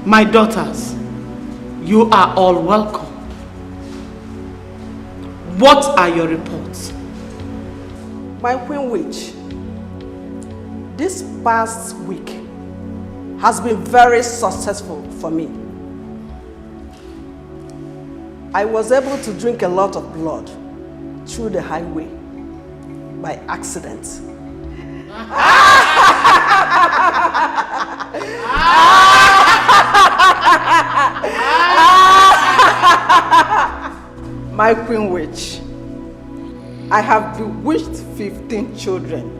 My daughters, you are all welcome. What are your reports? My Queen Witch, this past week has been very successful for me. I was able to drink a lot of blood through the highway by accident. My Queen Witch, I have bewitched 15 children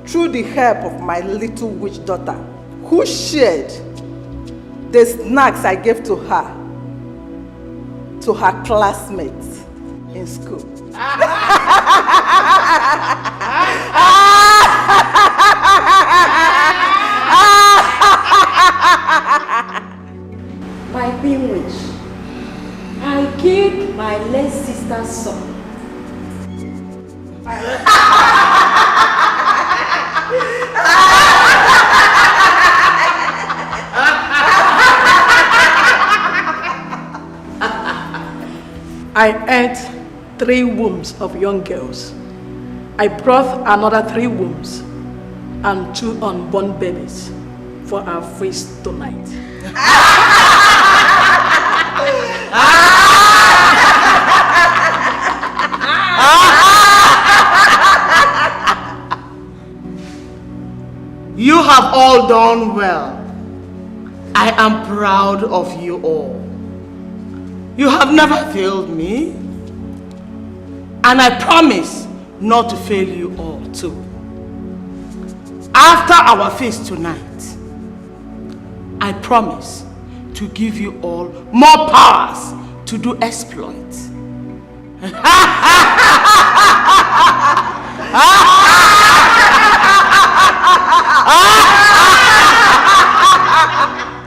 through the help of my little witch daughter, who shared the snacks I gave to her classmates in school. My Queen Witch, I killed my late sister's son. I ate 3 wombs of young girls. I brought another 3 wombs and 2 unborn babies for our feast tonight. You have all done well. I am proud of you all. You have never failed me, and I promise not to fail you all too. After our feast tonight, I promise to give you all more powers to do exploits.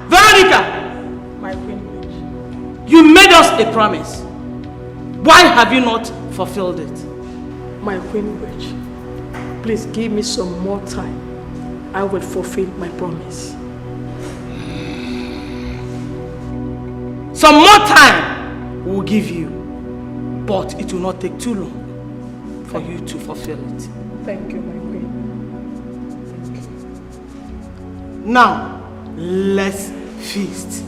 Veronica! My Queen Witch, You made us a promise. Why have you not fulfilled it? my Queen Witch, please give me some more time. I will fulfill my promise. Some more time we'll give you, but it will not take too long for you to fulfill it. Thank you, my Queen. Thank you. Now, let's feast.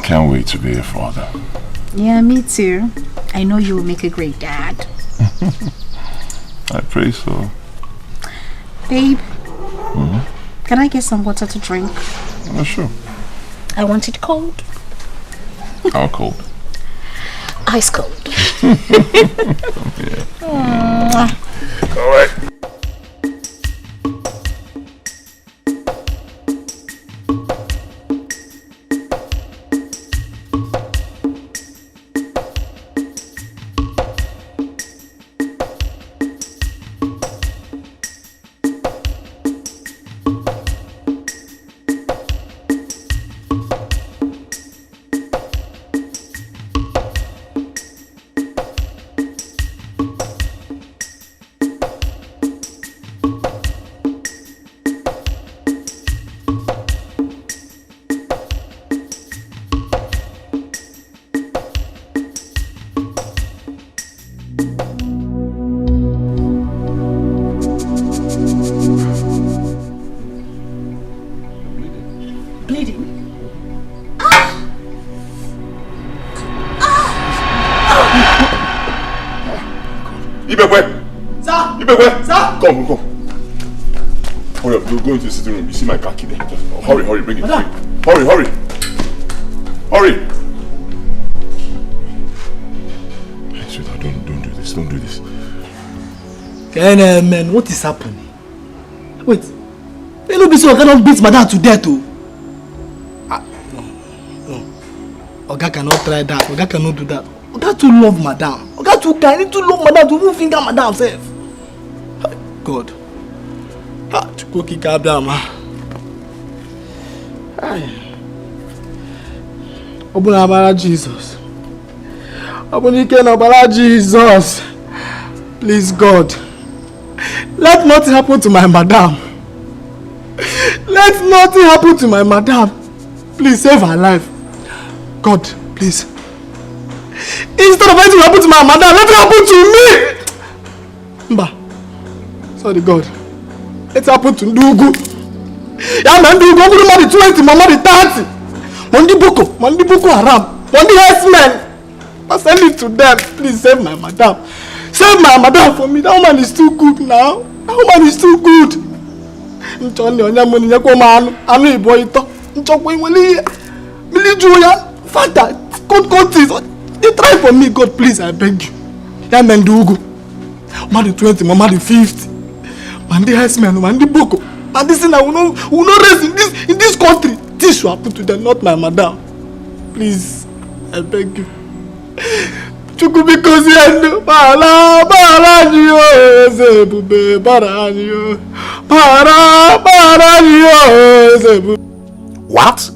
Can't wait to be a father. Yeah, me too. I know you will make a great dad. I pray so. Babe, can I get some water to drink? Oh, sure. I want it cold. How cold? Ice cold. Yeah. All right. Ibekwe! Sir! Ibekwe! Sir! Come. Hurry up, we'll go into the sitting room. You see my car key there. Just, hurry, bring it. Hurry. Hey, sweetheart, don't do this. Man, what is happening? Wait. You know, so I cannot beat madam to death, too. No. Oga cannot try that. Oga cannot do that. Oga too love madam. Oga too kind. He too love madam to move finger madam self. God. Go kick up down, man. Open Abara Jesus. Open Abara Jesus. Please, God. Let nothing happen to my madam. Let nothing happen to my madam. Please save her life. God, please. Instead of anything happen to my madam, let it happen to me. Mba. Sorry, God. Let it happen to Ndugu. Yeah, man, Ndugu. I'm going to the 20, mama the 30. Mondi Boko Haram. Mondi herdsmen. I send it to them. Please save my madam. Save my madam for me. That woman is too good now. That woman is too good. They try for me, God, please, I beg you. Yeah, man, Ndugu. Man the 20, mama the 50. Man the herdsmen, man the Boko. Man this thing I will not raise in this country. This should happen to them, not my madam. Please, I beg you. Chukubikozi endo para niyo zebube para niyo para niyo zebube. What?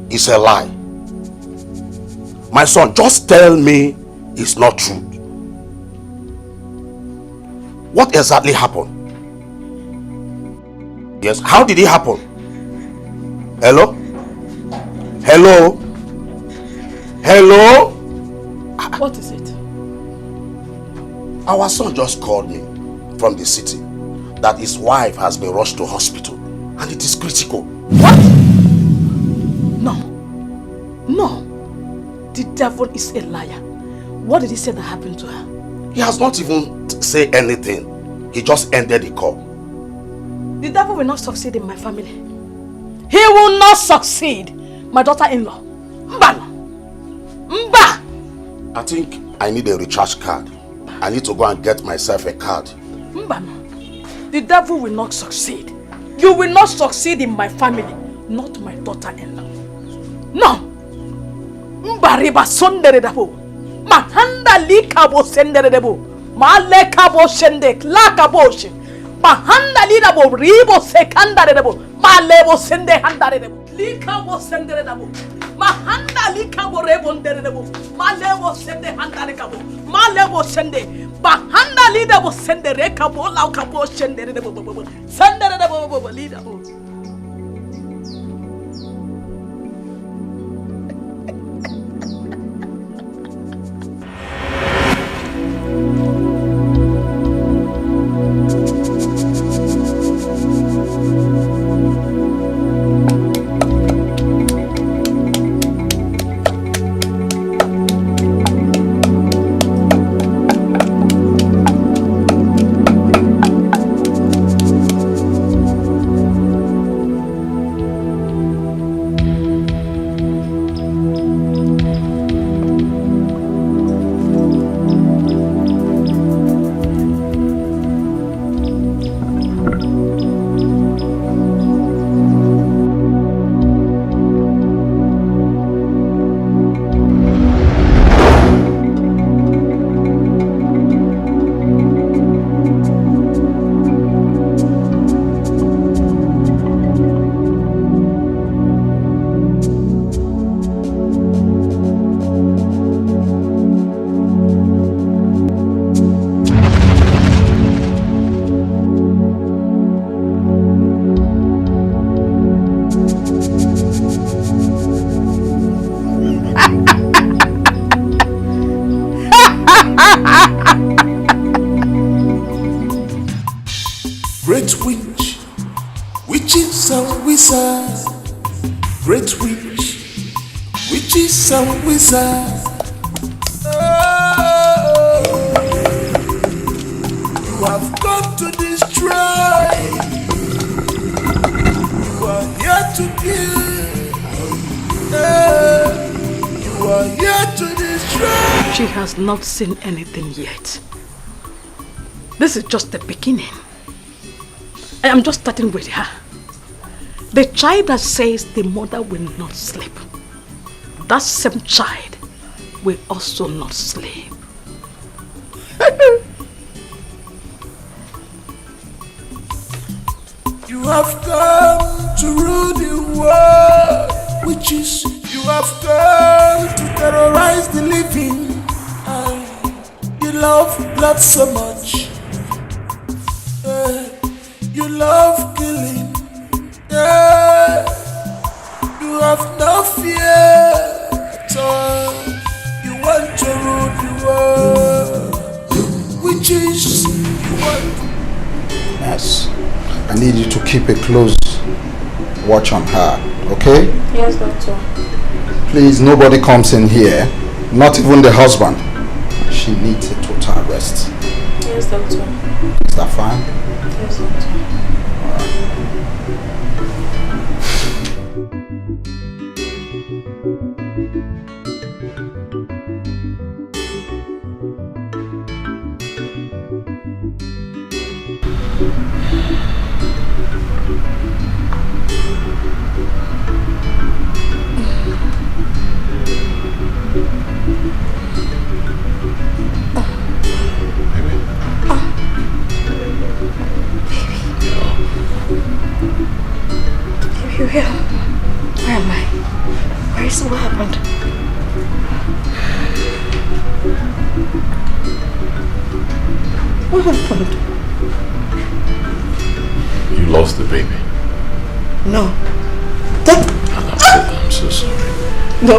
It's a lie. My son, just tell me it's not true. What exactly happened? Yes, how did it happen? Hello? What is it? Our son just called me from the city that his wife has been rushed to hospital and it is critical. What? No. The devil is a liar. What did he say that happened to her? He has not even said anything. He just ended the call. The devil will not succeed in my family. He will not succeed. My daughter-in-law. Mba! I think I need a recharge card. I need to go and get myself a card. Mba, the devil will not succeed. You will not succeed in my family. Not my daughter-in-law. No! Mba riba sondere dabo. Mahanda likabo sendere dabo. Ma lekabo shendek lakabo she. Mahanda lidabo ribo sekanda dabo. Ma lebo sende handare dabo. Likabo sendere dabo. Mahanda likabo rebondere dabo. Ma lebo sende handare kabo. Ma lebo sende. Bahanda lidabo sende rekabo laukabo shendere dabo. Sendere dabo lidabo. Great witch, witches and wizards. Great witch, witches and wizards. have come to destroy. You are here to kill. You are here to destroy. She has not seen anything yet. This is just the beginning. I am just starting with her. The child that says the mother will not sleep, that same child will also not sleep. You have come to rule the world, witches. You have come to terrorize the living. You love blood so much. You love killing. You have no fear at all. You want to rule the world, witches. You want. Yes. I need you to keep a close watch on her, okay? Yes, doctor. Please, nobody comes in here, not even the husband. She needs a total rest. Yes, doctor. Is that fine? Yes, doctor. Where am I? Where is what happened? What happened? You lost the baby. No. I'm so sorry. No.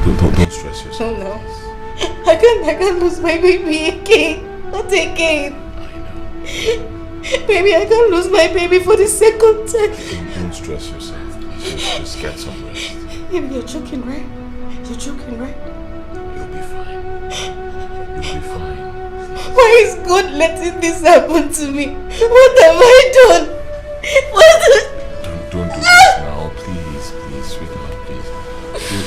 Don't stress yourself. No. I can't lose my baby again. Not again. I know. Baby, I can't lose my baby for the second time. Don't stress yourself. Just get some rest. Baby, you're joking, right? You're joking, right? You'll be fine. You'll be fine. Why is God letting this happen to me? What have I done? Don't do this now. Please, sweetheart, please.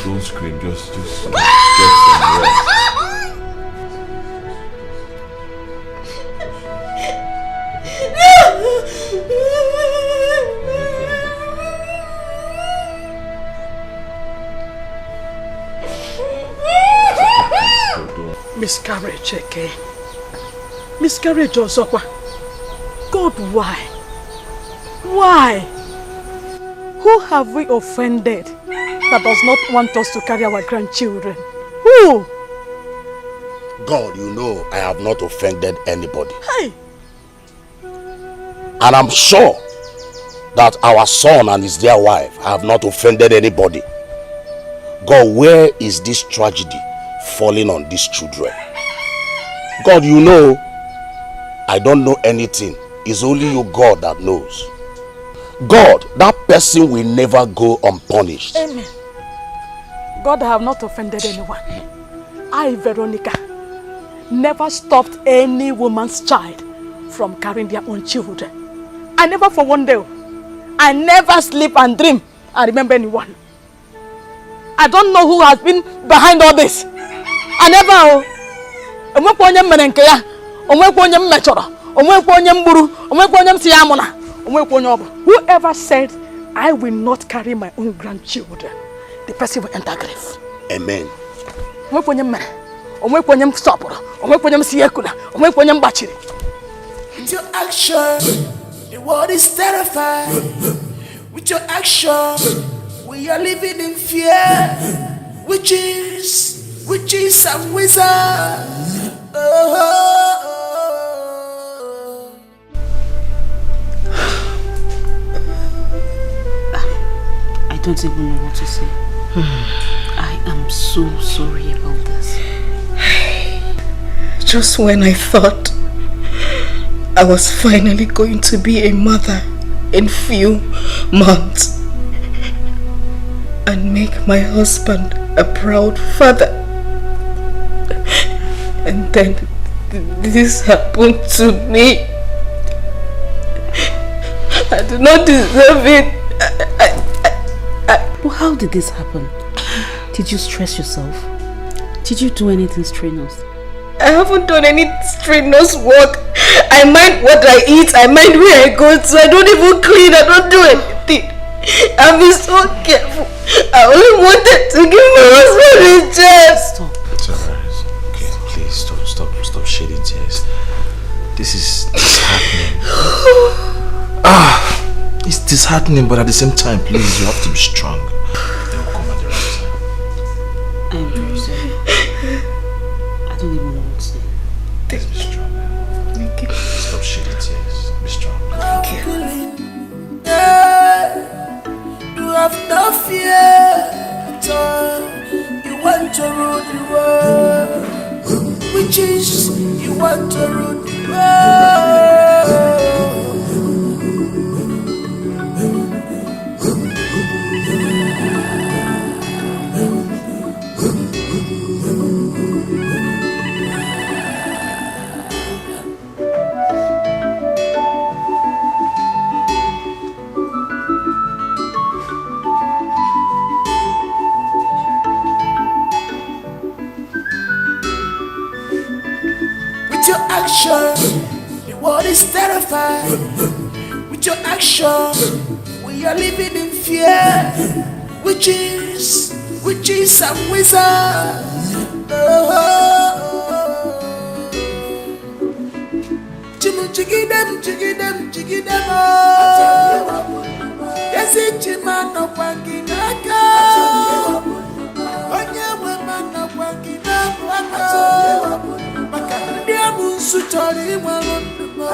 Don't scream. Just get some rest. Miscarriage again. Miscarriage Osokwa. God, why? Why? Who have we offended that does not want us to carry our grandchildren? Who? God, you know I have not offended anybody. Hey! And I'm sure that our son and his dear wife have not offended anybody. God, where is this tragedy falling on these children? God, you know I don't know anything. It's only you, God, that knows. God, that person will never go unpunished. Amen. God, I have not offended anyone. I, Veronica, never stopped any woman's child from carrying their own children. I never for one day. I never sleep and dream and remember anyone. I don't know who has been behind all this. I never. Whoever said I will not carry my own grandchildren, the person will enter grave. Amen. With your action, the world is terrified. With your action, we are living in fear. Witches and wizards. I don't even know what to say. I am so sorry about this. Just when I thought I was finally going to be a mother in few months and make my husband a proud father, and then this happened to me? I do not deserve it. Well, how did this happen? Did you stress yourself? Did you do anything strenuous? I haven't done any strenuous work. I mind what I eat, I mind where I go to. I don't even clean, I don't do anything. I've been so careful. I only wanted to give my husband a chance. Stop. It's alright. Okay, please stop shedding tears. This is disheartening. It's disheartening, but at the same time, please, you have to be strong. They will come at the right time. I am very sorry. I don't even know what to say. Let's be strong. Thank you. Stop shedding tears. Be strong. Thank you. You have no fear at all. You want to rule the world. Witches, you want to rule the world. Your action, the world is terrified. With your action, we are living in fear. Witches and wizards. Jiggy them, oh. Yes, it's a man of Wanginaka. Onye woman of Wanginaka. Sutori Malondo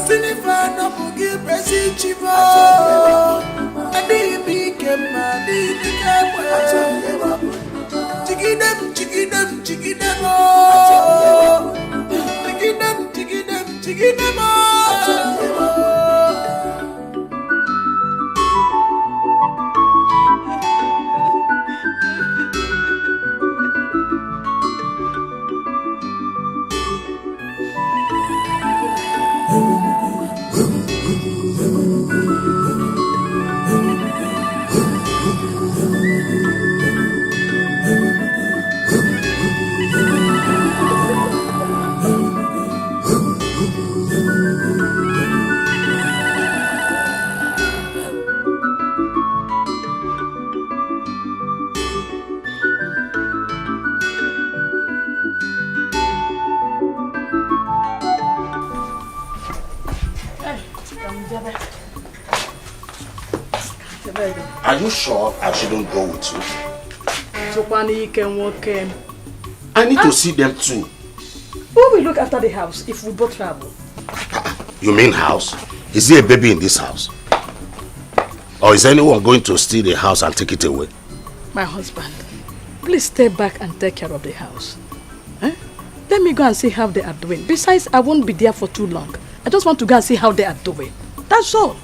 Sinifana Bugi Presichivo Adi became Adi became Chicken them Are you sure I shouldn't go with you? I need to see them too. Who will look after the house if we both travel? You mean house? Is there a baby in this house? Or is anyone going to steal the house and take it away? My husband, please stay back and take care of the house. Eh? Let me go and see how they are doing. Besides, I won't be there for too long. I just want to go and see how they are doing. That's all.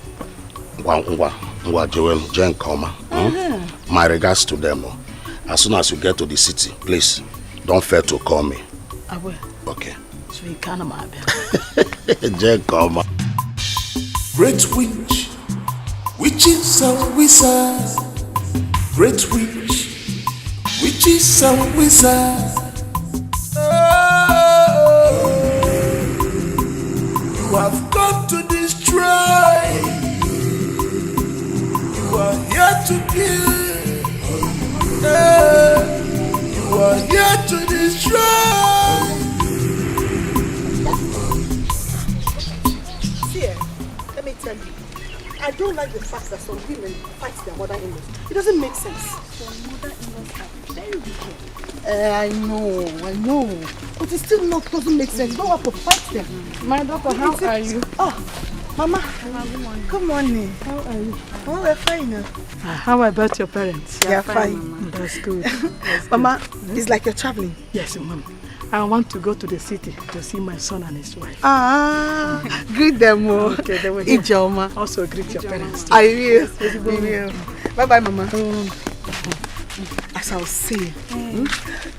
Joel, Jen, Koma. My regards to them. As soon as you get to the city, please, don't fail to call me. I will. Okay. So you can't imagine. Jen, Koma. Great witch, witches and wizards. Great witch, witches and wizards. You have come to destroy. You are here to kill. You are here to destroy. See, let me tell you, I don't like the fact that some women fight their mother-in-laws. It doesn't make sense. Your mother-in-laws are very wicked. I know. But it still doesn't make sense. You don't have to fight them. My daughter, how are you? Oh, Mama. Good morning. How are you? Oh, we're fine now. How about your parents? They're fine. Mama. That's good. Mama, it's like you're traveling. Yes, Mama. I want to go to the city to see my son and his wife. Greet them all. Okay, they will. Ijoma. Also greet your parents too. I will. Bye-bye, Mama. once I'll say,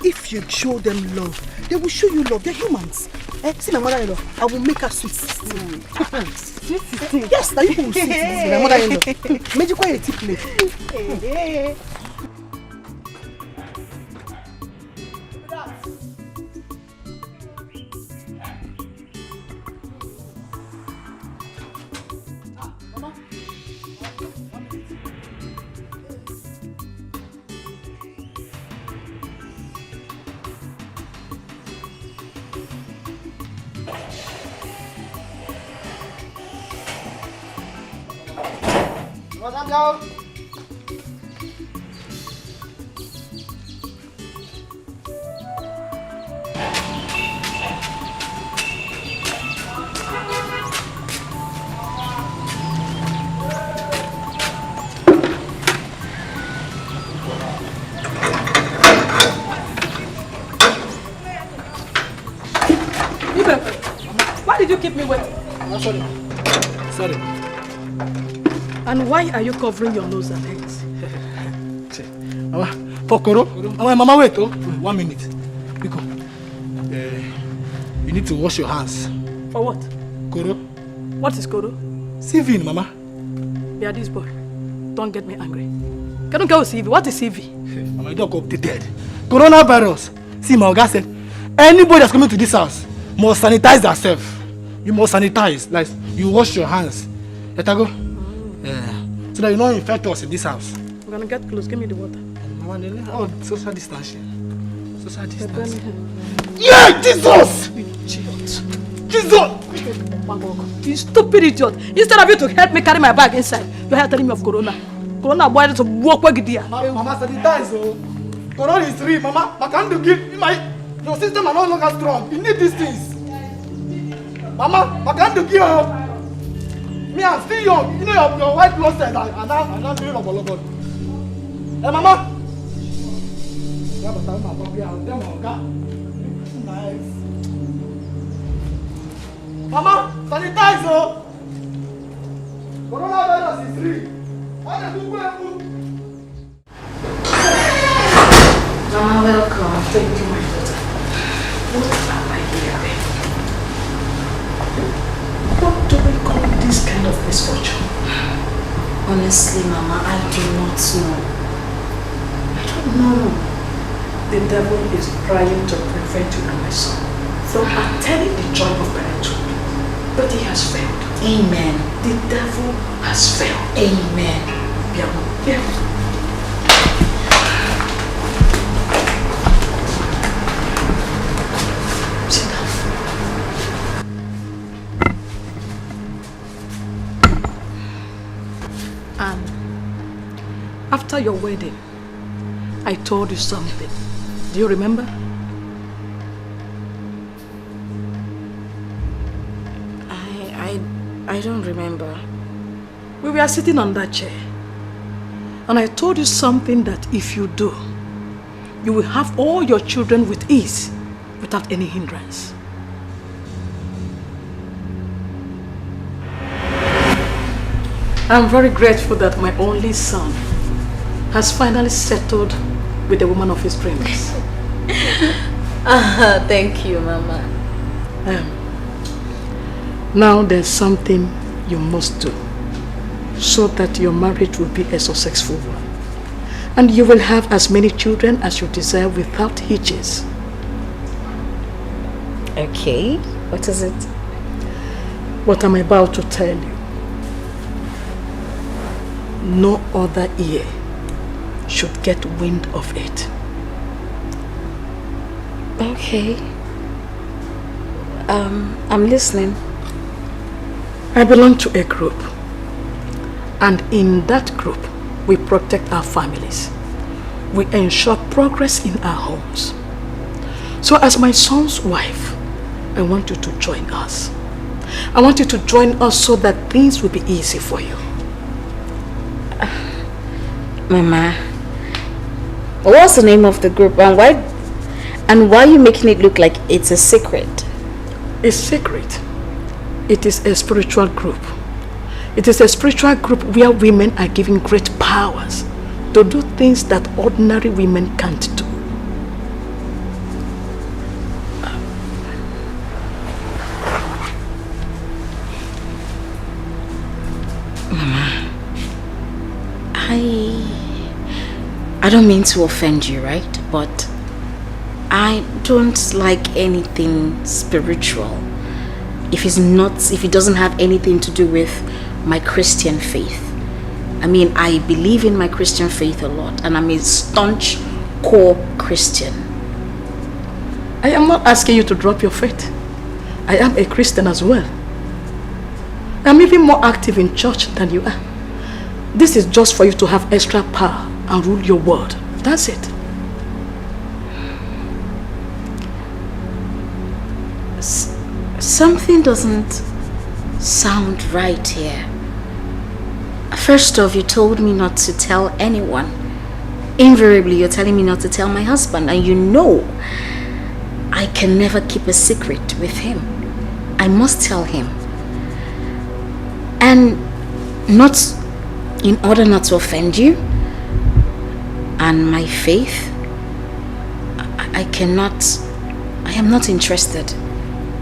if you show them love, they will show you love. They're humans. See my mother-in-law, I will make her sweet 16. Sweet 16? Yes, now you will see my mother-in-law. Made you quite a tip play. Why did you keep me waiting? Sorry. And why are you covering your nose and hands? Mama, for Koro. Mama, wait, 1 minute. Biko, you need to wash your hands. For what? Koro. What is Koro? CV, Mama. Yeah, this boy. Don't get me angry. Can you go CV? What is CV? Mama, you don't go up to dead. Coronavirus. See, my Oga said, anybody that's coming to this house must sanitize themselves. You must sanitize. Like, you wash your hands. Let her go. So that you don't infect us in this house. I'm gonna get close. Give me the water. Oh, social distancing. Social distancing. Yeah, Jesus! Jesus! You stupid idiot. Instead of you to help me carry my bag inside, you're here telling me of Corona. Corona boy to walk with you. Mama, sanitize. Corona is real, Mama. I can't give your system are no longer strong. You need these things. Mama, I can't give you. Me, I'm still young. You know your white blood cells are now doing a bolo. Hey, Mama. Nice. Mama, sanitize. Coronavirus is real. Mama, welcome. Thank you, my daughter. What am I hearing? What do we call this kind of misfortune? Honestly, Mama, I do not know. I don't know. The devil is trying to prevent you and my son from attaining the joy of parenthood. But he has failed. Amen. The devil has failed. Amen. Yeah. After your wedding, I told you something. Do you remember? I don't remember. We were sitting on that chair. And I told you something that if you do, you will have all your children with ease, without any hindrance. I'm very grateful that my only son has finally settled with the woman of his dreams. Thank you, Mama. Now there's something you must do so that your marriage will be a successful one. And you will have as many children as you desire without hitches. Okay, what is it? What I'm about to tell you. No other ear should get wind of it. Okay. I'm listening. I belong to a group. And in that group, we protect our families. We ensure progress in our homes. So as my son's wife, I want you to join us. I want you to join us so that things will be easy for you. Mama, what's the name of the group and why are you making it look like it's a secret? It's secret. It is a spiritual group. It is a spiritual group where women are given great powers to do things that ordinary women can't do. Mama, I don't mean to offend you, right? But I don't like anything spiritual if it doesn't have anything to do with my Christian faith. I mean, I believe in my Christian faith a lot, and I'm a staunch core Christian. I am not asking you to drop your faith. I am a Christian as well. I'm even more active in church than you are. This is just for you to have extra power and rule your world. That's it. Something doesn't sound right here. First off, you told me not to tell anyone. Invariably, you're telling me not to tell my husband, and you know I can never keep a secret with him. I must tell him. And not in order not to offend you and my faith, I am not interested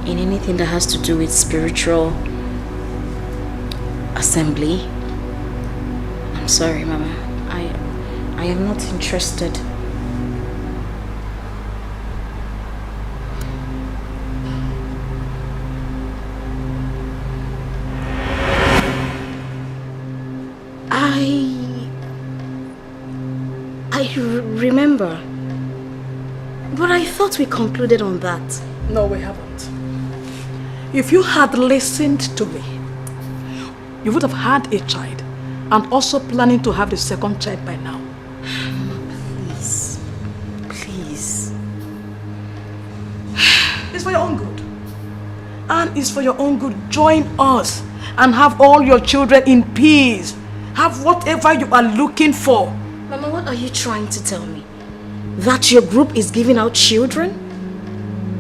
in anything that has to do with spiritual assembly. I'm sorry, Mama. I am not interested. I remember, but I thought we concluded on that. No, we haven't. If you had listened to me, you would have had a child and also planning to have the second child by now. Please. Please. It's for your own good. And it's for your own good. Join us and have all your children in peace. Have whatever you are looking for. Mama, what are you trying to tell me? That your group is giving out children?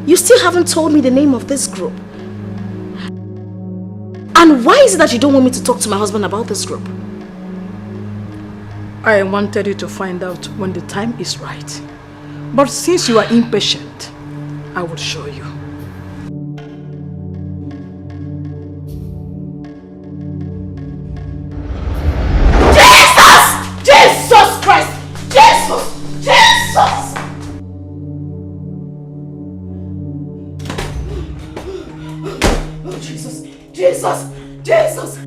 You still haven't told me the name of this group. And why is it that you don't want me to talk to my husband about this group? I wanted you to find out when the time is right. But since you are impatient, I will show you. Jesus Christ! Jesus! Jesus! Oh, Jesus! Jesus! Jesus!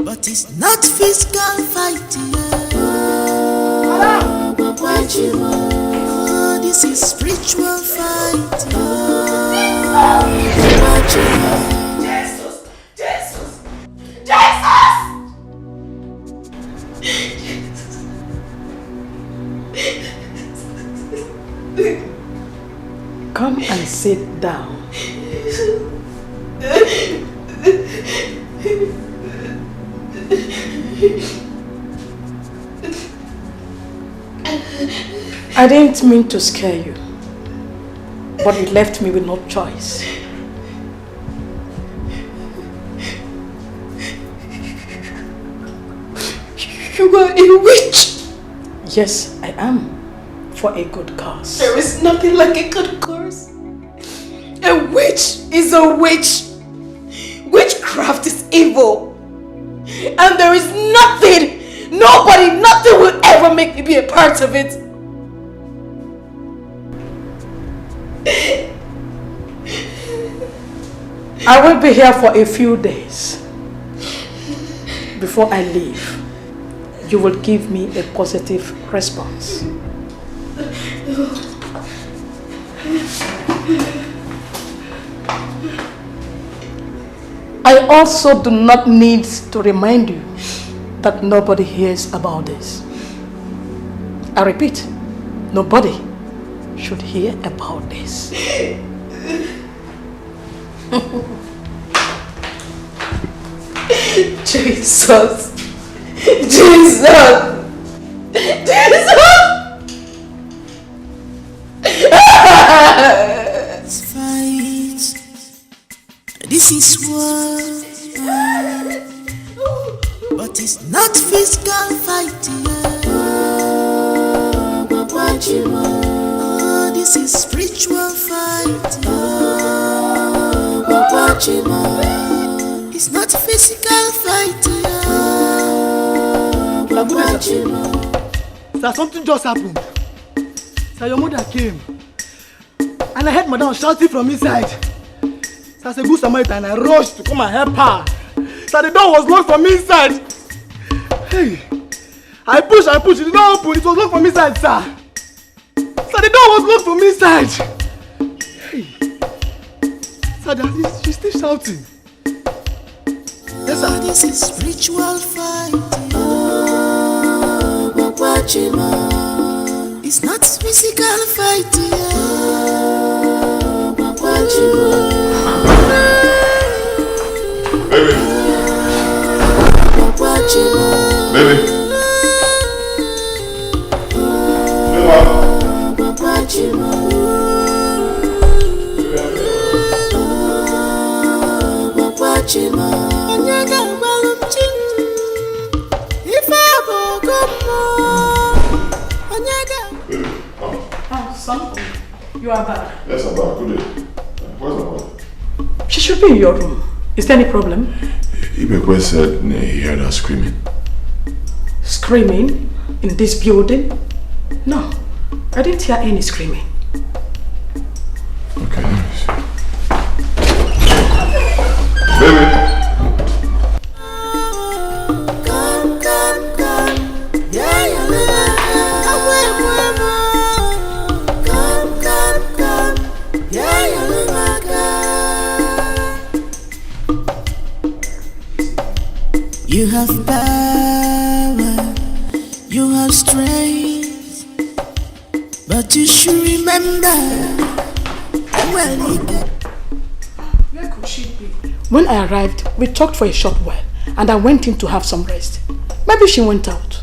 But it's not physical fighting. This is spiritual fighting. Jesus! Jesus! Jesus! Come and sit down. I didn't mean to scare you, but it left me with no choice. You are a witch! Yes, I am, for a good cause. There is nothing like a good cause. witch is a witch. Witchcraft is evil. And there is nothing, nothing will ever make me be a part of it. I will be here for a few days. Before I leave, you will give me a positive response. I also do not need to remind you that nobody hears about this. I repeat, nobody should hear about this. Jesus! Jesus! Fight. This is war, but it's not physical fighting. Oh, this is spiritual fight. It's not physical fighting. Sir, something just happened. Sir, your mother came. And I heard Madam shouting from inside. So as a good Samaritan, I rushed to come and help her. So the door was locked from inside. Hey, I pushed, it did not open, it was locked from inside, sir. So the door was locked from inside. Hey, sir, she's still shouting. Yes, sir. This is spiritual fighting. It's not physical fighting. Baby. Baby. Son, you are back. Yes, I'm back. Good day. Where's my wife? She should be in your room. Is there any problem? Ibekwe said he heard her screaming. Screaming? In this building? No, I didn't hear any screaming. Okay, let me see. Baby! You have power, you have strength, but you should remember Where could she be? When I arrived, we talked for a short while and I went in to have some rest. Maybe she went out.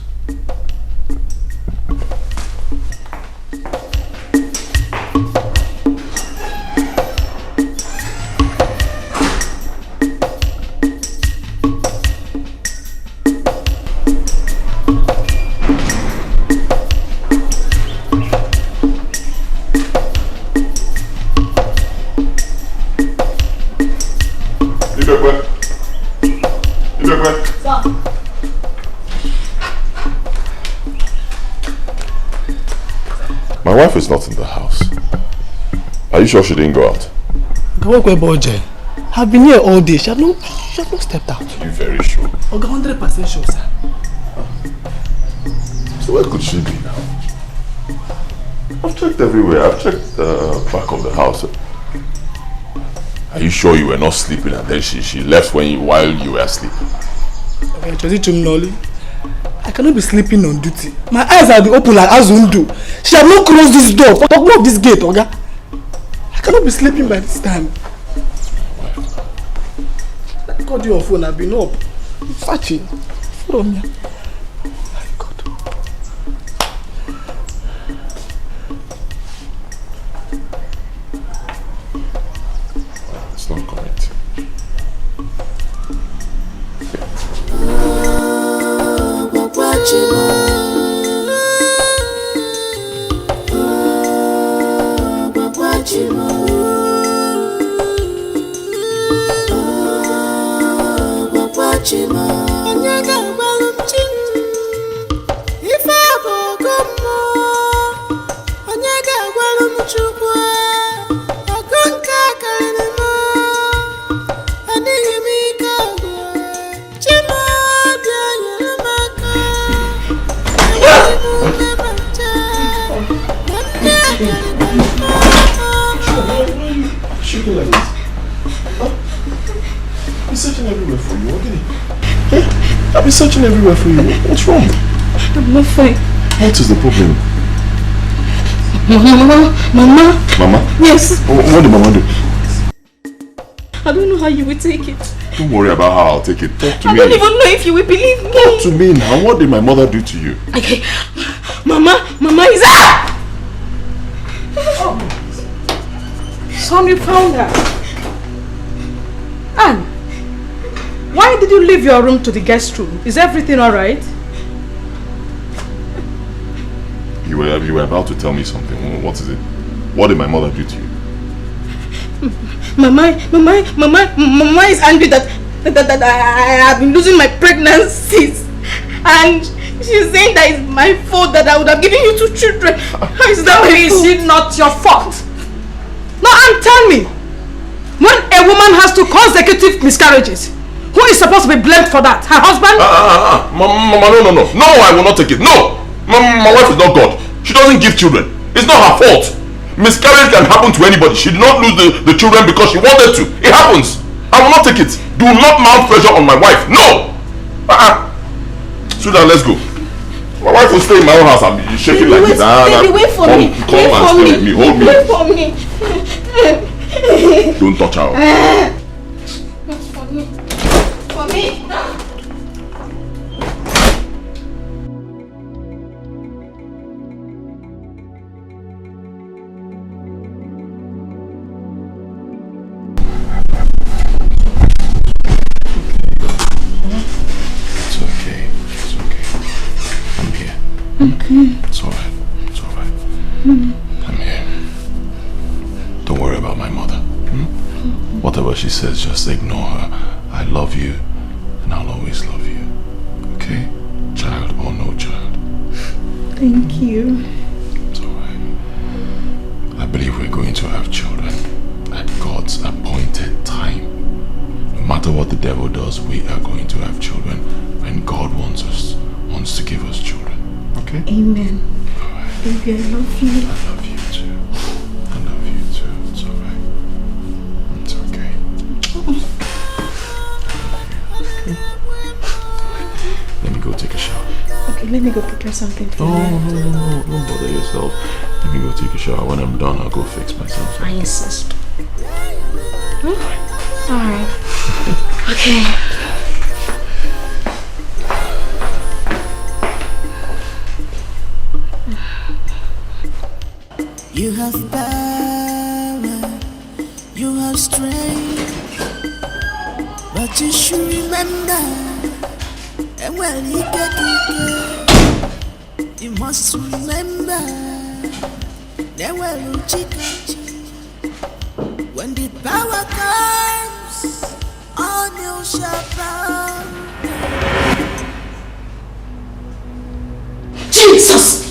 My wife is not in the house. Are you sure she didn't go out? I've been here all day. She has not stepped out. You're very sure? 100% sure, sir. So where could she be now? I've checked everywhere. I've checked the back of the house. Are you sure you were not sleeping and then she left while you were asleep? I cannot be sleeping on duty. My eyes are open like Azundu. She has not closed this door. Lock this gate, Oga. I cannot be sleeping by this time. I called you on phone. I've been up. I'm searching. From here. My God. It's not correct. I've been searching everywhere for you. What's wrong? I'm not fine. What is the problem? Mama. Mama? Yes. What did Mama do? I don't know how you will take it. Don't worry about how I'll take it. Talk to me. I don't even know if you will believe me. Talk to me now. What did my mother do to you? Okay. Mama is out! Oh. Son, you found her. Anne, why did you leave your room to the guest room? Is everything alright? You were about to tell me something. What is it? What did my mother do to you? Mama is angry that I have been losing my pregnancies, and she's saying that it's my fault that I would have given you 2 children. How is that? Is it not your fault? No, and tell me, when a woman has 2 consecutive miscarriages, who is supposed to be blamed for that? Her husband? Mama, no, I will not take it. No! My wife is not God. She doesn't give children. It's not her fault. Miscarriage can happen to anybody. She did not lose the children because she wanted to. It happens. I will not take it. Do not mount pressure on my wife. No! Sweetheart, let's go. My wife will stay in my own house and be shaking like this. Baby, wait for me. Come and stay with me. Hold me. Wait for me. Don't touch her. That's for me. For me. It's alright. I'm here. Don't worry about my mother. Whatever she says, just ignore her. I love you, and I'll always love you. Okay? Child or no child. Thank you. It's alright. I believe we're going to have children at God's appointed time. No matter what the devil does, we are going to have children when God wants to give us children. Okay? Amen. Alright. Baby, I love you. I love you too. I love you too. It's alright. It's okay. Let me go take a shower. Okay, let me go prepare something for you. No. Don't bother yourself. Let me go take a shower. When I'm done, I'll go fix myself. I insist. Alright. Okay. You have power, you have strength, but you should remember, and when you get you must remember, that when the power comes, on you shall bow. Jesus!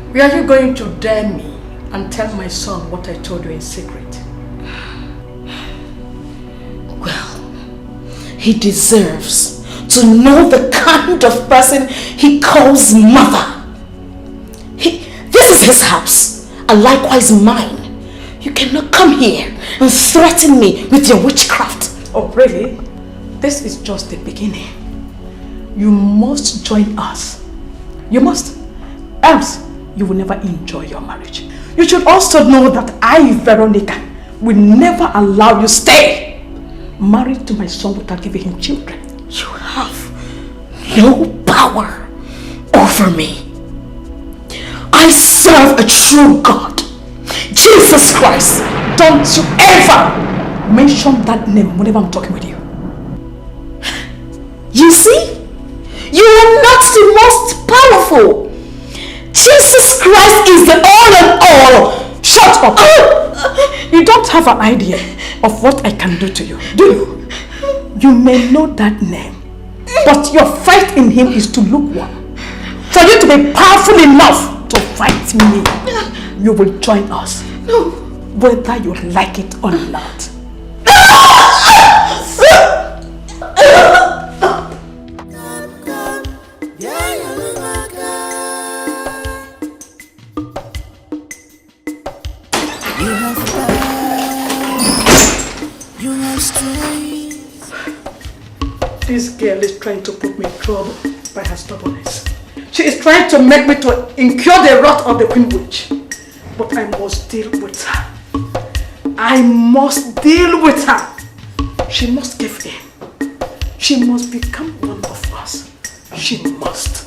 Were you going to dare me and tell my son what I told you in secret? Well, he deserves to know the kind of person he calls mother. This is his house, and likewise mine. You cannot come here and threaten me with your witchcraft. Oh, really? This is just the beginning. You must join us. You must. Else, you will never enjoy your marriage. You should also know that I, Veronica, will never allow you stay married to my son without giving him children. You have no power over me. I serve a true God, Jesus Christ. Don't you ever mention that name whenever I'm talking with you. You see? You are not the most powerful. Jesus Christ is the all and all. Shut up! You don't have an idea of what I can do to you, do you? You may know that name, but your fight in him is to lukewarm. For you to be powerful enough to fight me, you will join us, whether you like it or not. This girl is trying to put me in trouble by her stubbornness. She is trying to make me to incur the wrath of the Queen Witch. But I must deal with her. I must deal with her. She must give in. She must become one of us. She must.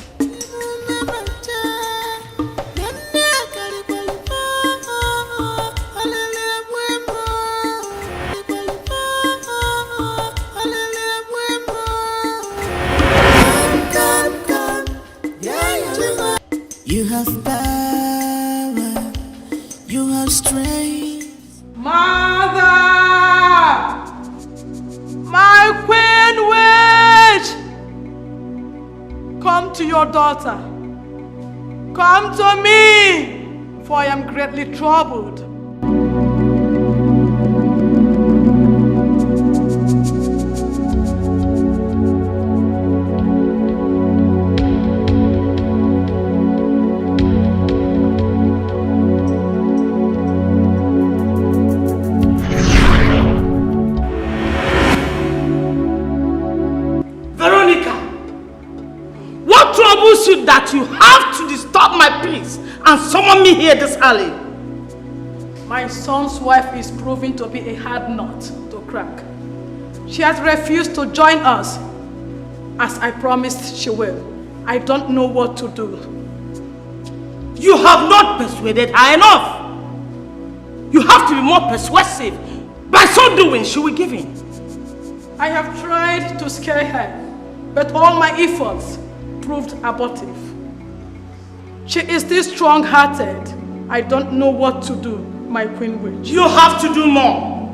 You have power, you have strength. Mother! My Queen Witch! Come to your daughter. Come to me, for I am greatly troubled. That you have to disturb my peace and summon me here this early. My son's wife is proving to be a hard nut to crack. She has refused to join us, as I promised she will. I don't know what to do. You have not persuaded her enough. You have to be more persuasive. By so doing, she will give in. I have tried to scare her, but all my efforts proved abortive. She is still strong-hearted. I don't know what to do, my Queen Witch. You have to do more.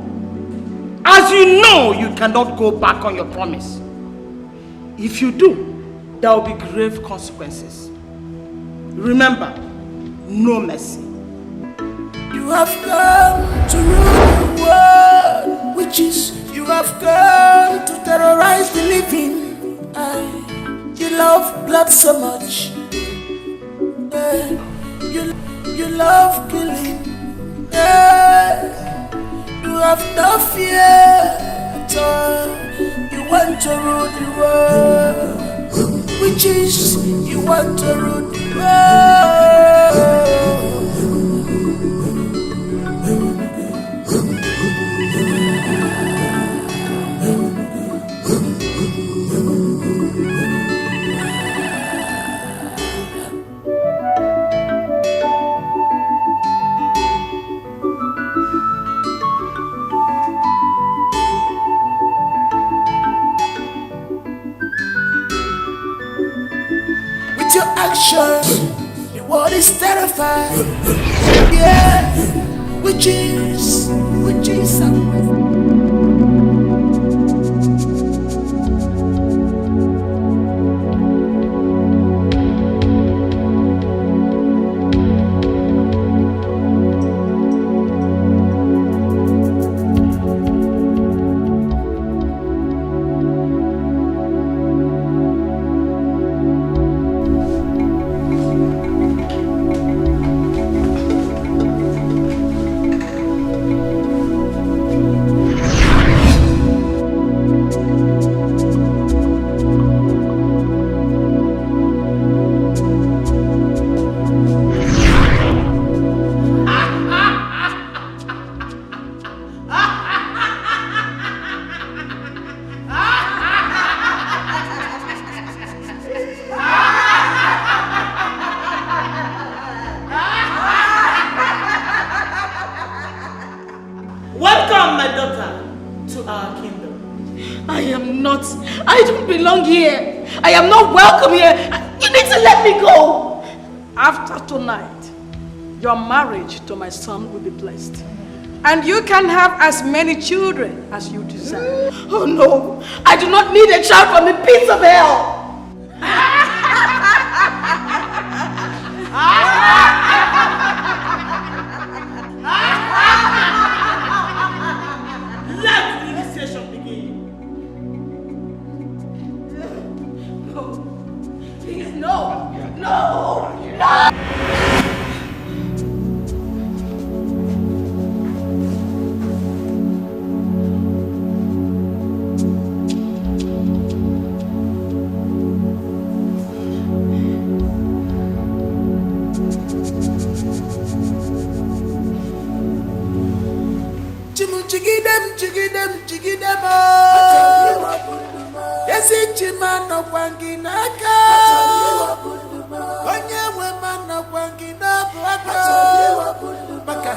As you know, you cannot go back on your promise. If you do, there will be grave consequences. Remember, no mercy. You have come to rule the world, witches. You have come to terrorize the living. You love blood so much. You love killing. You have no fear at all. You want to rule the world. Witches, you want to rule the world. Your action, the world is terrified. Yeah, witches. I am not welcome here. You need to let me go. After tonight, your marriage to my son will be blessed. And you can have as many children as you desire. Oh no, I do not need a child from the pits of hell. Let the initiation begin. No, please, no, no, no. Chigidem, oh. Yes, it's man of Wanginaka. Onye woman of Wanginaka. Baka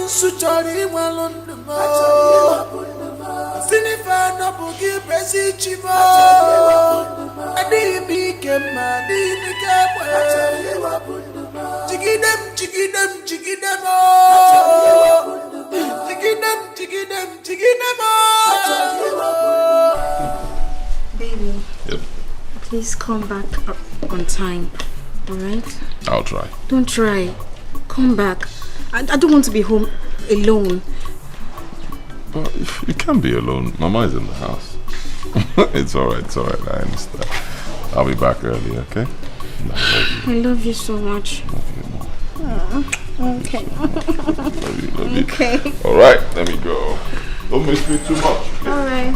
Suchori Walundamo. Sinifa no bugi presi chimo. Adi became madi Chigidem, oh. Chigidem, Baby. Yep. Please come back on time. Alright? I'll try. Don't try. Come back. I don't want to be home alone. But you can't be alone. Mama is in the house. It's alright, I understand. I'll be back early, okay? I love you so much. Love you more. Okay. Love you. Okay. Alright, let me go. Don't miss me too much. Okay? Alright.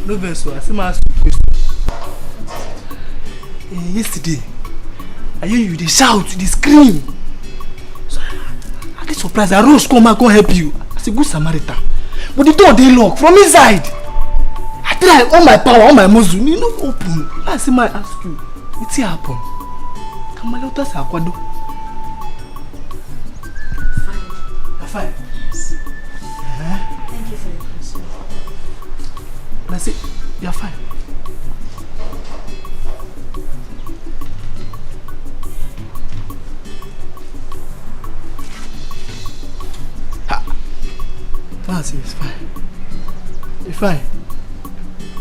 No verse, I see my ask you a question. Yesterday, I hear you, they shout, they scream. So I get surprised. I rose, come and go help you. As a good Samaritan. But the door they lock from inside. I try all my power, all my muscle, you know, open. I see my ask you, what's happen? Come on, let us aquado. You're fine. Yes. Thank you for your concern. And I say, you're fine. Ha! Fancy, it's fine. You're fine.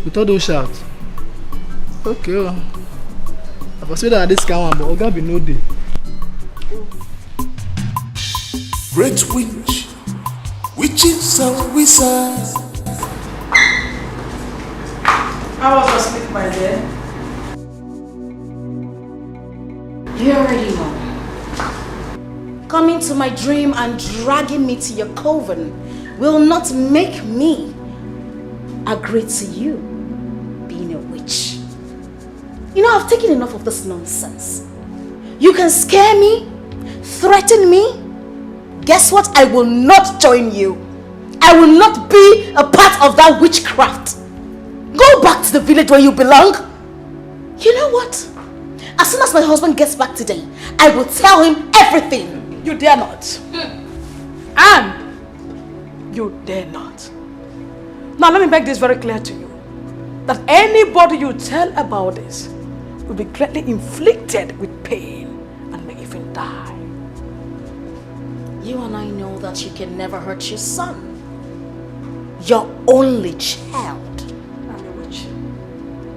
Without those shouts. Okay, well. I was saying that this kind one, but Oga be no day. Great witch, witches and wizards. I was asleep by then. You already know. Coming to my dream and dragging me to your coven will not make me agree to you being a witch. You know, I've taken enough of this nonsense. You can scare me, threaten me. Guess what? I will not join you. I will not be a part of that witchcraft. Go back to the village where you belong. You know what? As soon as my husband gets back today, I will tell him everything. You dare not. And you dare not. Now let me make this very clear to you. That anybody you tell about this will be greatly inflicted with pain and may even die. You and I know that you can never hurt your son. Your only child.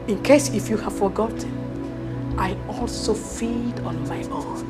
In case if you have forgotten, I also feed on my own.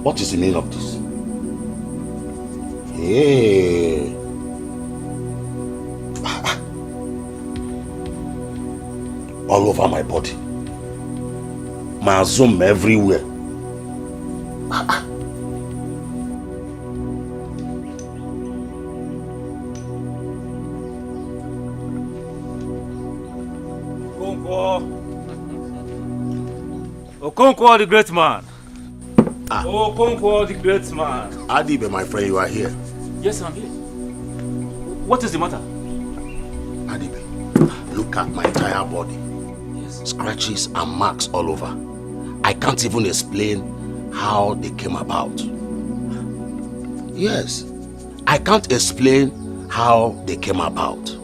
What is the meaning of this? Hey. All over my body. My zoom everywhere. Okonkwo the great man. Okonkwo the great man. Adibe, my friend, you are here. Yes, I'm here. What is the matter? Adibe, look at my entire body. Yes. Scratches and marks all over. I can't even explain how they came about. Yes, I can't explain how they came about.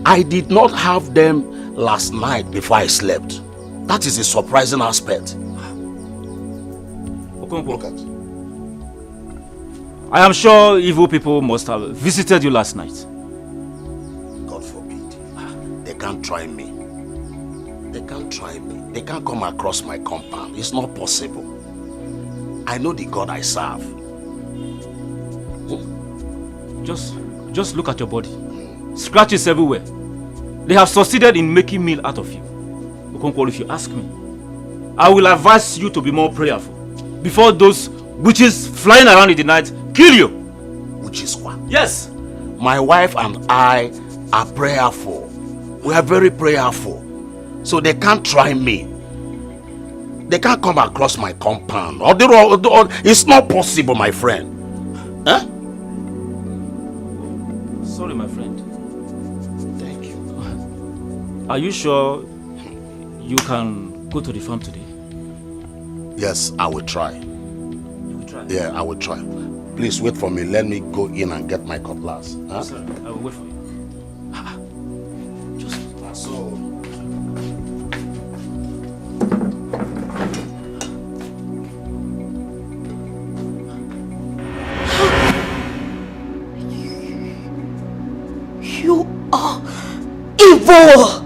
I did not have them last night before I slept. That is a surprising aspect. Look at. I am sure evil people must have visited you last night. God forbid. They can't try me. They can't try me. They can't come across my compound. It's not possible. I know the God I serve. Just look at your body. Scratches everywhere. They have succeeded in making meal out of you. Okonkwo, if you ask me, I will advise you to be more prayerful before those witches flying around in the night kill you. Witches what? Yes. My wife and I are prayerful. We are very prayerful. So they can't try me. They can't come across my compound. It's not possible, my friend. Huh? Sorry, my friend. Thank you. Are you sure you can go to the farm today? Yes, I will try. You will try? Yeah, I will try. Please wait for me. Let me go in and get my cutlass. Huh? Yes, sir. I will wait for you. Just so. You are evil.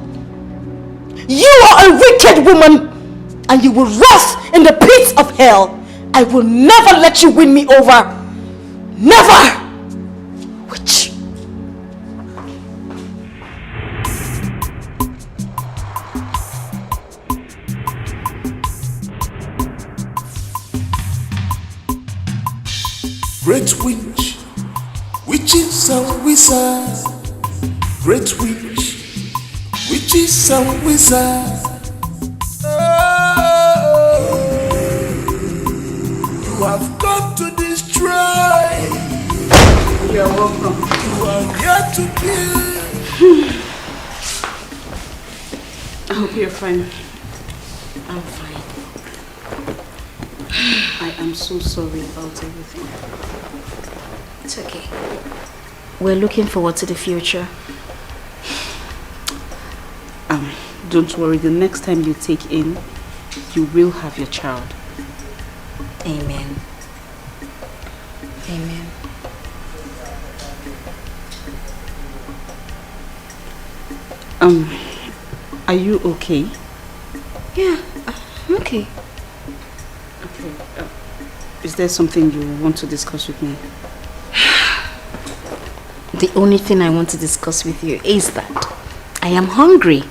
You are a wicked woman, and you will rest in the pits of hell. I will never let you win me over. Never! Witch. Great witch, witches and wizards. Great witch, witches and wizards. You have come to destroy. You are welcome. You are here to kill. I hope you're fine. I'm fine. I am so sorry about everything. It's okay. We're looking forward to the future. Don't worry, the next time you take in, you will have your child. Amen. Amen. Are you okay? Yeah, I'm okay. Okay. Is there something you want to discuss with me? The only thing I want to discuss with you is that I am hungry.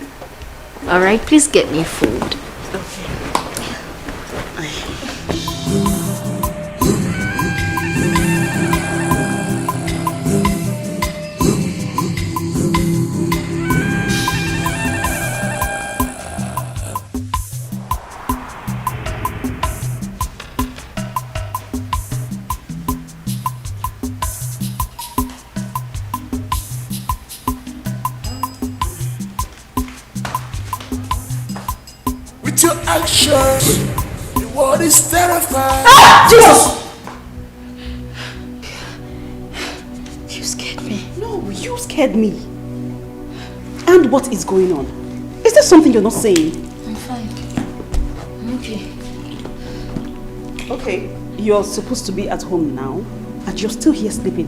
Alright, please get me food. Okay. With your actions, the world is terrified. Ah! Jesus! You scared me. No, you scared me. And what is going on? Is there something you're not saying? I'm fine. I'm okay. Okay, you're supposed to be at home now, and you're still here sleeping.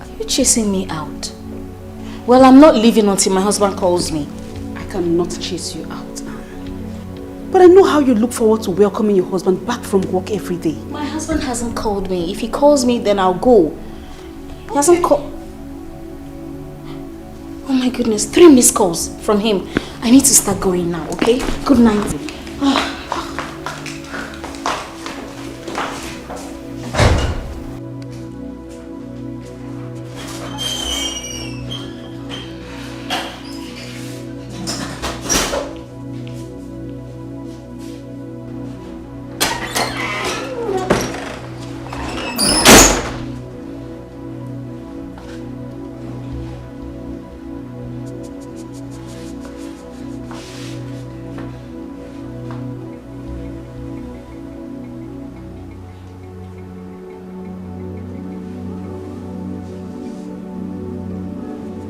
Are you chasing me out? Well, I'm not leaving until my husband calls me. I cannot chase you out, Anne. But I know how you look forward to welcoming your husband back from work every day. My husband hasn't called me. If he calls me, then I'll go. He hasn't called... Oh my goodness, 3 missed calls from him. I need to start going now, okay? Good night.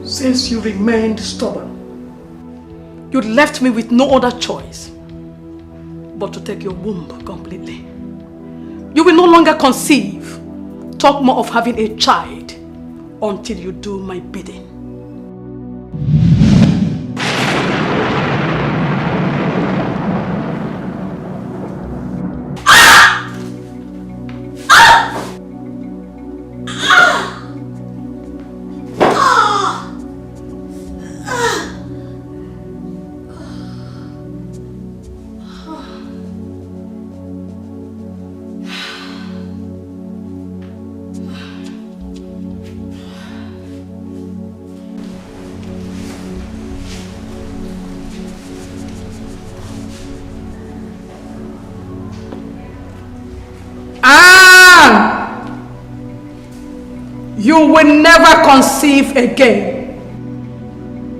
Since you remained stubborn, you left me with no other choice but to take your womb completely. You will no longer conceive, talk more of having a child until you do my bidding. You will never conceive again.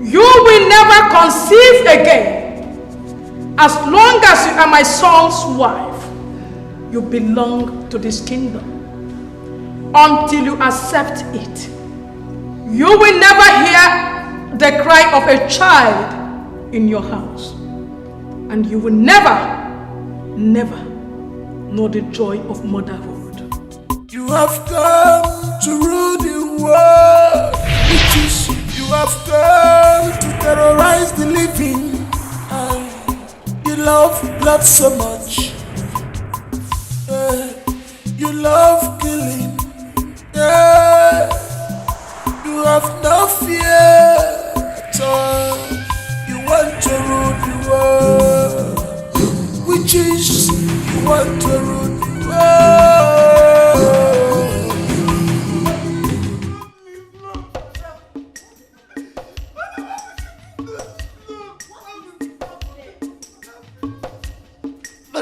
You will never conceive again. As long as you are my son's wife, you belong to this kingdom. Until you accept it, you will never hear the cry of a child in your house. And you will never, never know the joy of motherhood. You have come to rule the world, which is you have come to terrorize the living. You love blood so much. You love killing. You have no fear at all. You want to rule the world, which is you want to rule the world.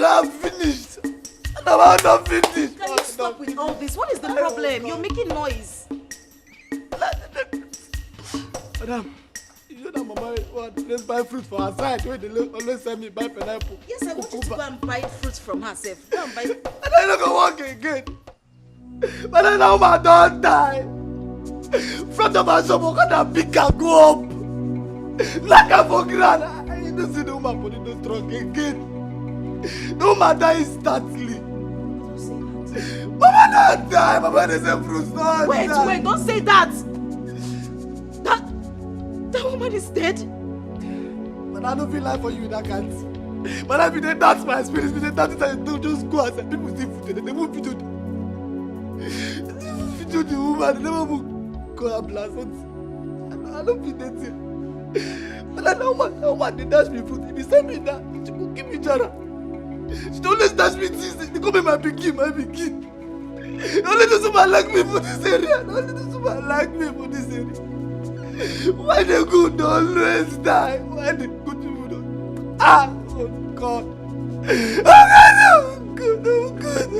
I'm finished. And I'm not finished. Can you stop with all this? What is the problem? You're making noise. Madam, you know that Mama let's buy fruit for her side. Where they always send me buy pineapple. Yes, I want you to go and buy fruits from herself. Go and buy. And I don't go work again. But then now my don't die. Front of my shop, I'm gonna pick and go up. Like I'm for grand. I don't see the woman body no strong again. No matter instantly. Don't say that. Mama don't die. Mama doesn't fruits don't Wait, die. wait, don't say that. That woman is dead. But I don't feel like for you that can't. But if you did that's my spirit, if you did that, don't just go outside. People see food, they won't video the woman, they never will go and blast. I don't feel that thing. But I know woman, they dash me food. If you send me that, she will give me jara. She don't always dash me things. They call me my pikin. They only do someone like me for this area. They only do someone like me for this area. Why the good always die? Why the good people don't? Oh God. Oh God, oh good.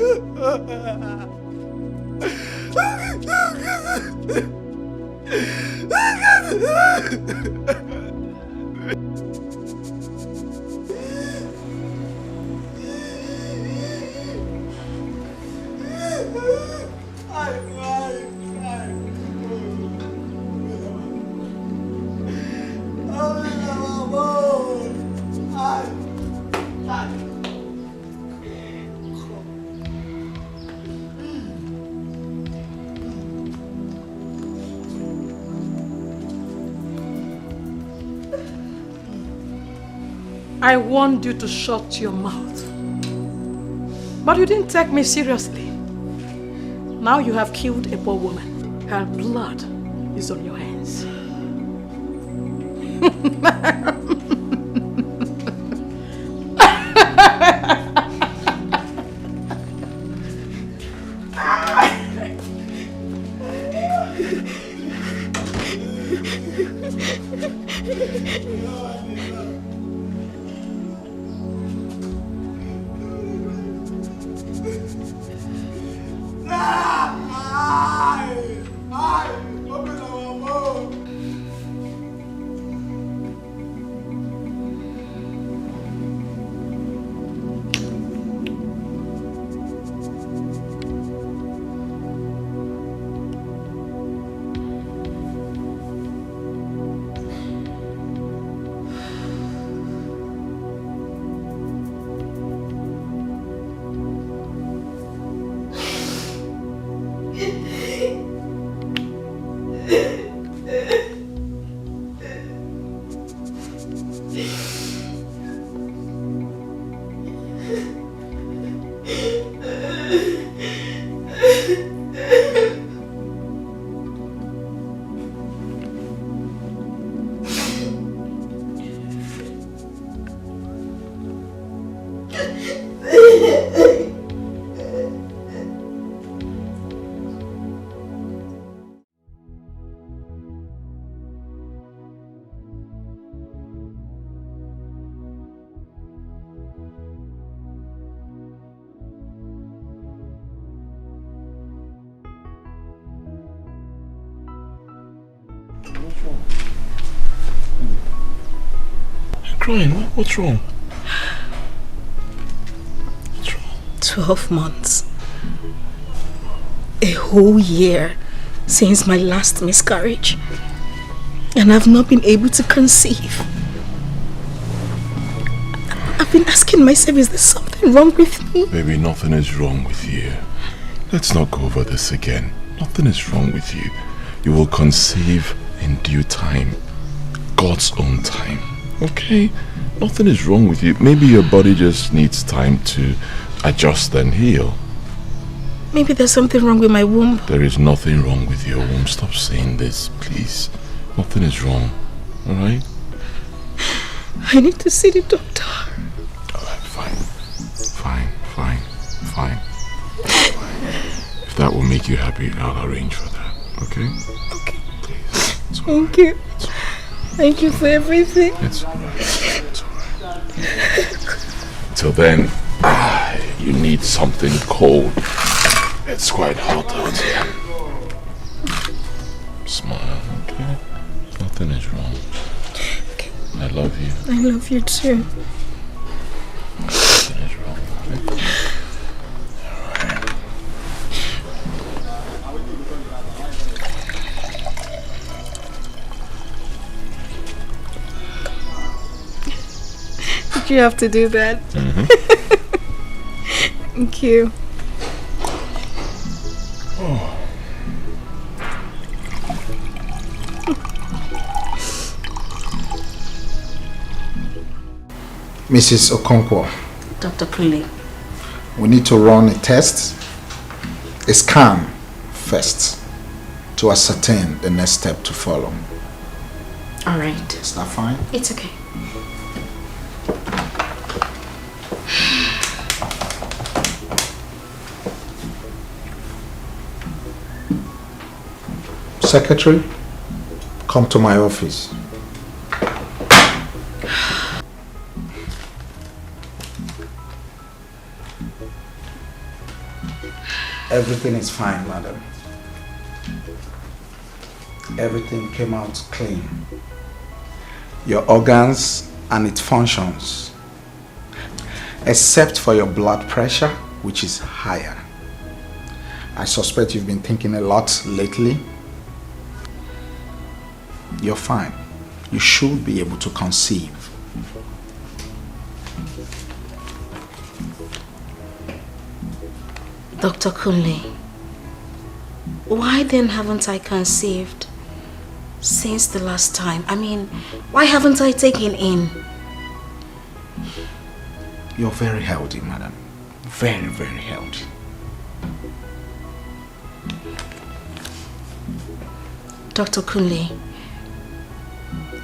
I warned you to shut your mouth. But you didn't take me seriously. Now you have killed a poor woman. Her blood is on your hands. Crying? What's wrong? What's wrong? 12 months. A whole year since my last miscarriage. And I've not been able to conceive. I've been asking myself, is there something wrong with me? Baby, nothing is wrong with you. Let's not go over this again. Nothing is wrong with you. You will conceive in due time. God's own time. Okay? Nothing is wrong with you. Maybe your body just needs time to adjust and heal. Maybe there's something wrong with my womb. There is nothing wrong with your womb. Stop saying this, please. Nothing is wrong. Alright? I need to see the doctor. Alright, fine. Fine. If that will make you happy, I'll arrange for that. Okay? Okay. Please. Thank you. Thank you for everything. It's alright. Till then, you need something cold. It's quite hot out here. Smile, okay? Nothing is wrong. Okay. I love you. I love you too. Nothing is wrong, okay? Alright. Did you have to do that? Thank you. Oh. Mrs. Okonkwo. Dr. Kunle. We need to run a test, a scan first, to ascertain the next step to follow. All right. Is that fine? It's okay. Secretary, come to my office. Everything is fine, madam. Everything came out clean. Your organs and its functions, except for your blood pressure, which is higher. I suspect you've been thinking a lot lately. You're fine. You should be able to conceive. Dr. Kunle, why then haven't I conceived since the last time? I mean, why haven't I taken in? You're very healthy, madam. Very, very healthy. Dr. Kunle,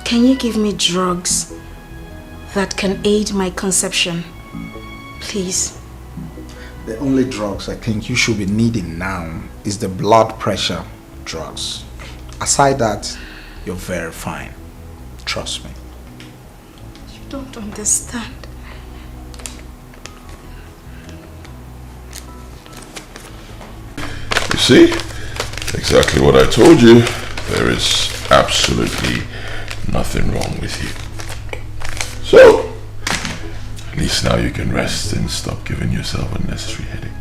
can you give me drugs that can aid my conception? Please. The only drugs I think you should be needing now is the blood pressure drugs. Aside that, you're very fine. Trust me. You don't understand. You see? Exactly what I told you. There is absolutely nothing wrong with you. So, at least now you can rest and stop giving yourself unnecessary headache.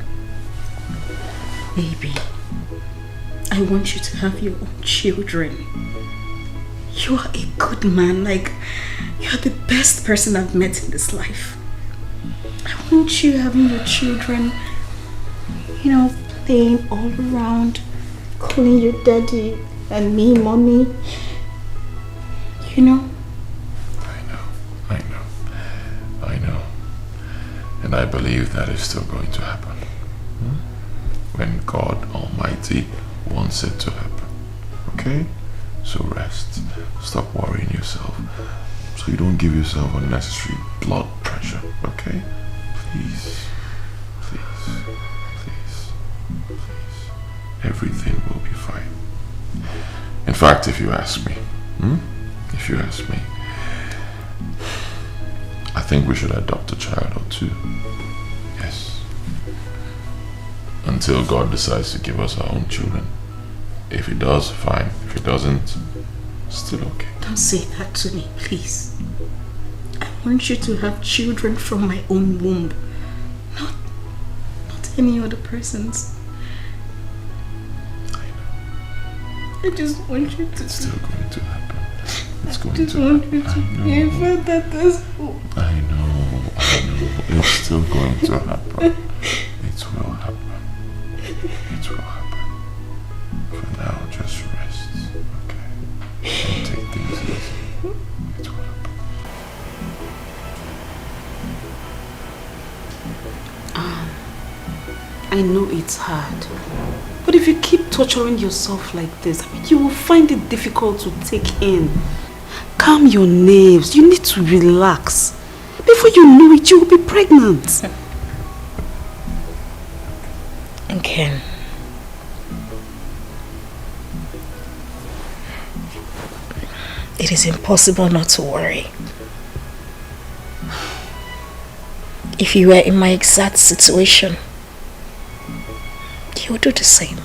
Baby, I want you to have your own children. You are a good man, like, you are the best person I've met in this life. I want you having your children, you know, playing all around, calling you daddy and me mommy. You know? I know. And I believe that is still going to happen. When God Almighty wants it to happen. Okay? So rest. Stop worrying yourself. So you don't give yourself unnecessary blood pressure. Okay? Please. Please. Please. Please. Everything will be fine. In fact, if you ask me, I think we should adopt a child or two. Yes. Until God decides to give us our own children. If he does, fine. If he doesn't, still okay. Don't say that to me, please. I want you to have children from my own womb. Not any other person's. I just want you to... It's still going to happen. It's going to happen. I know. That this... I know. It's still going to happen. It will happen. It will happen. For now, just rest. Okay? And take things easy. It will happen. I know it's hard. But if you keep torturing yourself like this, I mean, you will find it difficult to take in. Calm your nerves. You need to relax. Before you know it, you will be pregnant. And Ken, it is impossible not to worry. If you were in my exact situation, you would do the same.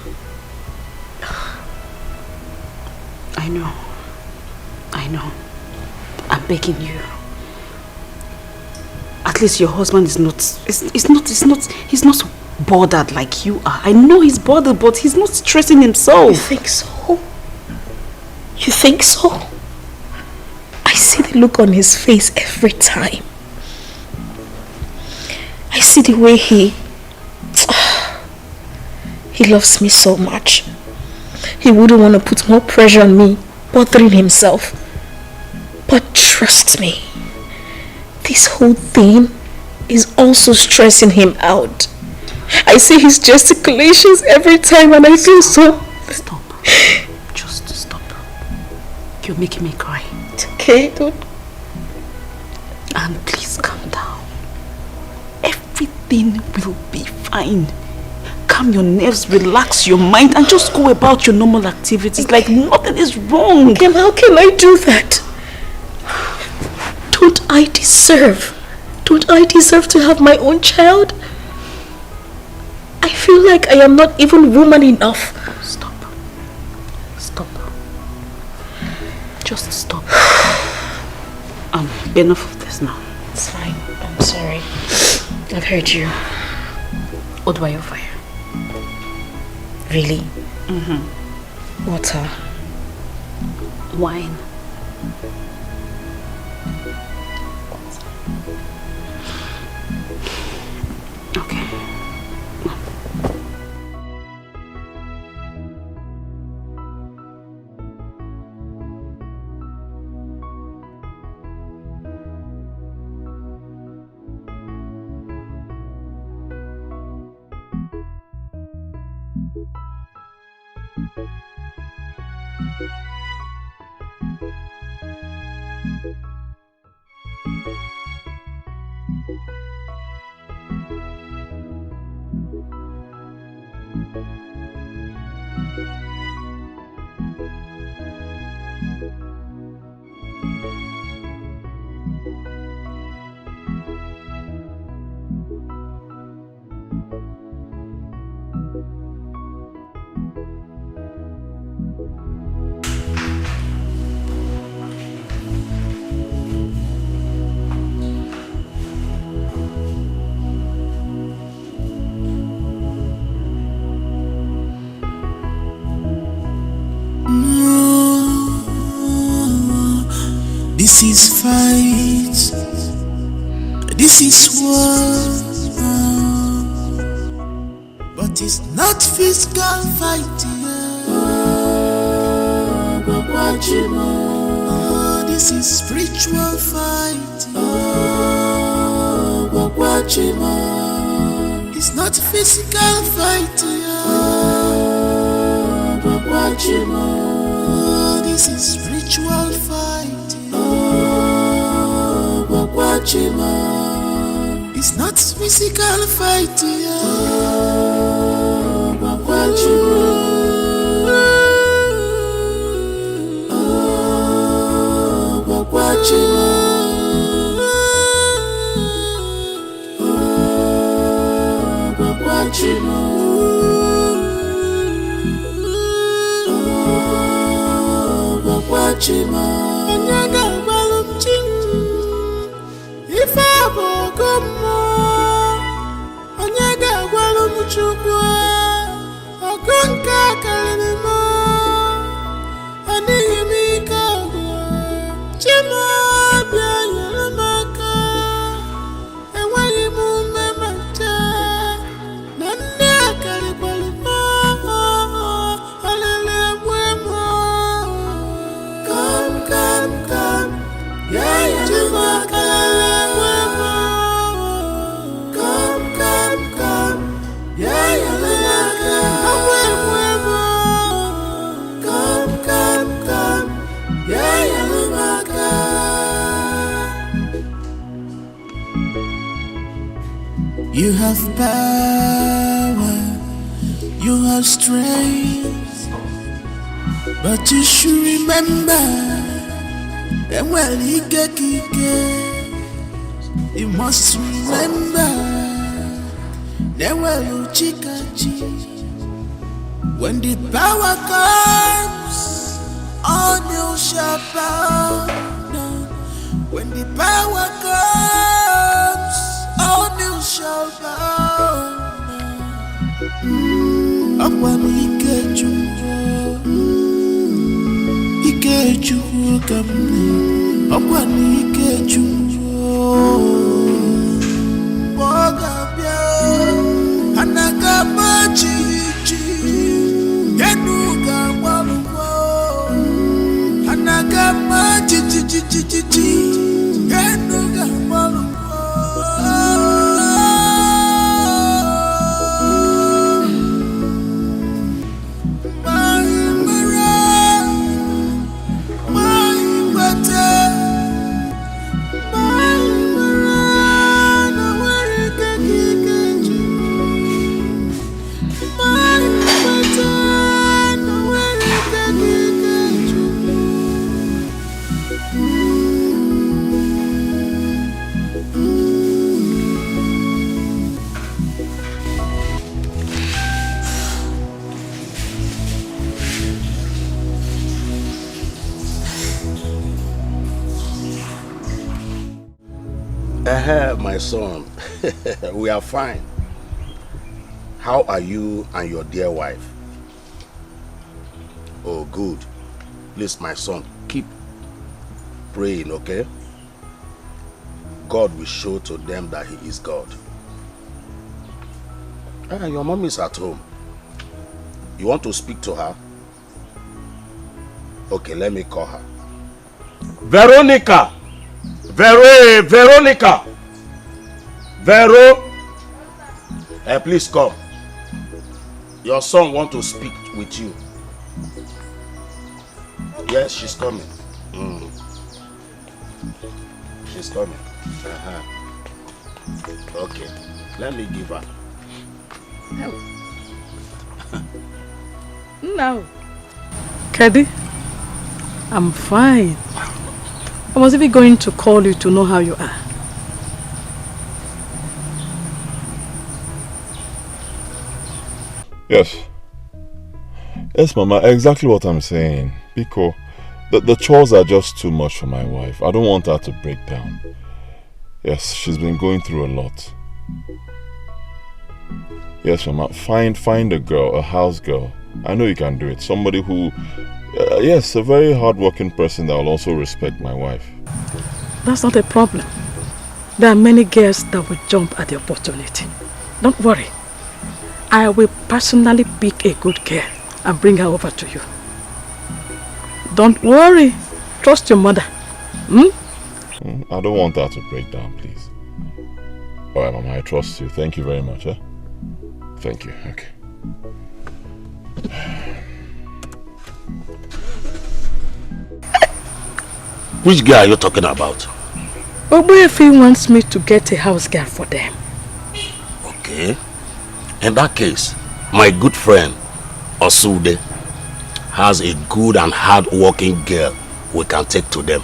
I know. I'm begging you. At least your husband is not, he's not bothered like you are. I know he's bothered, but he's not stressing himself. You think so? You think so? I see the look on his face every time. I see the way he loves me so much. He wouldn't want to put more pressure on me, bothering himself. But trust me, this whole thing is also stressing him out. I see his gesticulations every time and I feel so... Stop. Just stop. You're making me cry. It's okay, don't... And please calm down. Everything will be fine. Calm your nerves, relax your mind and just go about your normal activities like nothing is wrong. Kim, how can I do that? Don't I deserve to have my own child? I feel like I am not even woman enough. Stop. Just stop. Enough of this now. It's fine. I'm sorry. I've heard you. What were your fire? Really? Mm-hmm. Water. Wine. Okay. This is fight. This is war. But it's not physical fighting. This is spiritual fighting. It's not physical fighting. This is spiritual fighting. It's not physical fighting. You have power, you have strength, but you should remember that when you get you must remember that when you when the power comes, all you shall bow down. When the power comes, all you shall bow down. Upon Ikeju come upon Ikeju Bogabia Anagamachi Yenuga Waluko Anagamachi Yenuga Waluko. My son, we are fine. How are you and your dear wife? Oh, good. Please, my son, keep praying, okay? God will show to them that He is God. Your mom is at home. You want to speak to her? Okay, let me call her. Veronica! Veronica! Vero! Please come. Your son wants to speak with you. Yes, she's coming. She's coming. Okay, let me give her. No. Kedi, I'm fine. I was even going to call you to know how you are. Yes. Yes, Mama, exactly what I'm saying. Because the chores are just too much for my wife. I don't want her to break down. Yes, she's been going through a lot. Yes, Mama, find a girl, a house girl. I know you can do it. Somebody who, yes, a very hardworking person that will also respect my wife. That's not a problem. There are many girls that will jump at the opportunity. Don't worry. I will personally pick a good girl and bring her over to you. Don't worry. Trust your mother. I don't want her to break down, please. Alright, Mama, I trust you. Thank you very much. Thank you. Okay. Which girl are you talking about? Obuefi wants me to get a house girl for them. Okay. In that case, my good friend, Osude, has a good and hard-working girl we can take to them.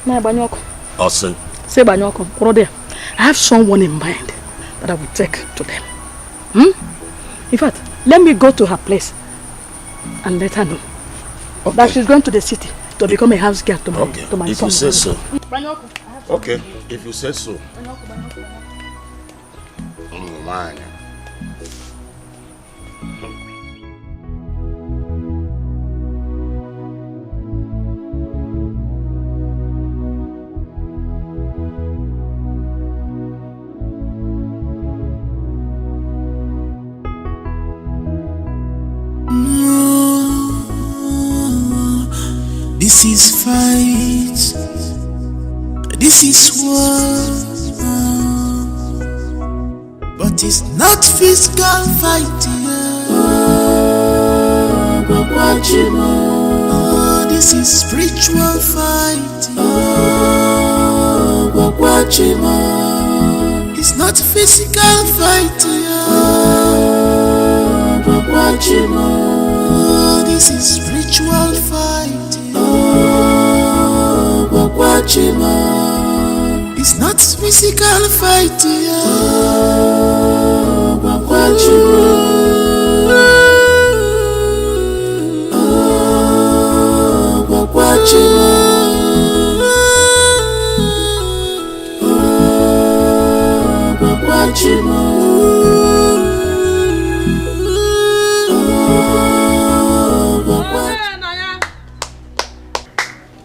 Osu. Say Banyoko, brother, I have someone in mind that I will take to them. In fact, let me go to her place and let her know that she's going to the city to become a house girl to my, to my if son. you say so. Okay, if you say so. Man. This is fight. This is war. But it's not physical fight. Oh, this is spiritual fight. It's not physical fight. Oh, this is spiritual fight. It's not physical fight. Oh,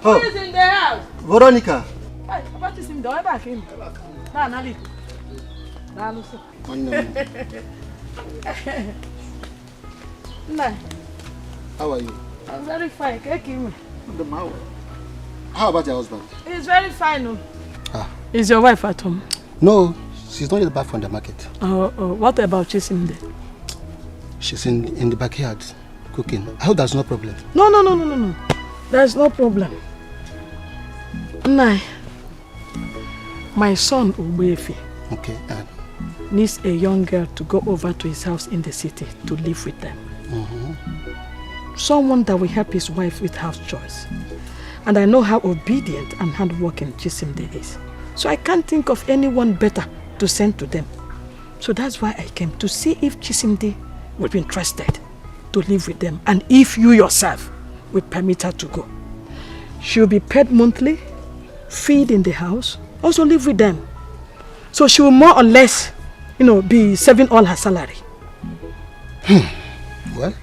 Who is in the house? Veronica. Hey, about to see him. Don't back him. Nali. How are you? I'm very fine. How about your husband? He's very fine. No? Is your wife at home? No, she's not yet back from the market. What about Chisimde? She's in the backyard cooking. I hope there's no problem. No. There's no problem. Nai, my son Ubefi needs a young girl to go over to his house in the city to live with them. Someone that will help his wife with house chores. And I know how obedient and hardworking Chisimde is. So I can't think of anyone better to send to them. So that's why I came to see if Chisimde would be interested to live with them. And if you yourself will permit her to go. She'll be paid monthly, feed in the house, also live with them. So she will more or less, be saving all her salary. Well,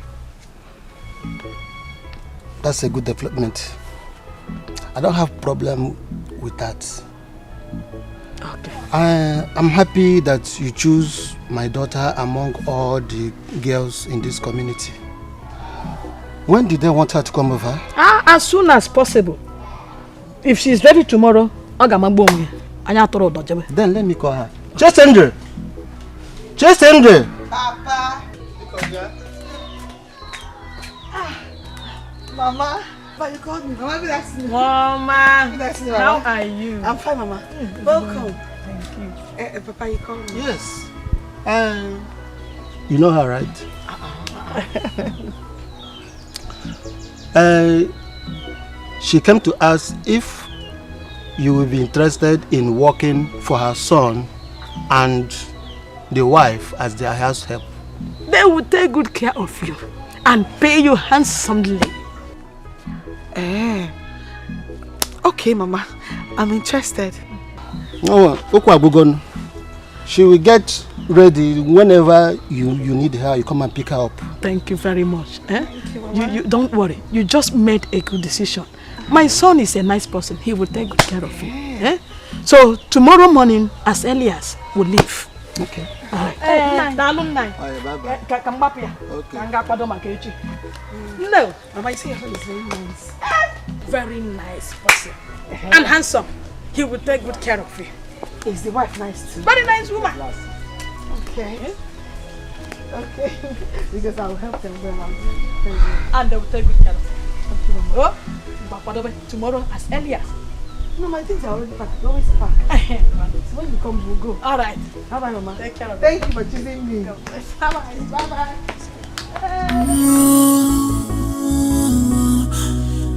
that's a good development. I don't have problem with that. Okay. I'm happy that you choose my daughter among all the girls in this community. When did they want her to come over? As soon as possible. If she's ready tomorrow, then let me call her. Chesendre! Papa! Mama! But you called me. Mama, maybe that's me. Mama, Maybe that's me, how Mama. are you? I'm fine, Mama. Welcome. Thank you. Papa, you called me. Yes. You know her, right? She came to ask if you will be interested in working for her son and the wife as their house help. They will take good care of you and pay you handsomely. Okay, Mama. I'm interested. No, she will get ready whenever you need her. You come and pick her up. Thank you very much. You don't worry. You just made a good decision. My son is a nice person. He will take good care of you. So tomorrow morning, as early as we'll leave. Okay. All right. Bye-bye. Okay. No. Mama, you see your son is very nice. Very nice person. And handsome. He will take good care of you. Is the wife nice too? Very nice woman. Okay. Okay. Because I'll help them when I'm and they will take good care of you. Thank you, Mama. Oh, tomorrow as early as. No, my things are already packed. You always pack. So when you come, we'll go. All right. Bye-bye, Mama. Take care of Thank you for choosing me. Bye-bye. Bye-bye.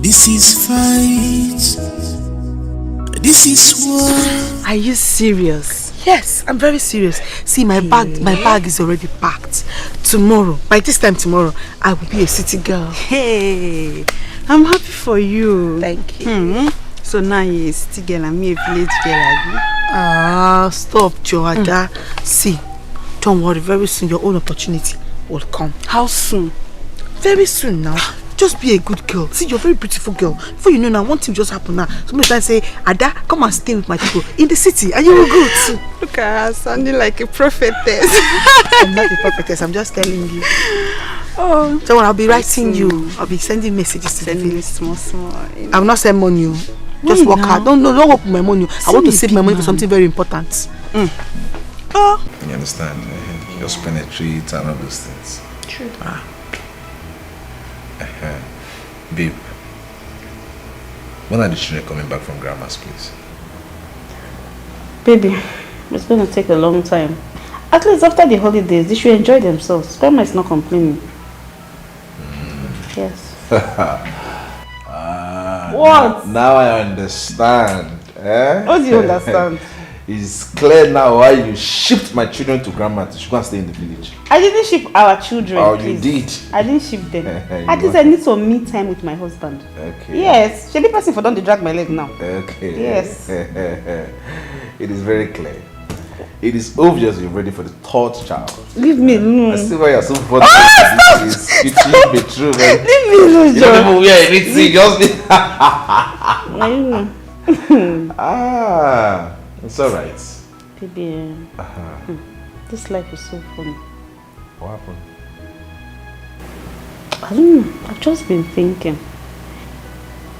This is fight. This is war. Are you serious? Yes, I'm very serious. See, my bag is already packed. Tomorrow, by this time tomorrow, I will be a city girl. Hey, I'm happy for you. Thank you. So now you're a city girl and me a village girl, stop, Joada. See, don't worry, very soon your own opportunity will come. How soon? Very soon now. Just be a good girl. See, you're a very beautiful girl. Before you know now, one thing just happened now. Somebody start say, Ada, come and stay with my people in the city and you will go too. Look at her, sounding like a prophetess. I'm not a prophetess, I'm just telling you. Oh. So I'll be writing you. I'll be sending messages to sending you. Small. I will not send money. Just work hard. Don't work with my money. I want to save my money for something very important. You understand? Just penetrate and all those things. True. Babe, when are the children coming back from grandma's place? Baby, it's going to take a long time. At least after the holidays, they should enjoy themselves. Grandma is not complaining. Yes. What? Now I understand. What do you understand? It's clear now why you shipped my children to grandma to go and stay in the village. I didn't ship our children. Oh, please. you did? I didn't ship them. At least I need some me time with my husband. Okay. Yes. Should the person for don't drag my leg now? Okay. Yes. It is very clear. It is obvious you're ready for the third child. Leave me alone. I see why you're so funny. It should be true, man. Leave me alone, You don't even wear anything, just it's alright. Baby, this life is so funny. What happened? I don't know. I've just been thinking.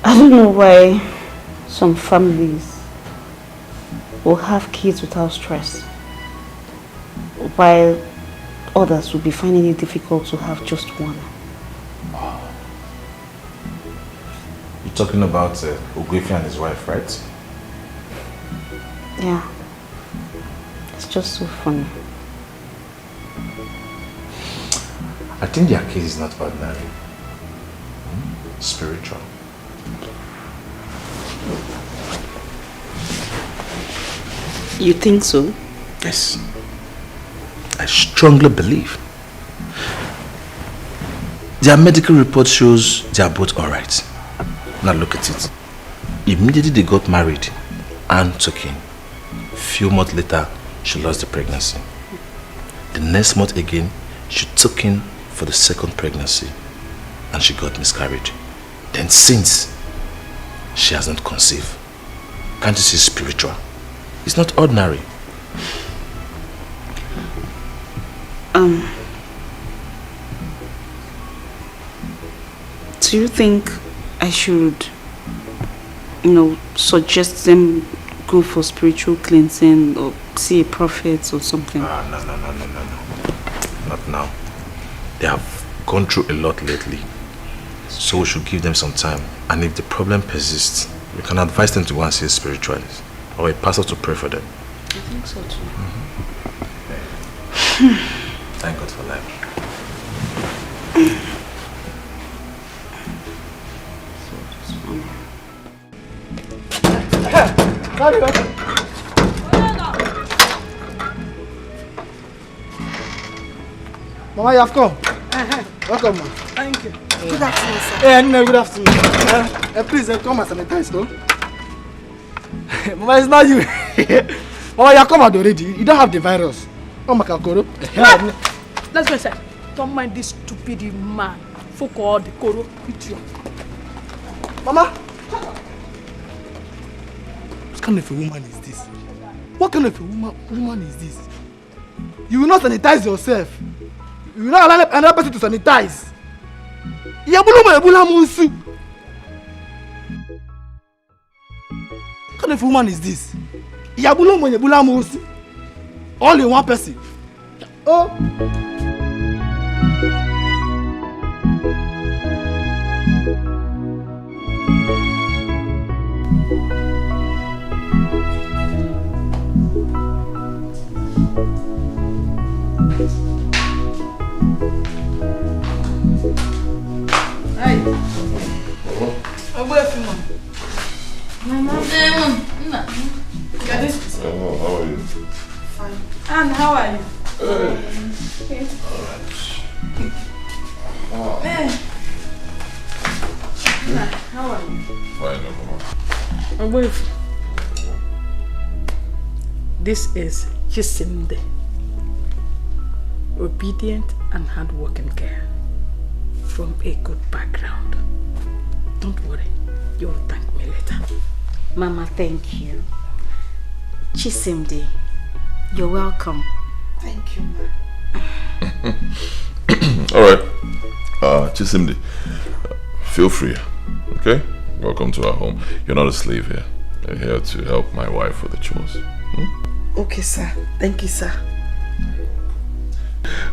I don't know why some families will have kids without stress, while others will be finding it difficult to have just one. You're talking about Ogwefi and his wife, right? Yeah. It's just so funny. I think their case is not ordinary. Spiritual. You think so? Yes. I strongly believe. Their medical report shows they are both alright. Now look at it. Immediately they got married and took in. Few months later, she lost the pregnancy. The next month again, she took in for the second pregnancy and she got miscarriage. Then since, she has not conceived. Can't you see spiritual? It's not ordinary. Do you think I should, suggest them go for spiritual cleansing or see a prophet or something? No. Not now. They have gone through a lot lately. So we should give them some time. And if the problem persists, we can advise them to go and see a spiritualist or a pastor to pray for them. I think so too. Thank God for life. Mama, you have come. Welcome, ma. Thank you. Good afternoon, sir. No, good afternoon. Please come and sanitize, no? Mama, it's not you. Mama, you have come out already. You don't have the virus. Oh, my kakoro. Let's go inside. Don't mind this stupid man. Fuck all the koro. Mama! What kind of a woman is this? What kind of a woman is this? You will not sanitize yourself. You will not allow another person to sanitize. What kind of a woman is this? All in one person. Oh! Hey. Where Philmond? Mama. How are you? Fine. And how are you? Okay. Alright. Hey. How are you? Fine, Mama. This is Chisimde. Obedient and hardworking girl from a good background. Don't worry, you'll thank me later. Mama, thank you. Chisimde, you're welcome. Thank you, ma. Alright. Chisimdi, feel free. Okay? Welcome to our home. You're not a slave here. You're here to help my wife with the chores. Okay, sir. Thank you, sir.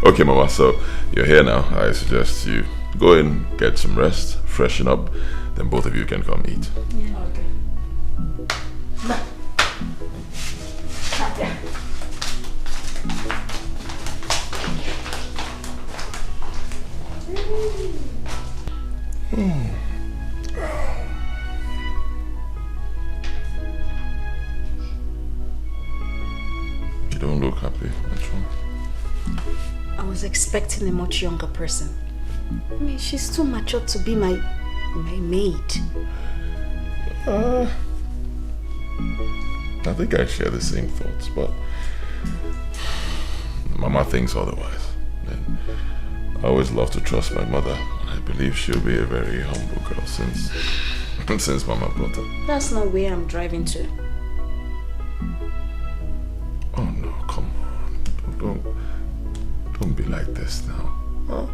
Okay, Mama, so you're here now. I suggest you go in, get some rest, freshen up, then both of you can come eat. Yeah. Okay. No. You don't look happy. What's wrong? I was expecting a much younger person. I mean, she's too mature to be my maid. I think I share the same thoughts, but Mama thinks otherwise. And I always love to trust my mother. I believe she'll be a very humble girl since Mama brought her. That's not where I'm driving to. Oh no, come on. Don't be like this now. Huh?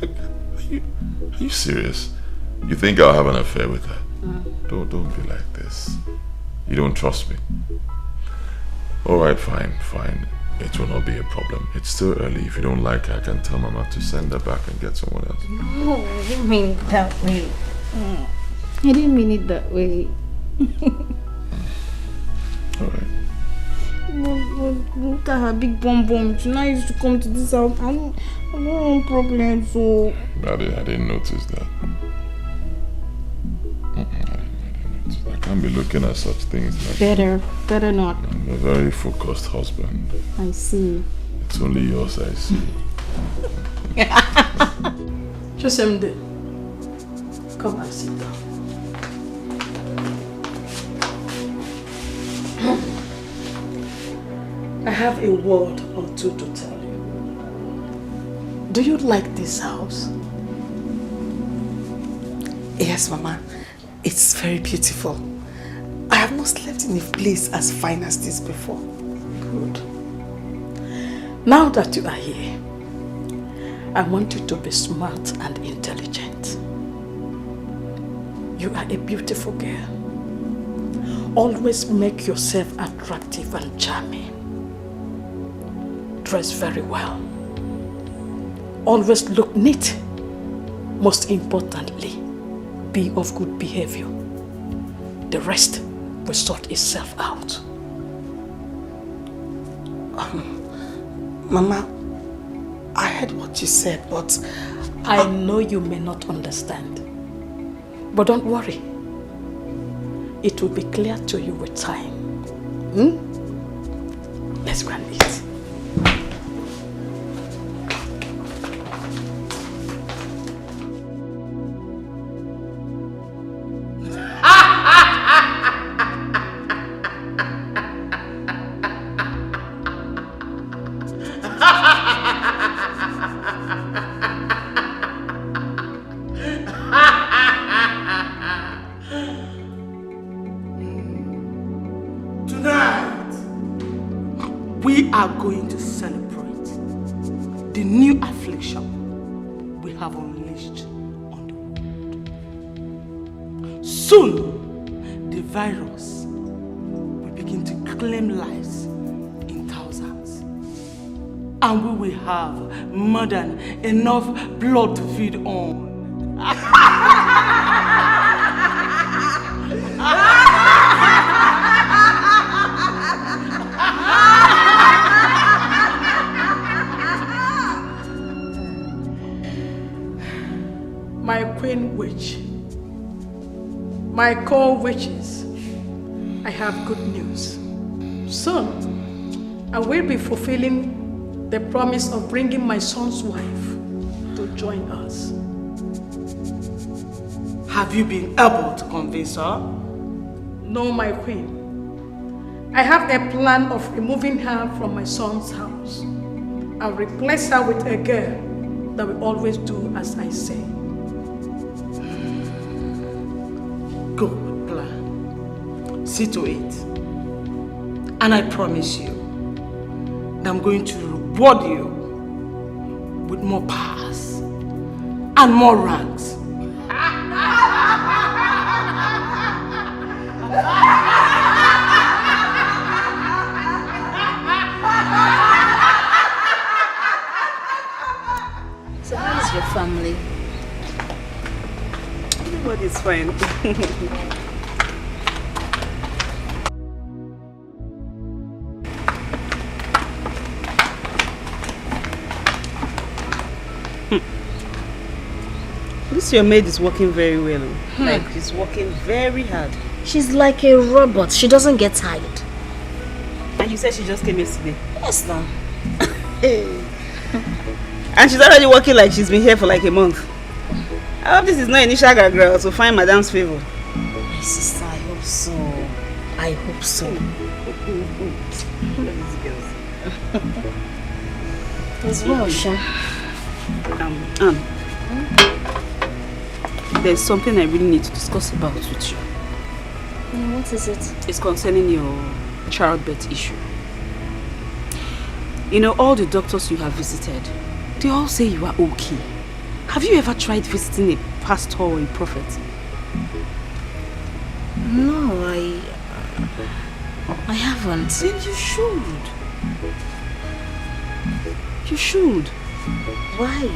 Are you serious? You think I'll have an affair with her? Don't be like this. You don't trust me. Alright, fine. It will not be a problem. It's still early. If you don't like her, I can tell Mama to send her back and get someone else. No, I didn't mean it that way. I didn't mean it that way. Alright. Look at her big bum. She now used to come to this house. I don't want problems, so... I didn't notice that. I didn't notice. I can't be looking at such things like Better not. I'm a very focused husband. I see. It's only yours I see. Chisimde, come and sit down. I have a word or two to tell you. Do you like this house? Yes, Mama. It's very beautiful. I have not slept in a place as fine as this before. Good. Now that you are here, I want you to be smart and intelligent. You are a beautiful girl. Always make yourself attractive and charming. Dress very well. Always look neat. Most importantly, be of good behavior. The rest will sort itself out. Mama, I heard what you said, but I know you may not understand. But don't worry. It will be clear to you with time. Let's go and eat. We are going to celebrate the new affliction we have unleashed on the world. Soon, the virus will begin to claim lives in thousands. And we will have more than enough blood to feed on. My queen witch, my co-witches, I have good news. Soon, I will be fulfilling the promise of bringing my son's wife to join us. Have you been able to convince her? No, my queen. I have a plan of removing her from my son's house and replace her with a girl that will always do as I say. Good plan. See to it. And I promise you that I'm going to reward you with more powers and more ranks. So how is your family? Everybody's fine. This your maid is working very well. Like she's working very hard. She's like a robot. She doesn't get tired. And you said she just came yesterday? Yes, now. And she's already working like she's been here for like a month. I hope this is not initial girl to find Madam's favor. My sister, I hope so. I hope so. As well, Sha. There's something I really need to discuss about with you. What is it? It's concerning your childbirth issue. You know, all the doctors you have visited, they all say you are okay. Have you ever tried visiting a pastor or a prophet? No, I haven't. Then you should. You should. Why?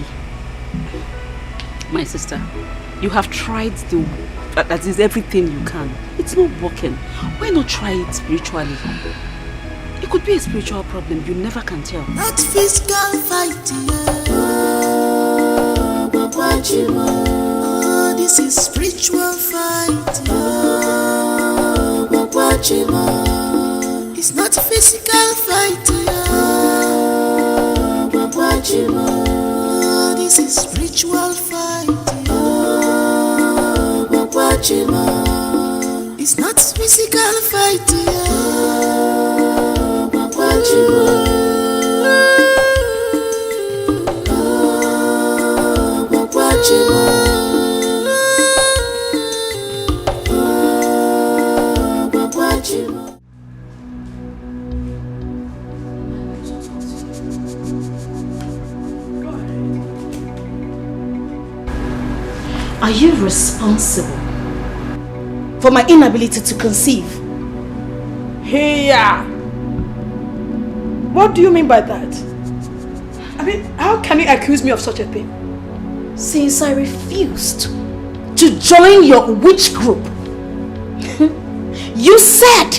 My sister, you have tried that is everything you can. It's not working. Why not try it spiritually? It could be a spiritual problem. You never can tell. Not physical fighting. Oh, this is spiritual fight. It's not physical fighting. Oh, this is spiritual fight. It's not physical fighting. Are you responsible for my inability to conceive? Hey, what do you mean by that? I mean, how can you accuse me of such a thing? since I refused to join your witch group. You said,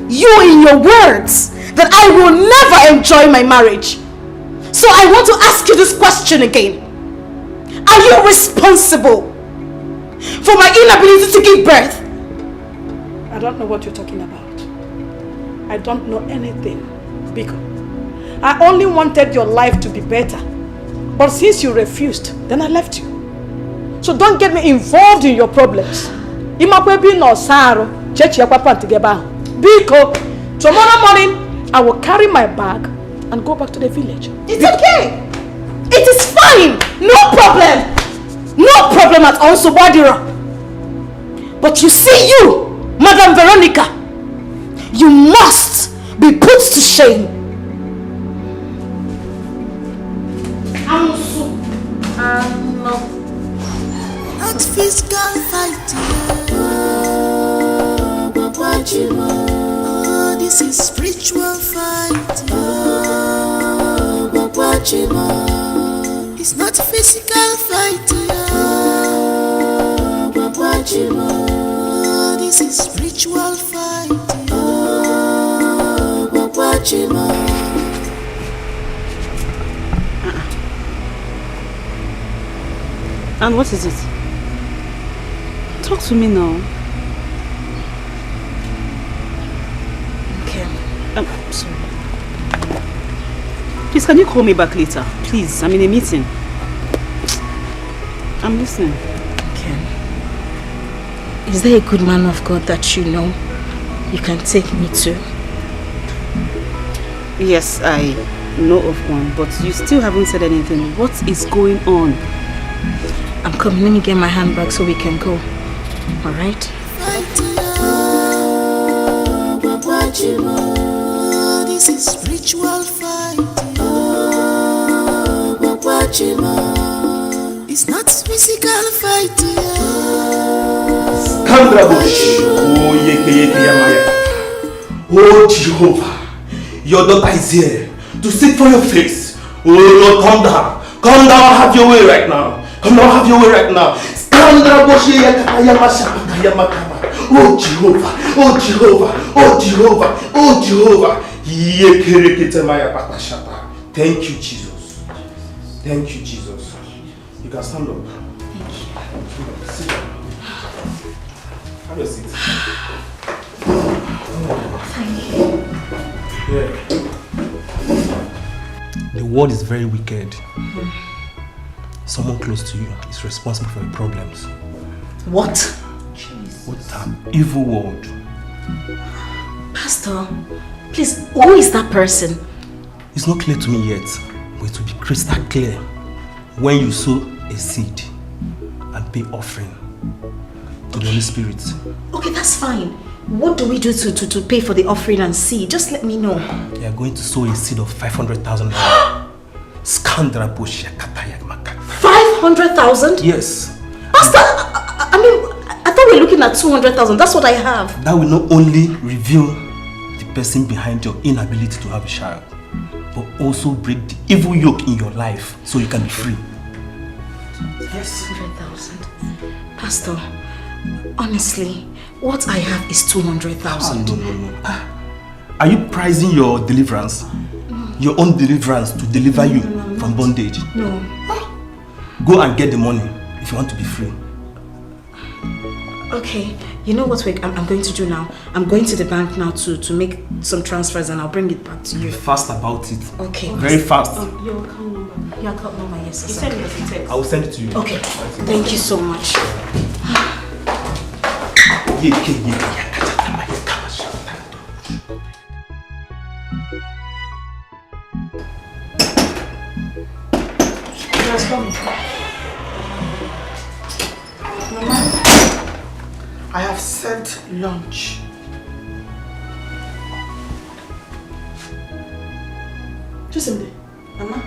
in your words, that I will never enjoy my marriage. So I want to ask you this question again. Are you responsible for my inability to give birth? I don't know what you're talking about. I don't know anything, Biko. I only wanted your life to be better. But since you refused, then I left you. So don't get me involved in your problems. Biko, tomorrow morning, I will carry my bag and go back to the village. It's okay. It is fine. No problem. No problem at all, Subadira. But you see you, Madam Veronica, you must be put to shame. Not physical fighting. Oh, this is spiritual fighting. It's not physical fighting. Oh, this is spiritual fighting. And what is it? Talk to me now. Okay. I'm sorry. Please, can you call me back later? Please, I'm in a meeting. I'm listening. Okay. Is there a good man of God that you know you can take me to? Yes, I know of one, but you still haven't said anything. What is going on? I'm coming. Let me get my handbag so we can go. Alright? This is spiritual fighting. It's not physical fighting. Oh Jehovah, your daughter is here to seek for your face. Oh Lord, come down. Come down, have your way right now. Come down, have your way right now. Oh Jehovah, oh Jehovah, oh Jehovah, oh Jehovah. Thank you, Jesus. Thank you, Jesus. You can stand up. Thank you. Sit down. Have a seat. Thank you. Yeah. The world is very wicked. Someone close to you is responsible for your problems. What? What an evil world. Pastor, please, who is that person? It's not clear to me yet, but it will be crystal clear when you sow a seed and pay offering to the Holy Spirit. Okay, that's fine. What do we do to pay for the offering and seed? Just let me know. You are going to sow a seed of 500,000. 500,000? Yes. Pastor, I mean, I thought we were looking at 200,000. That's what I have. That will not only reveal the person behind your inability to have a child, but also break the evil yoke in your life so you can be free. Yes. 100,000. Pastor, honestly, what I have is 200,000. No. Are you pricing your deliverance? Your own deliverance to deliver you from bondage? No. Go and get the money if you want to be free. Okay, you know what I'm going to do now? I'm going to the bank now to make some transfers and I'll bring it back to you. Be fast about it. Okay. Very fast. Your account number. Your account number, yes. You send me a text. I will send it to you. Okay. Thank you so much. Mama, I have served lunch. Chisimde, Mama,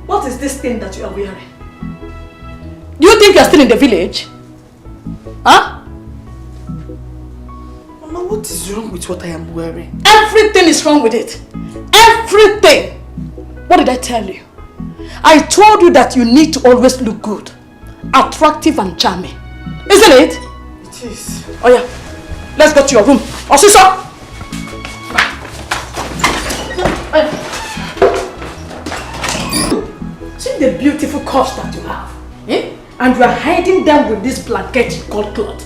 what is this thing that you are wearing? Do you think you are still in the village? Huh? Mama, what is wrong with what I am wearing? Everything is wrong with it. Everything. What did I tell you? I told you that you need to always look good, attractive and charming. Isn't it? It is. Oh yeah, let's go to your room. Osisa! See the beautiful curves that you have, eh? And you are hiding them with this blanket called cloth.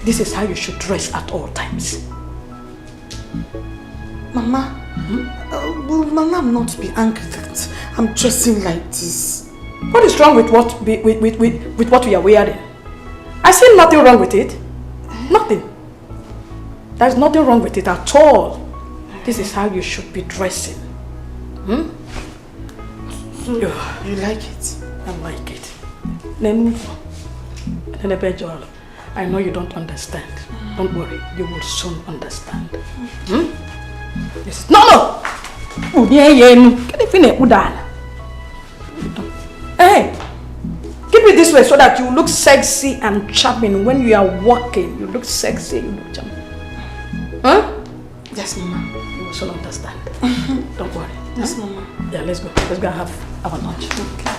This is how you should dress at all times. Mama, will Mama not be angry that I'm dressing like this? What is wrong with what we are wearing? I see nothing wrong with it. Nothing. There's nothing wrong with it at all. This is how you should be dressing. So, you like it? I like it. I know you don't understand. Don't worry, you will soon understand. Yes. No! Hey! Keep it this way so that you look sexy and charming when you are walking. You look sexy, you look charming. Huh? Yes, Mama. You will soon understand. Don't worry. Yes, Mama. Yeah, let's go. Let's go and have our lunch. Okay.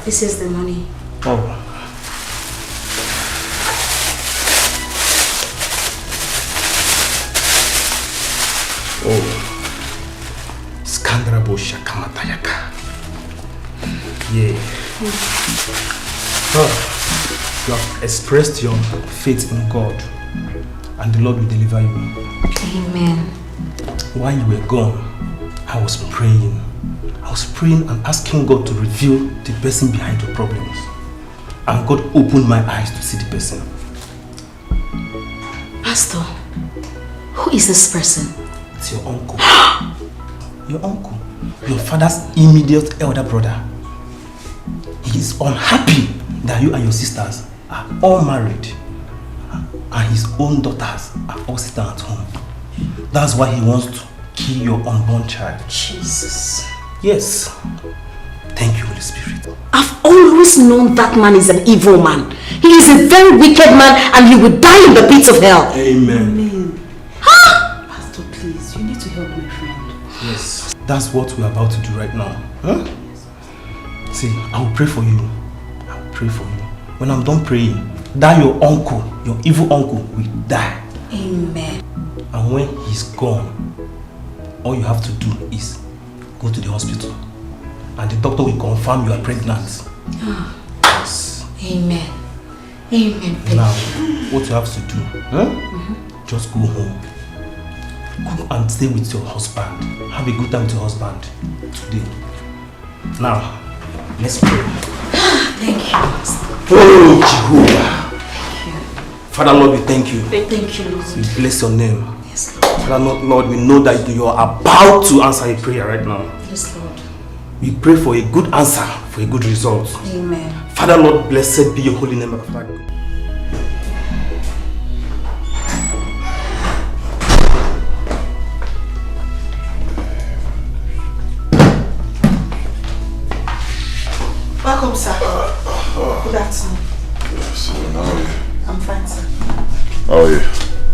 This is the money. Oh. Skandrabo Shakamatayaka. Yeah. Oh, you have expressed your faith in God, and the Lord will deliver you. Amen. While you were gone, I was praying. I was praying and asking God to reveal the person behind your problems. And God opened my eyes to see the person. Pastor, who is this person? It's your uncle. Your uncle. Your father's immediate elder brother. He is unhappy that you and your sisters are all married. And his own daughters are all sitting at home. That's why he wants to kill your unborn child. Jesus. Yes. Thank you, Holy Spirit. I've always known that man is an evil man. He is a very wicked man and he will die in the pits of hell. Amen. Amen. Huh? Pastor, please, you need to help my friend. Yes. That's what we're about to do right now. Huh? See, I will pray for you. I will pray for you. When I'm done praying, that your uncle, your evil uncle, will die. Amen. And when he's gone, all you have to do is go to the hospital. And the doctor will confirm you are pregnant. Yes. Amen. Amen. Now, what you have to do, just go home. Go and stay with your husband. Have a good time with your husband today. Now, let's pray. Thank you. Oh, Jehovah. Thank you. Father Lord, we thank you. Thank you, Lord. We bless your name. Yes, Lord. Father Lord, we know that you are about to answer a prayer right now. Yes, Lord. We pray for a good answer, for a good result. Amen. Father Lord, blessed be your holy name. Welcome, sir. Good afternoon. Yes, how are you? I'm fine, sir. How are you?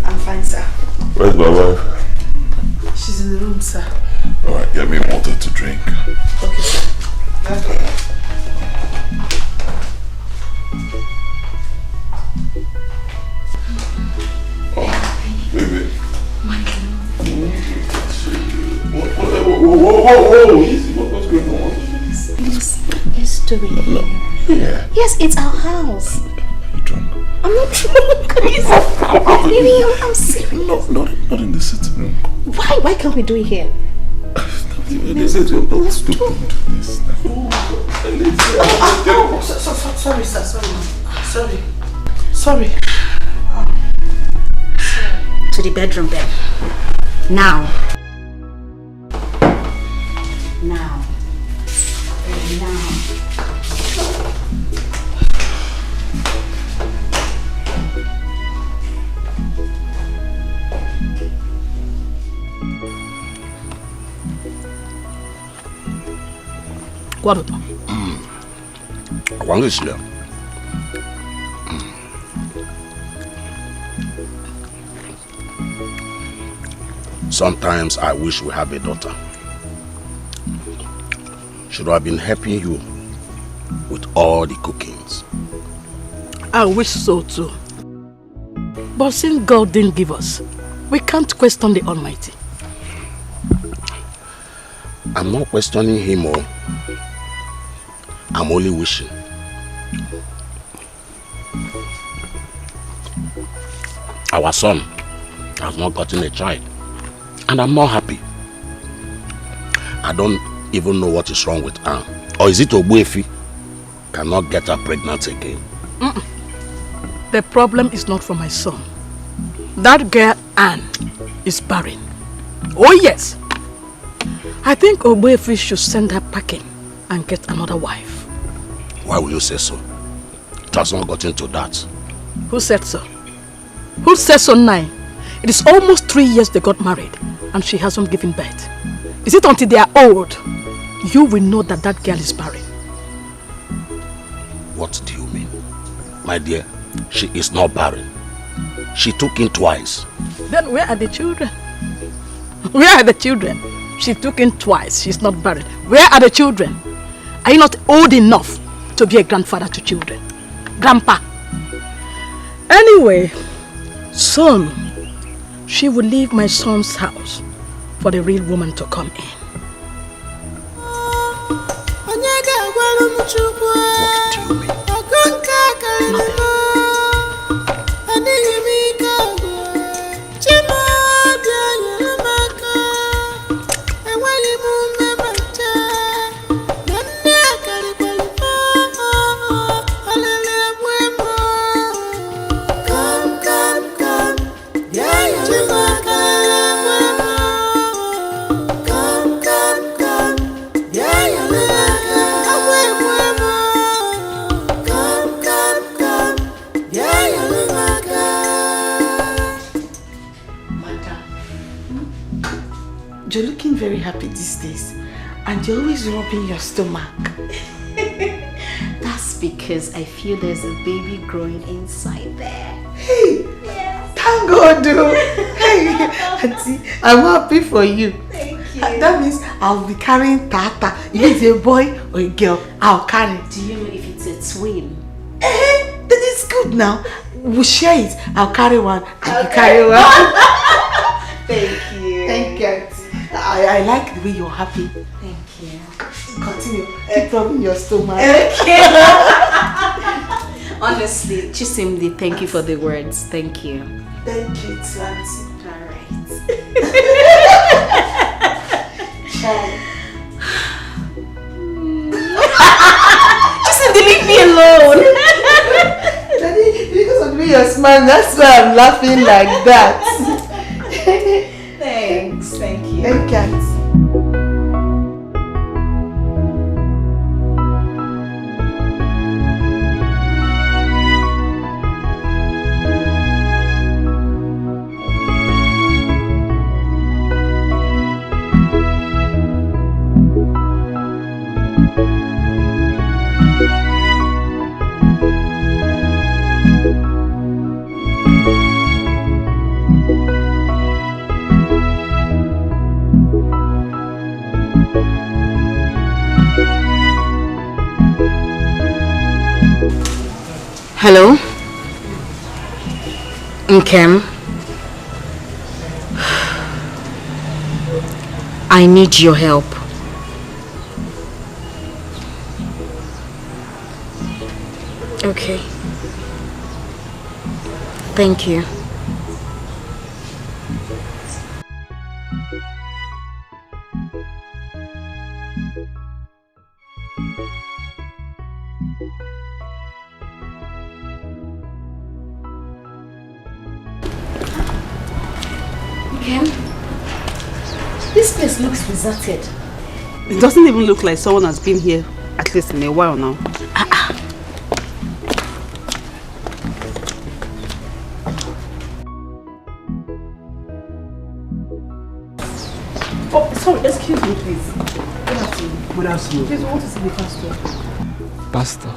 I'm fine, sir. Where's my wife? She's in the room, sir. Alright, get me water to drink. Okay, sir. Oh, baby. My Whoa, easy. What's going on? Yes, doing here. Yeah. Yes, it's our house. Are you drunk? I'm not drunk. Baby, I'm serious. Not in the sitting room. Why can't we do it here? Let's do this. Sorry, sir. Sorry. To the bedroom then. Now. What? Sometimes I wish we have a daughter. Should have been helping you with all the cookings. I wish so too. But since God didn't give us, we can't question the Almighty. I'm not questioning him, or I'm only wishing. Our son has not gotten a child, and I'm not happy. I don't even know what is wrong with her. Or is it Ogbuefi cannot get her pregnant again? The problem is not for my son. That girl, Anne, is barren. Oh yes. I think Ogbuefi should send her packing and get another wife. Why will you say so? It has not gotten to that. Who said so? Who said so now? It is almost 3 years they got married and she hasn't given birth. Is it until they are old you will know that that girl is barren? What do you mean? My dear, she is not barren. She took in twice. Then where are the children? Where are the children? She took in twice. She's not barren. Where are the children? Are you not old enough to be a grandfather to children? Grandpa. Anyway, soon she will leave my son's house for the real woman to come in. What do you mean? You're looking very happy these days, and you're always rubbing your stomach. That's because I feel there's a baby growing inside there. Hey, yes. Thank God, dude. Hey, Auntie, I'm happy for you. Thank you. That means I'll be carrying Tata. If it's a boy or a girl, I'll carry. Do you know if it's a twin? Then it's good now. We'll share it. I'll carry one and you carry one. Thank you. Thank you, Auntie. I like the way you're happy. Thank you. Continue. Keep rubbing your stomach. Okay. Honestly, Chisimdi, thank you for the words. Thank you. Thank you, too, Auntie. Alright. Chisimdi, leave me alone. Daddy, because of the way you're smiling, that's why I'm laughing like that. Thanks. Thank you. Thank you, Auntie. Hello? Nkem? I need your help. Okay. Thank you. This place looks deserted. It doesn't even look like someone has been here, at least in a while now. Oh, sorry, excuse me, please. Good afternoon. Good afternoon. Please, we want to see the pastor. Pastor.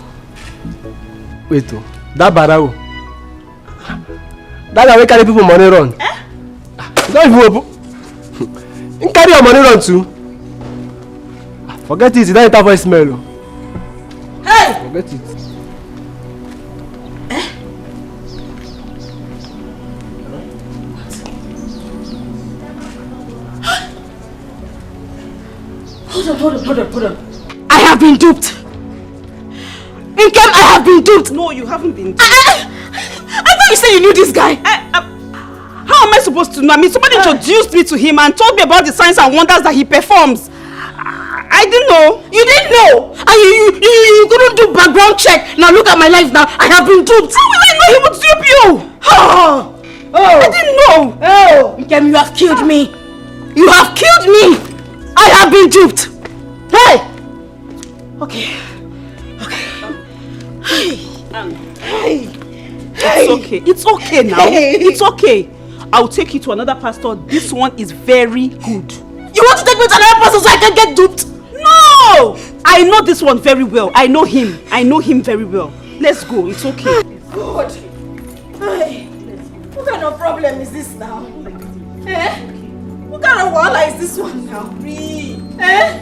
Wait, oh, that barao. That guy carry people money run. Don't even open. You carry your money run too. Forget it, you don't enter voicemail. Hey! Forget it. Hold on. I have been duped. Nkem, I have been duped. No, you haven't been duped. I thought you said you knew this guy. How am I supposed to know? I mean, somebody introduced me to him and told me about the signs and wonders that he performs. I didn't know. You didn't know? And you couldn't do background check. Now look at my life now. I have been duped. How will I know he would dupe you? I didn't know. Oh, Nkem, you have killed me. You have killed me. I have been duped. Hey! Okay. It's okay now. It's okay. I'll take you to another pastor. This one is very good. You want to take me to another pastor so I can get duped? No! I know this one very well. I know him very well. Let's go. It's okay. God. Hey. What kind of problem is this now? Eh? What kind of wahala is this one now? Eh?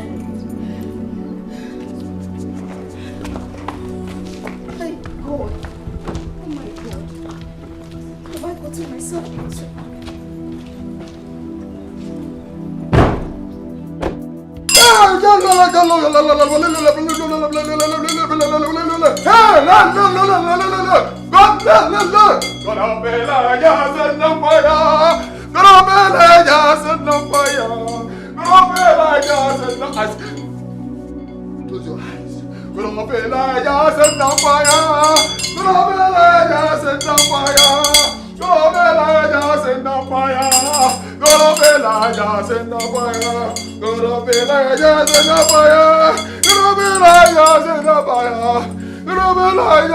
Hey, God. Oh my God. Have I gotten myself into? Close your eyes. Gonna be like set on fire. Gonna be like set on fire. Gonna be like set on fire. Gonna be like set on fire. Gonna be like set on fire. Gonna be like set on fire. Gonna be like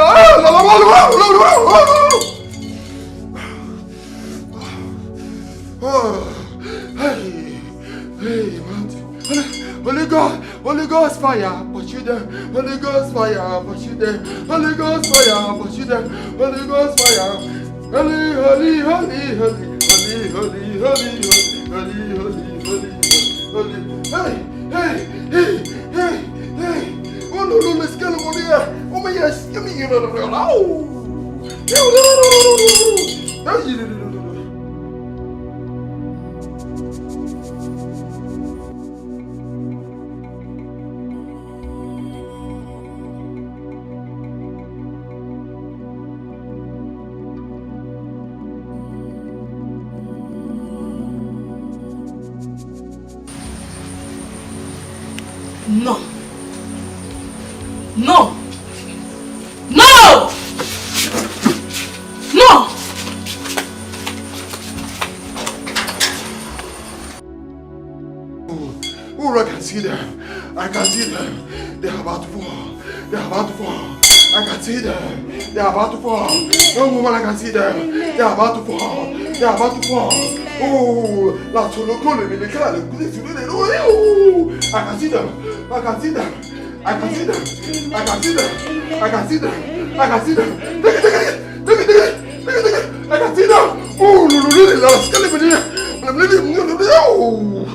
Holy Ghost fire, but you there. Holy Ghost fire, but you there. Holy Ghost fire, but you there. Holy Ghost fire. Holy, holy, holy, holy, holy, holy, holy, holy, holy, holy. Hey. Oh no, let's get over there. Oh my yes, give me No. No. No! No! Oh, I can see them. I can see them. They're about to fall. They're about to fall. I can see them. They're about to fall. No woman, I can see them. They're about to fall. They're about to fall. Oh, la solo call me. I can see them. I can see them. I can see them. I can see them. I can see them. I can see them. Take it. I can see them. Oh, really, last oh.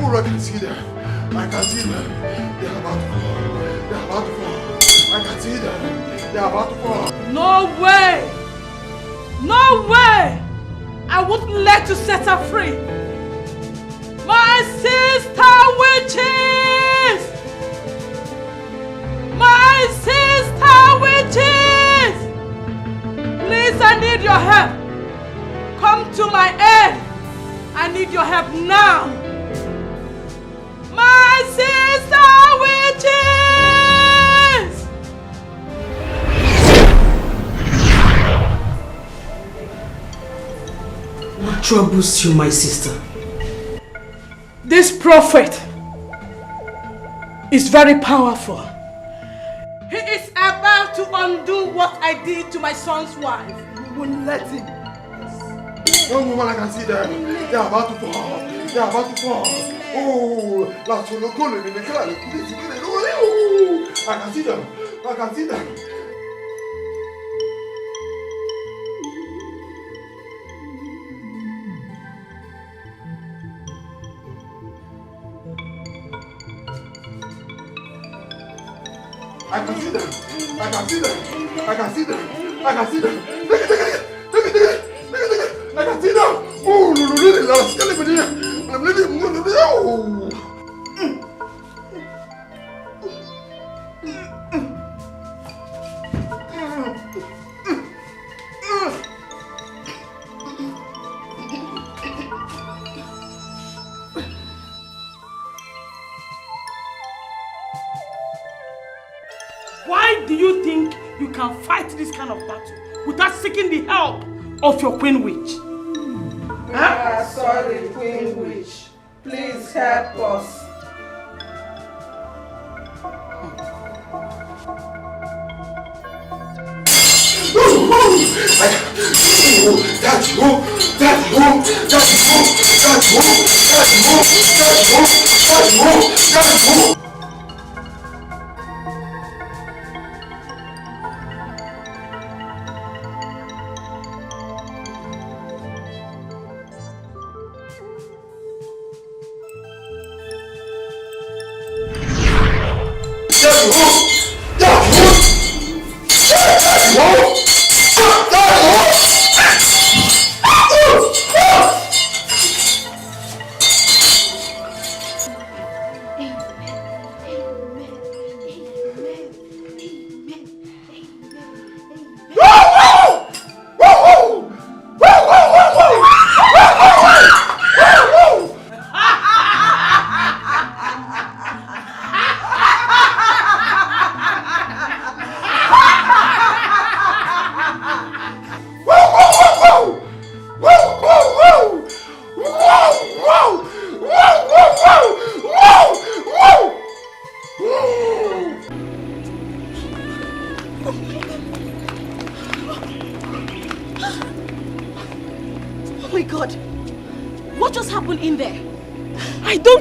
I can see them. I can see them. They're about to fall. They're about to fall. I can see them. They're about to fall. No way! No way! I wouldn't let you set her free. My sister witches! My sister witches! Please, I need your help. Come to my aid. I need your help now. My sister witches! What troubles you, my sister? This prophet is very powerful. He is about to undo what I did to my son's wife. You won't let him. Young woman, I can see them. They are about to fall. They are about to fall. Oh, I can see them. I can see them. I can see them. I can see them. I can see them. I can see them. I can see them. Oh, no, I'm leaving. Oh. Why do you think you can fight this kind of battle without seeking the help of your Queen Witch? Huh? Sorry, Queen Witch. Please help us.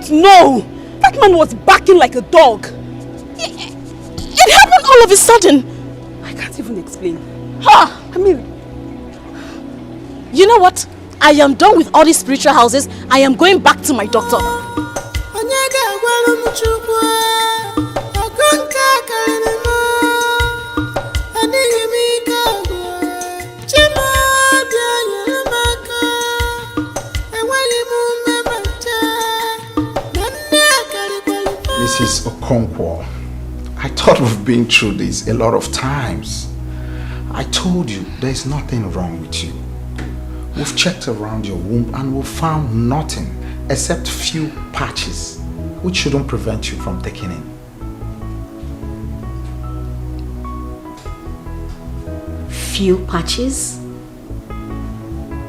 No! That man was barking like a dog. It happened all of a sudden. I can't even explain. Ha! I mean, you know what? I am done with all these spiritual houses. I am going back to my doctor. Mrs. Okonkwo, I thought we've been through this a lot of times. I told you there's nothing wrong with you. We've checked around your womb and we've found nothing except few patches which shouldn't prevent you from taking in. Few patches?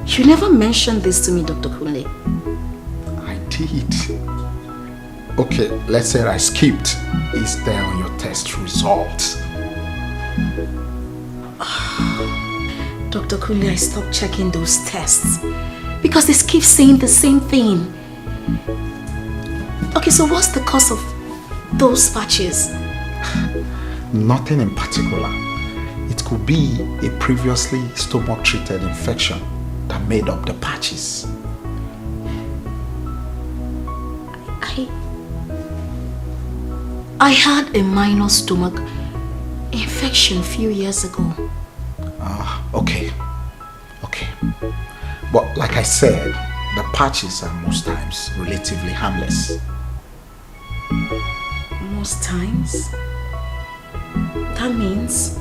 You never mentioned this to me, Dr. Kunle. I did. Okay, let's say I skipped. Is there on your test results? Dr. Kunle, I stopped checking those tests because they keep saying the same thing. Okay, so what's the cause of those patches? Nothing in particular. It could be a previously stomach-treated infection that made up the patches. I had a minor stomach infection a few years ago. Okay. But like I said, the patches are most times relatively harmless. Most times? That means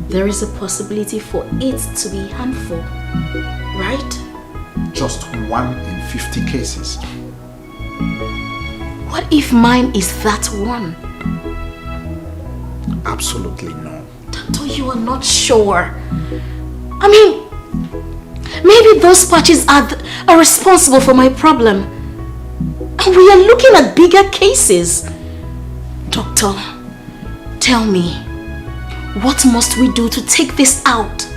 there is a possibility for it to be harmful, right? Just 1 in 50 cases. What if mine is that one? Absolutely no. Doctor, you are not sure. I mean, maybe those patches are responsible for my problem. And we are looking at bigger cases. Doctor, tell me, what must we do to take this out?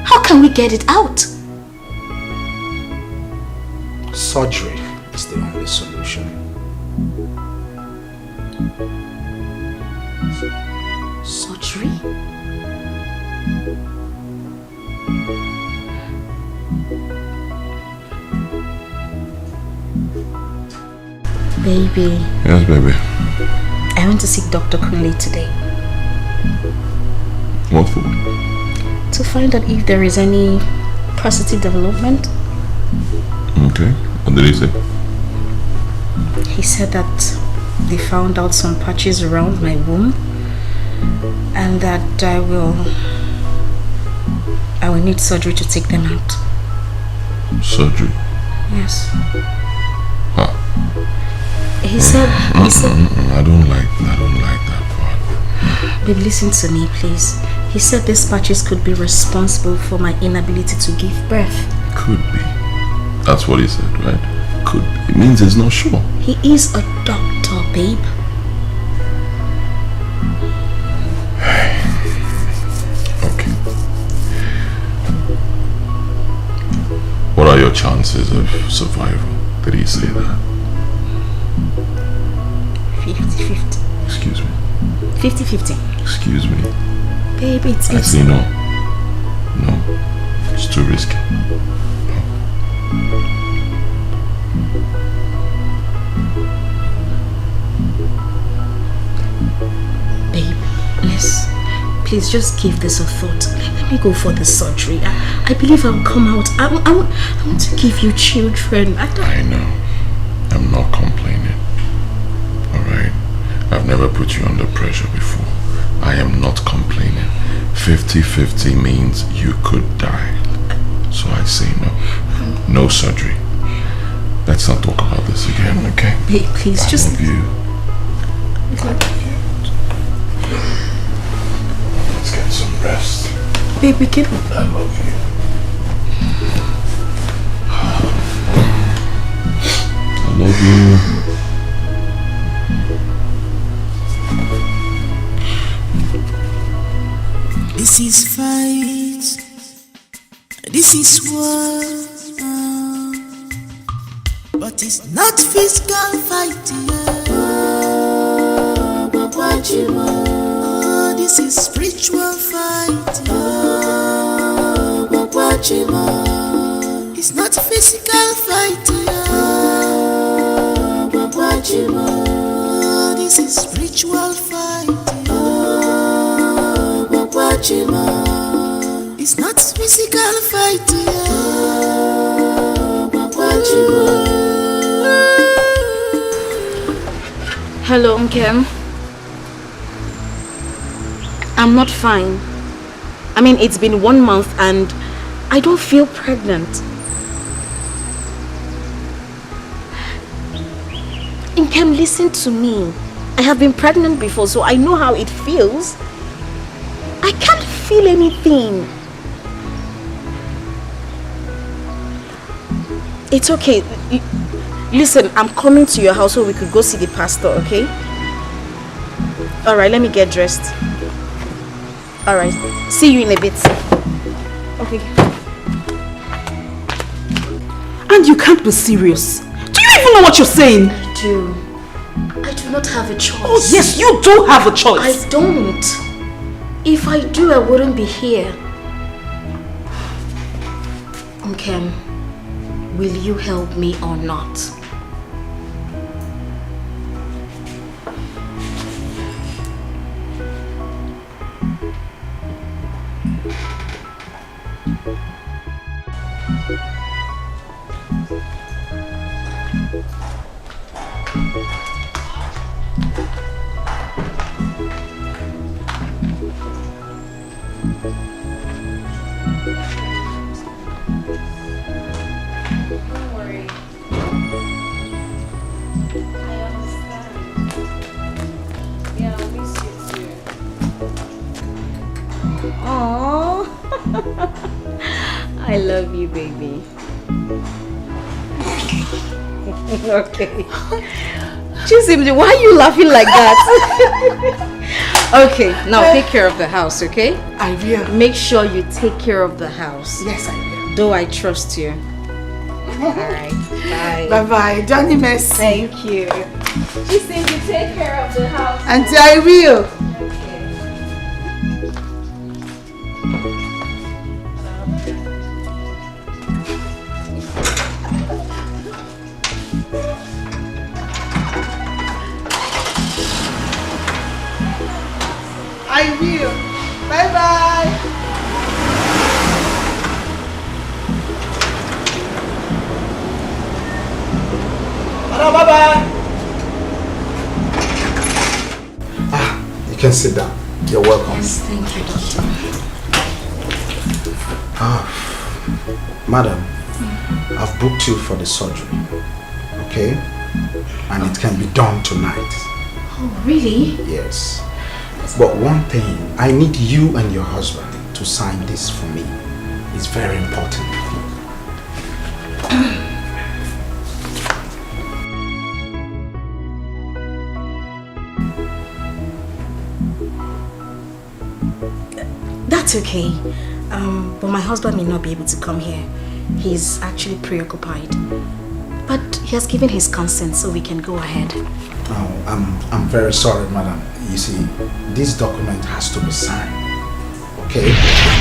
How can we get it out? Surgery is the only solution. Surgery? Baby. Yes, baby. I went to see Dr. Kunle today. What for? To find out if there is any positive development. Okay. What did he say? He said that they found out some patches around my womb and that I will need surgery to take them out. Surgery? Yes. Huh. He said I don't like that part. Babe, listen to me, please. He said these patches could be responsible for my inability to give birth. Could be. That's what he said, right? Could be. It means he's not sure. He is a doctor, babe. Okay. What are your chances of survival? Did he say that? 50-50. Excuse me. 50-50. Excuse me. Babe, it's... I say no. No. It's too risky. Babe, please just give this a thought. Let me go for the surgery. I believe I'll come out. I want to give you children. I know. I'm not complaining. Alright? I've never put you under pressure before. I am not complaining. 50-50 means you could die. So I say no. No surgery. Let's not talk about this again, okay? Babe, please I just... love you. I love you. Let's get some rest. Babe, we can... I love you. I love you. This is fight. This is war. But it's not physical fight. This is spiritual fight. It's not physical fight. This is spiritual fight. It's not physical fight. Hello, Nkem. I'm not fine. I mean, it's been 1 month and I don't feel pregnant. Nkem, listen to me. I have been pregnant before, so I know how it feels. I can't feel anything. It's okay. Listen, I'm coming to your house so we could go see the pastor, okay? Alright, let me get dressed. Alright, see you in a bit. Okay. And you can't be serious. Do you even know what you're saying? I do. I do not have a choice. Oh yes, you do have a choice. I don't. If I do, I wouldn't be here. Nkem, will you help me or not? I love you, baby. Okay. Chisimdi, why are you laughing like that? Okay, now take care of the house, okay? I will. Make sure you take care of the house. Yes, I will. Though I trust you. Alright, bye. Bye-bye. Johnny Mercy. Thank you. Chisimdi, take care of the house. Auntie, I will. I will. Bye-bye. Hello, bye-bye. You can sit down. You're welcome. Yes, thank you, doctor. Madam, I've booked you for the surgery. Okay? And it can be done tonight. Oh, really? Yes. But one thing, I need you and your husband to sign this for me. It's very important. That's okay. But my husband may not be able to come here. He's actually preoccupied. But he has given his consent, so we can go ahead. Oh, I'm very sorry, madam. You see, this document has to be signed. Okay?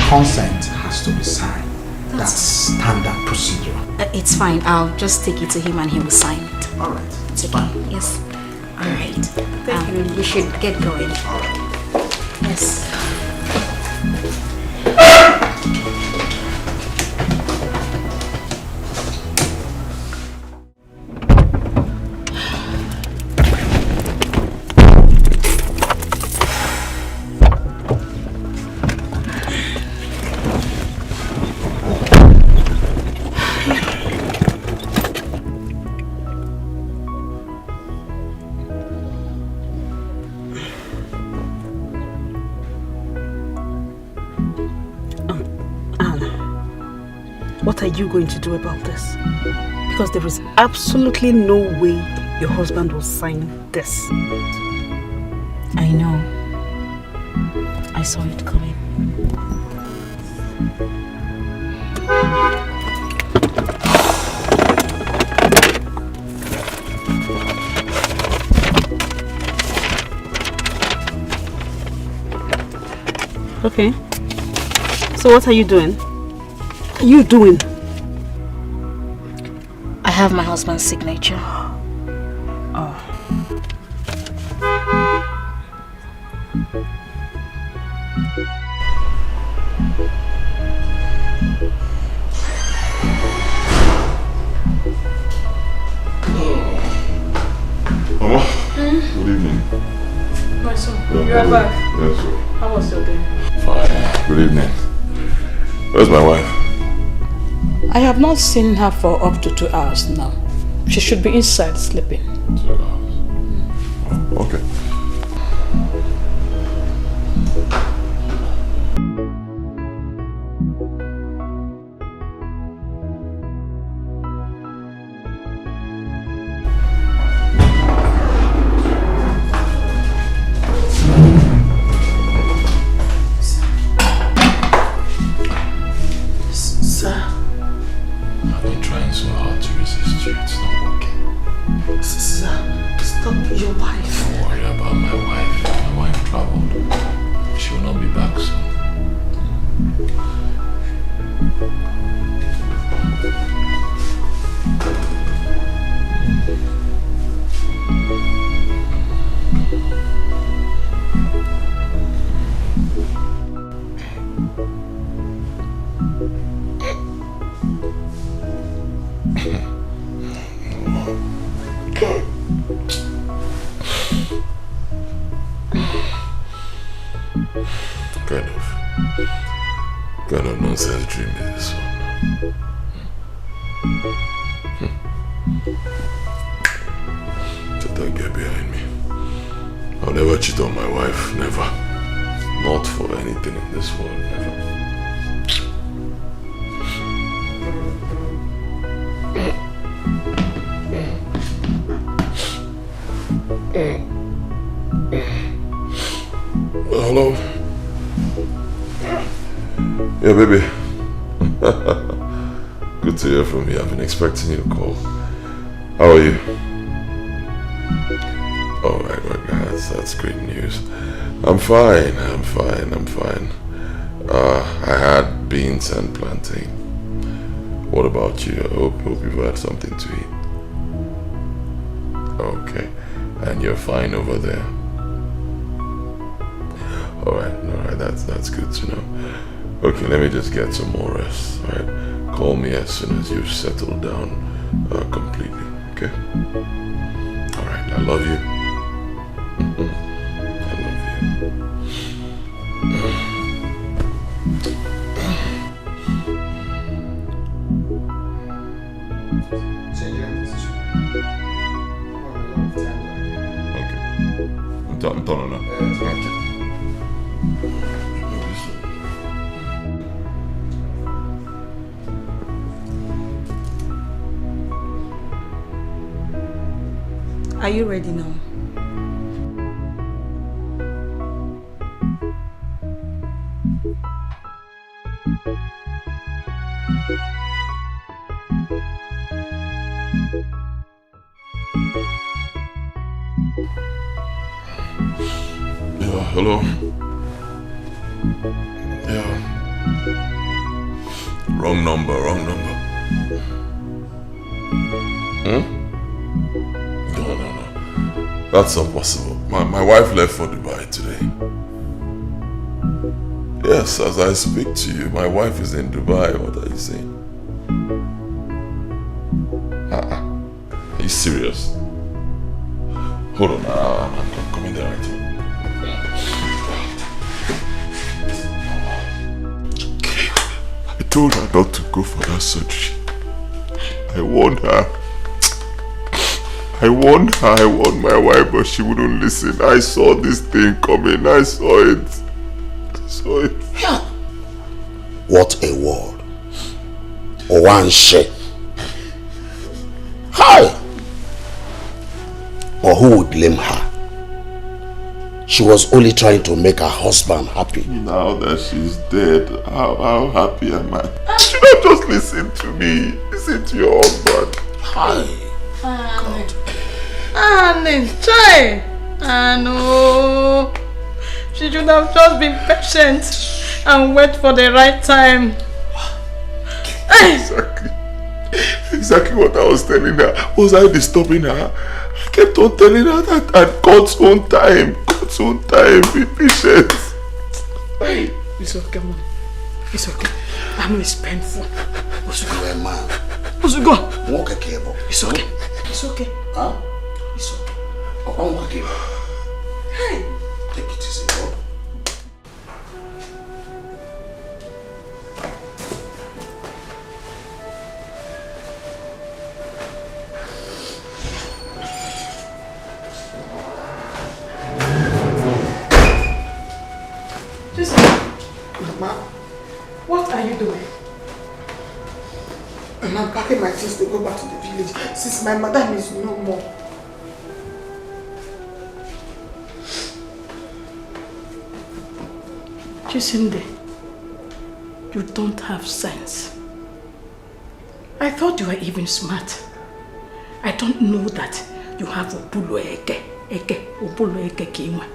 Consent has to be signed. That's standard procedure. It's fine. I'll just take it to him and he will sign it. All right. It's okay. Yes. All right. We should get going. All right. Yes. What are you going to do about this? Because there is absolutely no way your husband will sign this. I know. I saw it coming. Okay. So what are you doing? What are you doing? I have my husband's signature. Oh. Mama, good evening. My son, Yeah, you are back. Yes, sir. How was your day? Fine. Good evening. Where's my wife? I have not seen her for up to 2 hours now. She should be inside sleeping. 2 hours. Okay. Kind of nonsense dream is this one? Let that get behind me. I'll never cheat on my wife, never. Not for anything in this world, never. Hello? Yeah, baby. Good to hear from you. I've been expecting you to call. How are you? Oh my God, that's great news. I'm fine. I had beans and plantain. What about you? I hope you've had something to eat. Okay. And you're fine over there? Alright, that's good to know. Okay, let me just get some more rest, alright? Call me as soon as you've settled down completely, okay? Alright, I love you. I love you. Okay. I'm done now. Okay. Are you ready now? Yeah, hello? Yeah. Wrong number. No. That's not possible. My wife left for Dubai today. Yes, as I speak to you, my wife is in Dubai. What are you saying? Are you serious? Hold on, I'm coming there right now. I told her not to go for that surgery. I warned her. I warned my wife, but she wouldn't listen. I saw this thing coming. I saw it. What a word. One shit. Hi! But who would blame her? She was only trying to make her husband happy. Now that she's dead, how happy am I? You should have just listened to me. Listen to your husband. Hi. God. Try. No. She should have just been patient and wait for the right time. Exactly what I was telling her. Was I disturbing her? I kept on telling her that at God's own time, be patient. Hey, it's okay, Mom. It's okay. I mean, it's painful. You're a man. Osugo. Walk a cable. It's okay. It's okay. Huh? It's okay. Walk a cable. Hey. Take it easy, bro. Mama, what are you doing? And I'm packing my things to go back to the village since my madam is no more. Chisinde, you don't have sense. I thought you were even smart. I don't know that you have Obulo Eke Kinwa.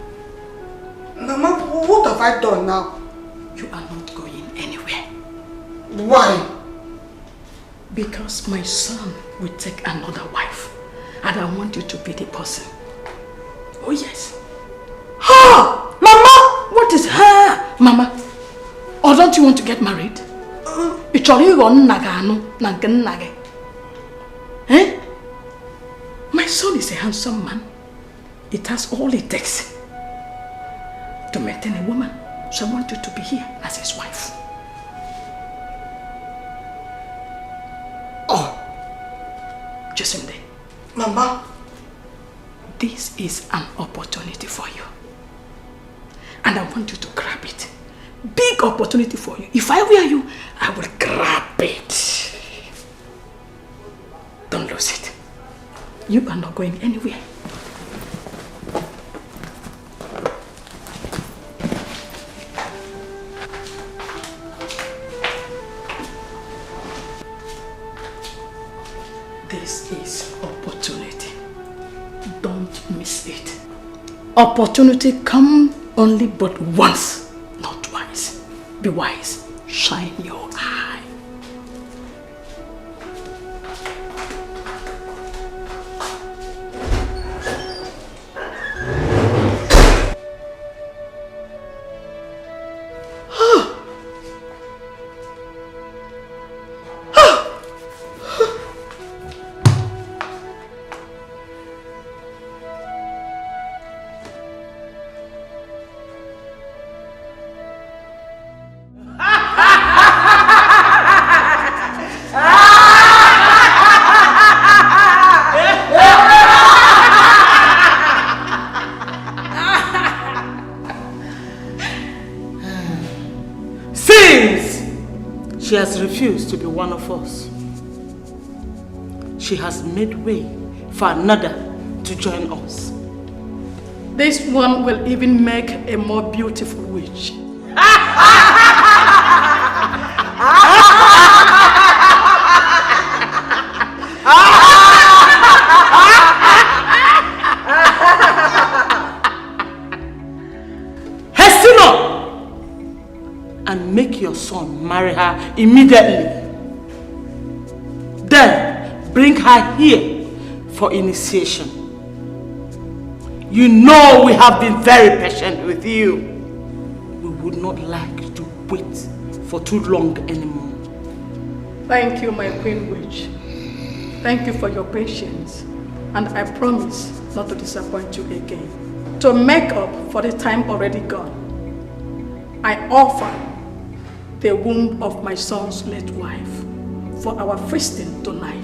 Mama, what have I done now? You are not going anywhere. Why? Because my son will take another wife. And I want you to be the person. Oh yes. Ha! Mama! What is her? Mama? Or don't you want to get married? Eh? My son is a handsome man. It has all it takes to maintain a woman. So I want you to be here as his wife. Oh. Jacinde. Mama. This is an opportunity for you. And I want you to grab it. Big opportunity for you. If I were you, I will grab it. Don't lose it. You are not going anywhere. Opportunity come only but once, not twice. Be wise. Shine your eye. She has refused to be one of us. She has made way for another to join us. This one will even make a more beautiful witch. And make your son marry her immediately. Then bring her here for initiation. You know we have been very patient with you. We would not like to wait for too long anymore. Thank you, my queen witch. Thank you for your patience. And I promise not to disappoint you again. To make up for the time already gone, I offer the womb of my son's late wife for our feasting tonight.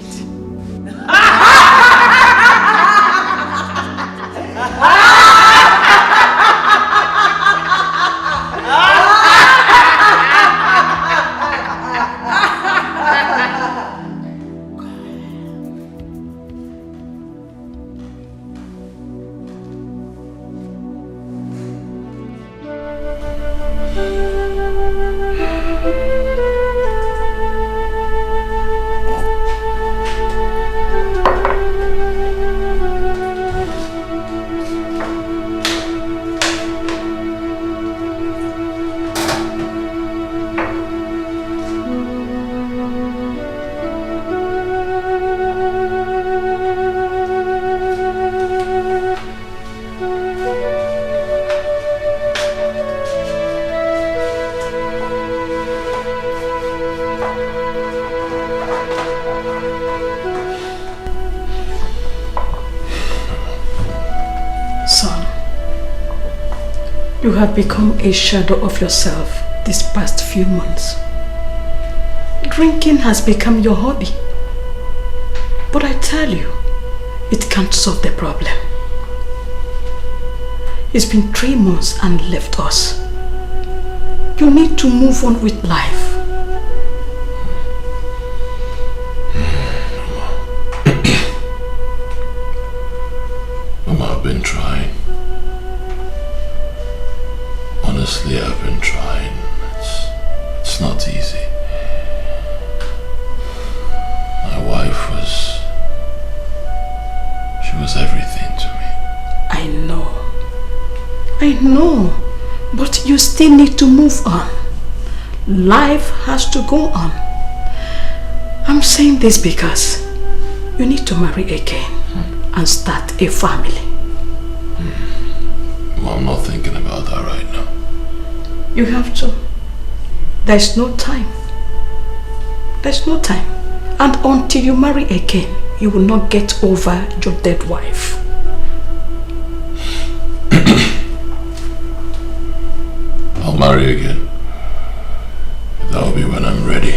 You have become a shadow of yourself these past few months. Drinking has become your hobby. But I tell you, it can't solve the problem. It's been 3 months and left us. You need to move on with life. Mama, I've been trying. Honestly, I've been trying. It's not easy. My wife she was everything to me. I know, but you still need to move on. Life has to go on. I'm saying this because you need to marry again and start a family. I'm not thinking about that right now. You have to. There's no time. There's no time. And until you marry again, you will not get over your dead wife. I'll marry again. That'll be when I'm ready.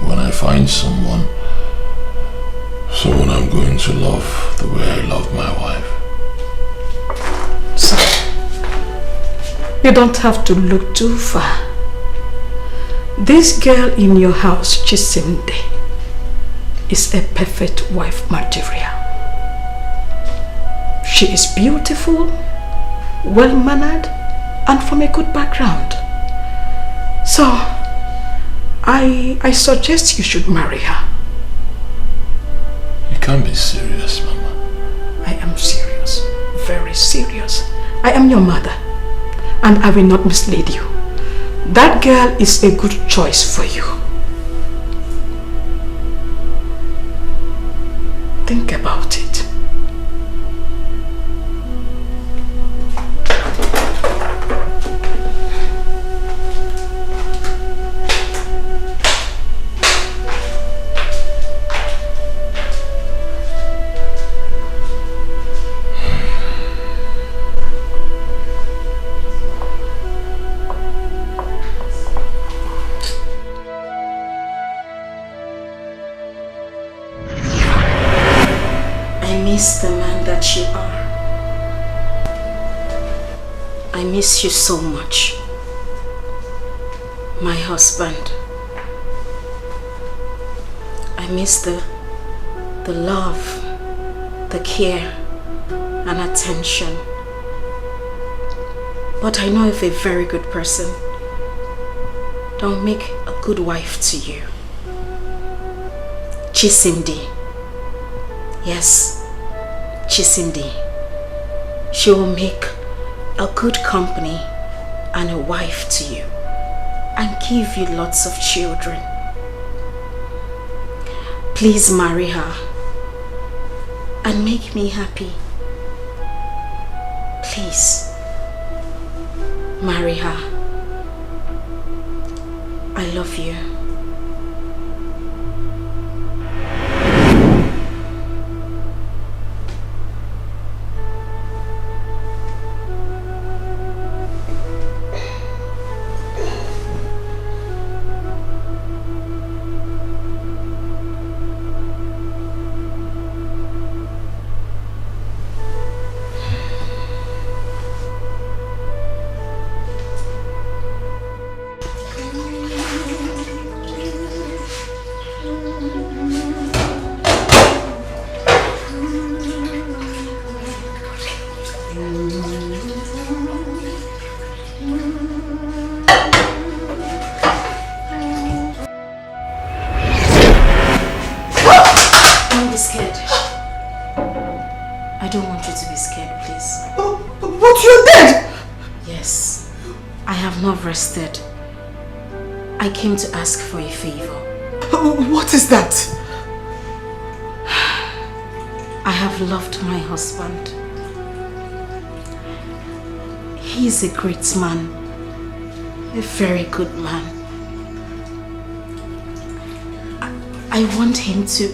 When I find someone I'm going to love the way I love my wife. So, you don't have to look too far. This girl in your house, Chisimde, is a perfect wife material. She is beautiful, well-mannered, and from a good background. So, I suggest you should marry her. You can't be serious, Mama. I am serious. very serious. I am your mother, and I will not mislead you. That girl is a good choice for you. Think about it. I miss the man that you are. I miss you so much. My husband. I miss the love, the care and attention. But I know of a very good person that will make a good wife to you. Chisimdi. Yes, Chisimdi. She will make a good company and a wife to you and give you lots of children. Please marry her and make me happy. Please marry her. I love you. Rested. I came to ask for a favor. What is that? I have loved my husband. He is a great man, a very good man. I want him to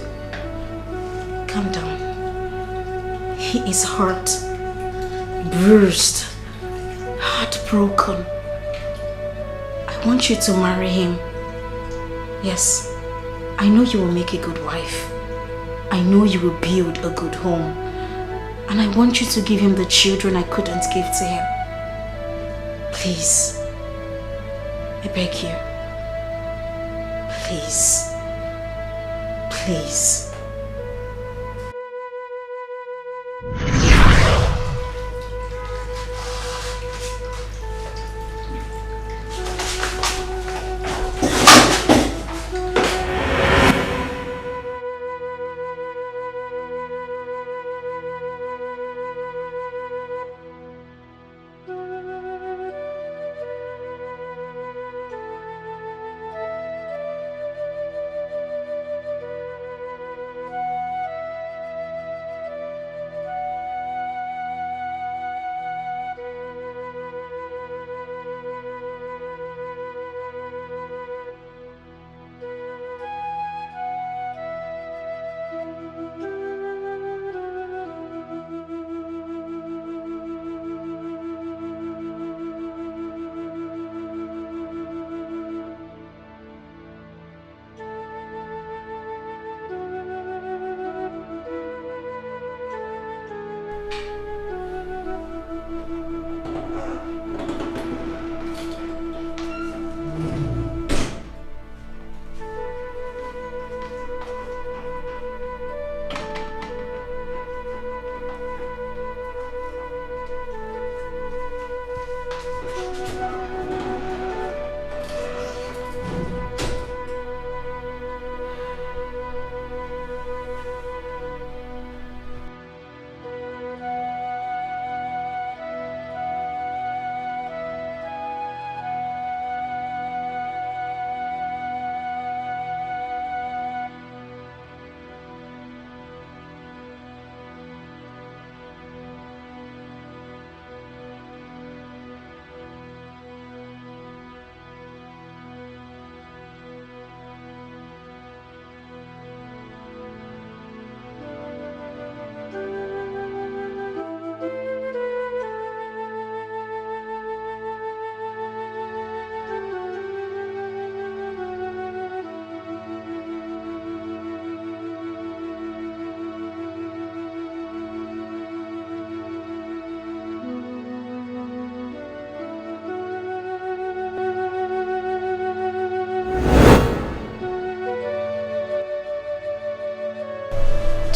calm down. He is hurt, bruised, heartbroken. I want you to marry him. Yes, I know you will make a good wife. I know you will build a good home. And I want you to give him the children I couldn't give to him. Please, I beg you. Please, please.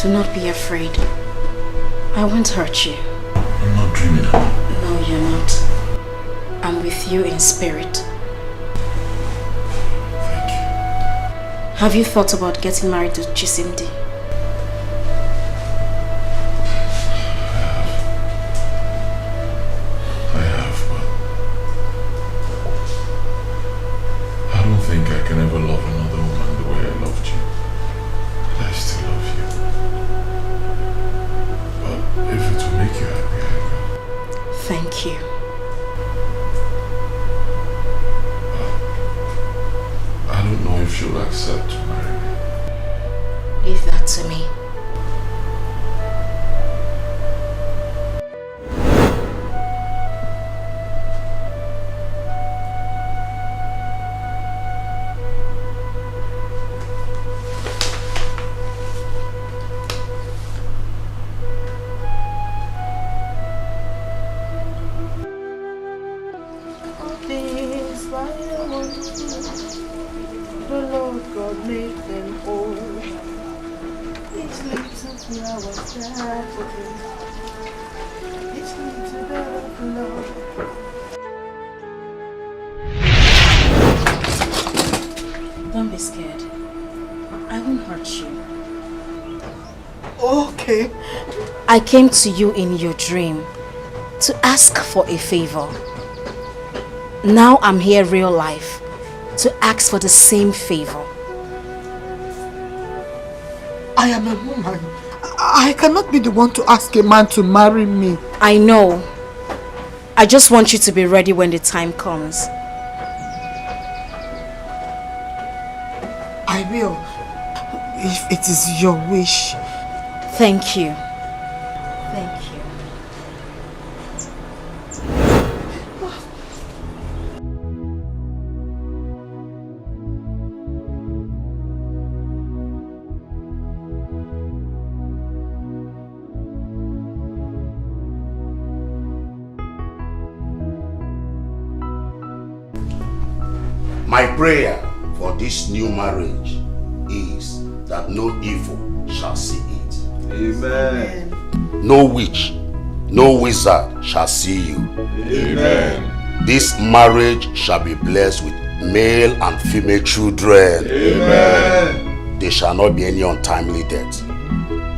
Do not be afraid. I won't hurt you. I'm not dreaming of it. No, you're not. I'm with you in spirit. Thank you. Have you thought about getting married to Chisimdi? I have, but I don't think I can ever love another woman the way I loved you. But I still love you. But if it will make you happy, I will. Thank you. I don't know if she'll accept to marry me. Leave that to me. The Lord God made them whole. Each little flower died for them. Each little bed of love. Don't be scared. I won't hurt you. Okay. I came to you in your dream to ask for a favor. Now I'm here real life to ask for the same favor. I am a woman. I cannot be the one to ask a man to marry me. I know. I just want you to be ready when the time comes. I will. If it is your wish. Thank you. Thank you. My prayer for this new marriage is that no evil shall see it. Amen. No witch, no wizard shall see you. Amen. This marriage shall be blessed with male and female children. Amen. There shall not be any untimely death.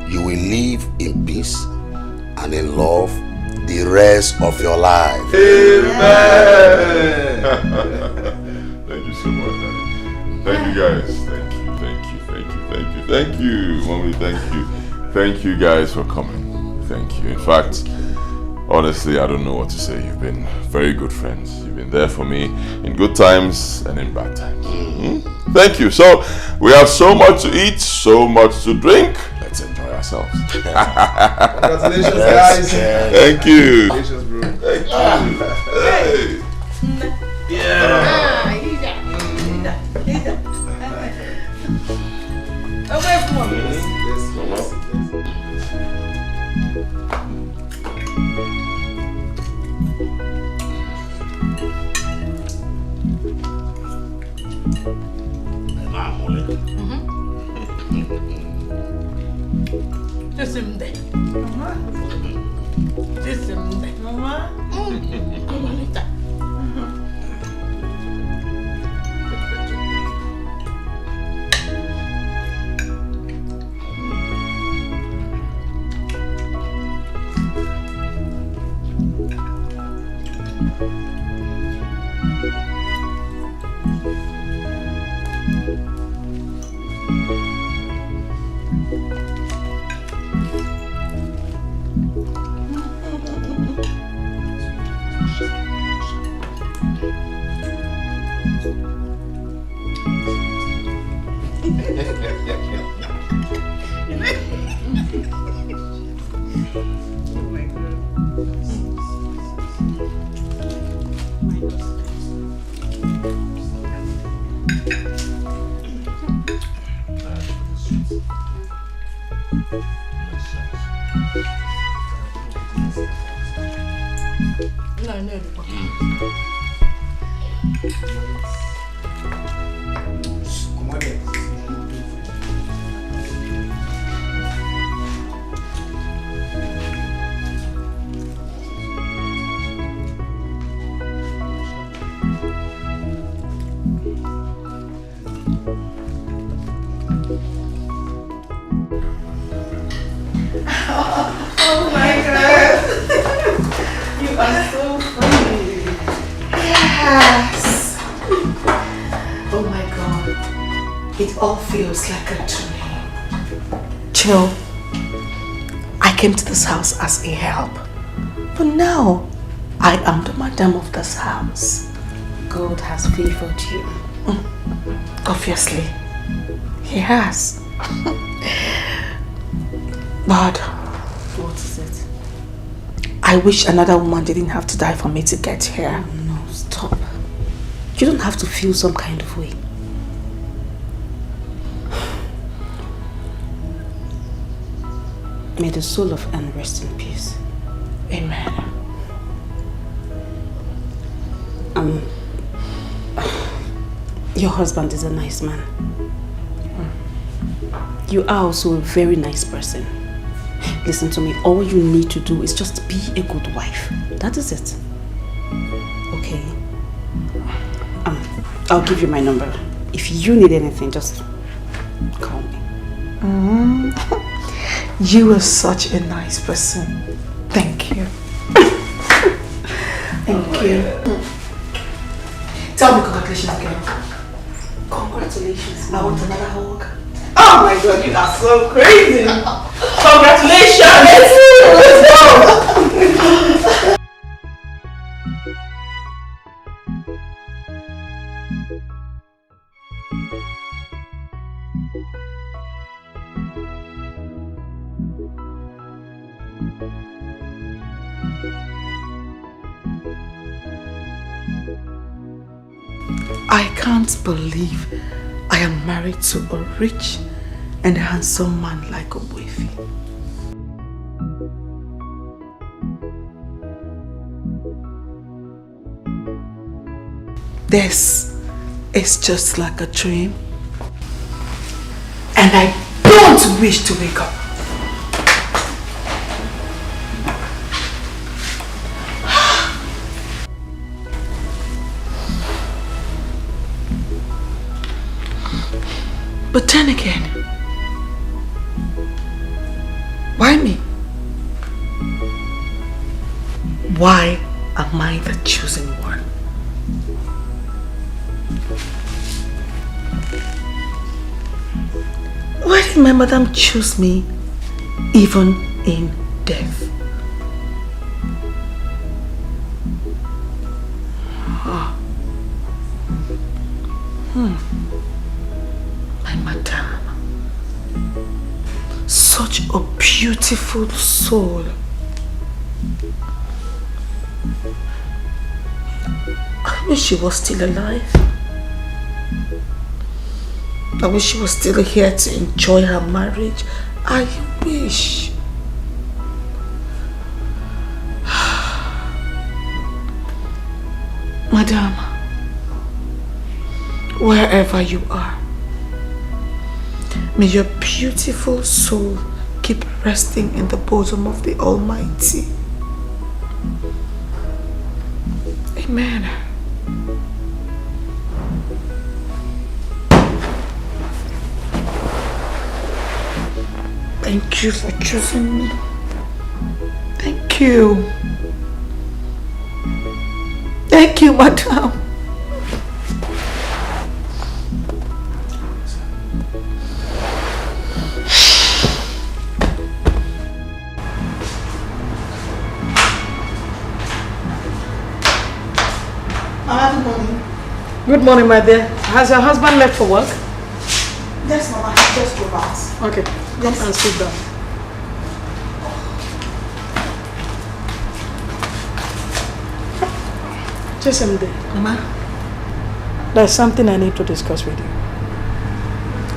You will live in peace and in love the rest of your life. Amen. Thank you so much, Daddy. Thank you guys. Thank you, thank you, thank you, thank you, thank you, Mommy, thank you. Thank you guys for coming. Thank you. In fact, honestly, I don't know what to say. You've been very good friends. You've been there for me in good times and in bad times. Thank you. So, we have so much to eat, so much to drink. Let's enjoy ourselves. Congratulations, guys. Thank you. Congratulations, bro. Thank you. Hey. Yeah. Yes. Oh my God. It all feels like a dream. Chill. I came to this house as a help. But now, I am the madam of this house. God has favored you. Obviously. He has. But what is it? I wish another woman didn't have to die for me to get here. No, stop. You don't have to feel some kind of way. May the soul of Anne rest in peace. Amen. Your husband is a nice man. You are also a very nice person. Listen to me, all you need to do is just be a good wife. That is it. Okay? I'll give you my number. If you need anything, just call me. You are such a nice person. Thank you. Thank you. Tell me congratulations again. Congratulations. I want another hug. Oh my God, you are so crazy. Congratulations. Let's go. I can't believe I am married to a rich and handsome man like Obuefi. This is just like a dream, and I don't wish to wake up. But then again, why me? Why am I the chosen one? Why did my madam choose me even in death? My madam, such a beautiful soul. I wish she was still alive. I wish she was still here to enjoy her marriage. I wish. Madam, wherever you are, may your beautiful soul keep resting in the bosom of the Almighty. Amen. Thank you for choosing me. Thank you. Thank you, madam. Good morning. Good morning, my dear. Has your husband left for work? Yes, Mama. He just drove out. Okay. Come and sit down. Chisimde. Mama? There's something I need to discuss with you.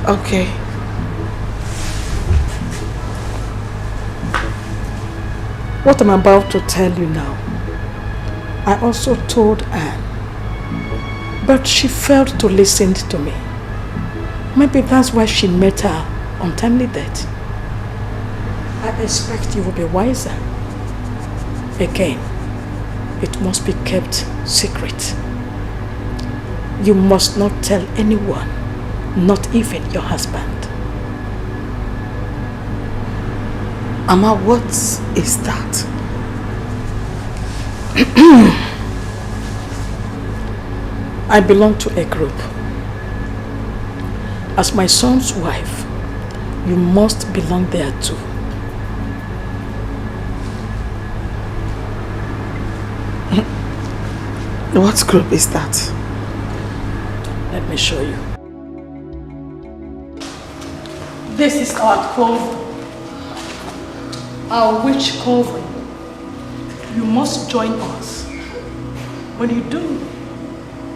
Okay. What I'm about to tell you now, I also told Anne, but she failed to listen to me. Maybe that's why she met her untimely death. I expect you will be wiser. Again, it must be kept secret. You must not tell anyone, not even your husband. Mama, what is that? I belong to a group. As my son's wife, you must belong there too. What group is that? Let me show you. This is our coven. Our witch coven. You must join us. When you do,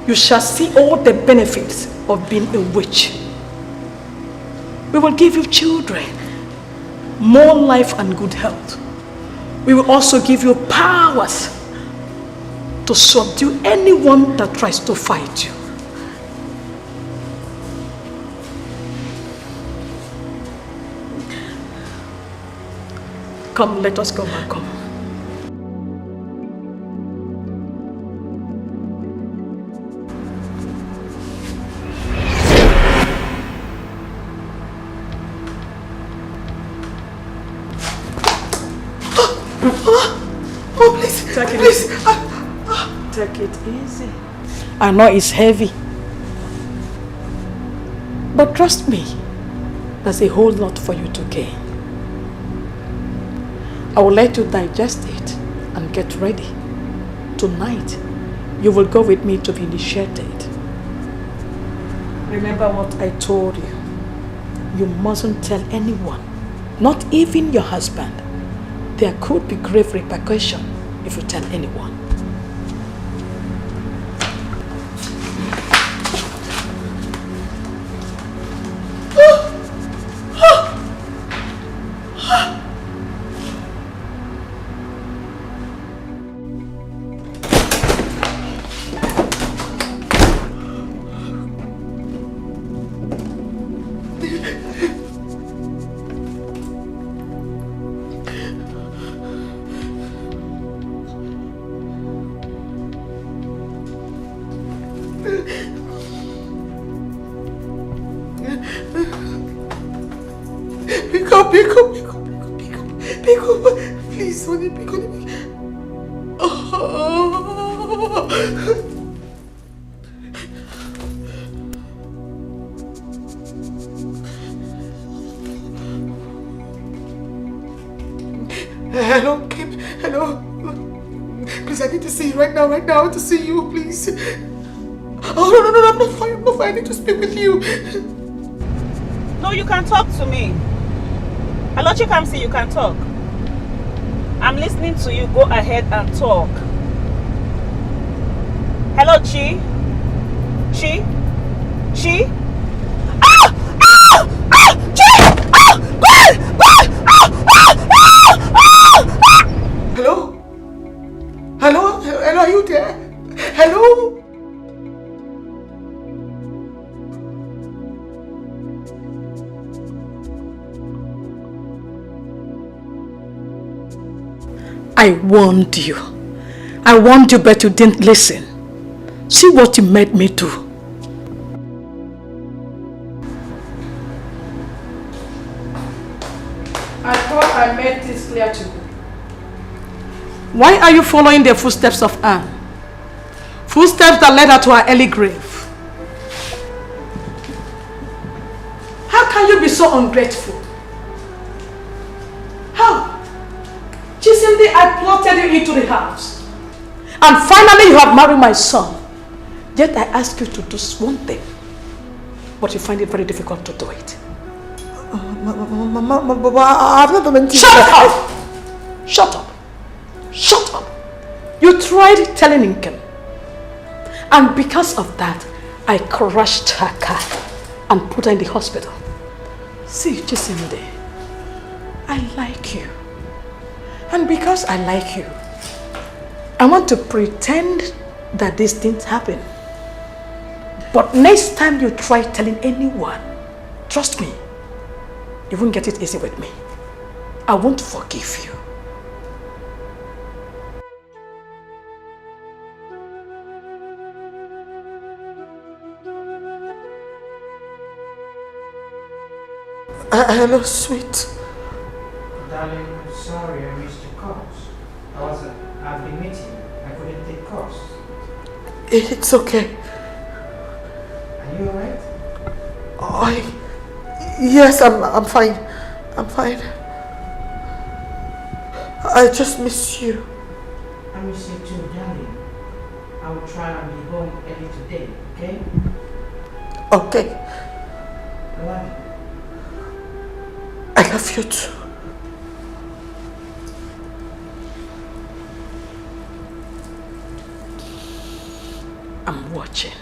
you shall see all the benefits of being a witch. We will give you children, more life and good health. We will also give you powers to subdue anyone that tries to fight you. Come, let us go back home. Oh, please, take it please. easy. Take it easy. I know it's heavy. But trust me, there's a whole lot for you to gain. I will let you digest it and get ready. Tonight, you will go with me to be initiated. Remember what I told you. You mustn't tell anyone, not even your husband. There could be grave repercussion if you tell anyone. Pick up. Please, honey, pick up. Hello, Kim. Hello. Please, I need to see you right now. I want to see you, please. Oh, no, I'm not fine. I need to speak with you. No, you can talk to me. Edochie, come see, you can talk. I'm listening to you. Go ahead and talk. Hello, Chi? Chi? Ah! Chi! Hello, are you there? Hello? I warned you. But you didn't listen. See what you made me do. I thought I made this clear to you. Why are you following the footsteps of Anne? Footsteps that led her to her early grave. How can you be so ungrateful? How? Chisimdi, I plotted you into the house. And finally you have married my son. Yet I ask you to do one thing. But you find it very difficult to do it. I've not done anything. Shut up. You tried telling Inkem. And because of that, I crushed her car and put her in the hospital. See, Chisimdi, I like you. And because I like you, I want to pretend that this didn't happen. But next time you try telling anyone, trust me, you won't get it easy with me. I won't forgive you. Hello, sweet. Darling, I'm sorry I missed your calls. I was at the meeting. I couldn't take calls. It's okay. Yes, I'm fine. I'm fine. I just miss you. I miss you too, darling. I will try and be home early today, okay? Okay. I love you. I love you too. I'm watching.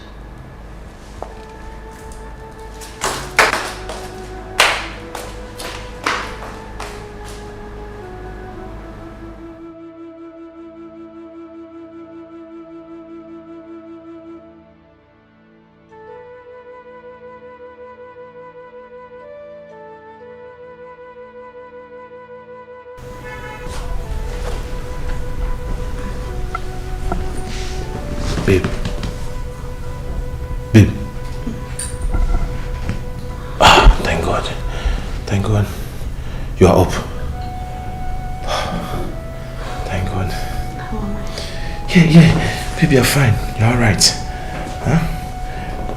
Babe. Babe. Ah, thank God. Thank God. You are up. Thank God. Yeah. Babe, you're fine. You're alright. Huh?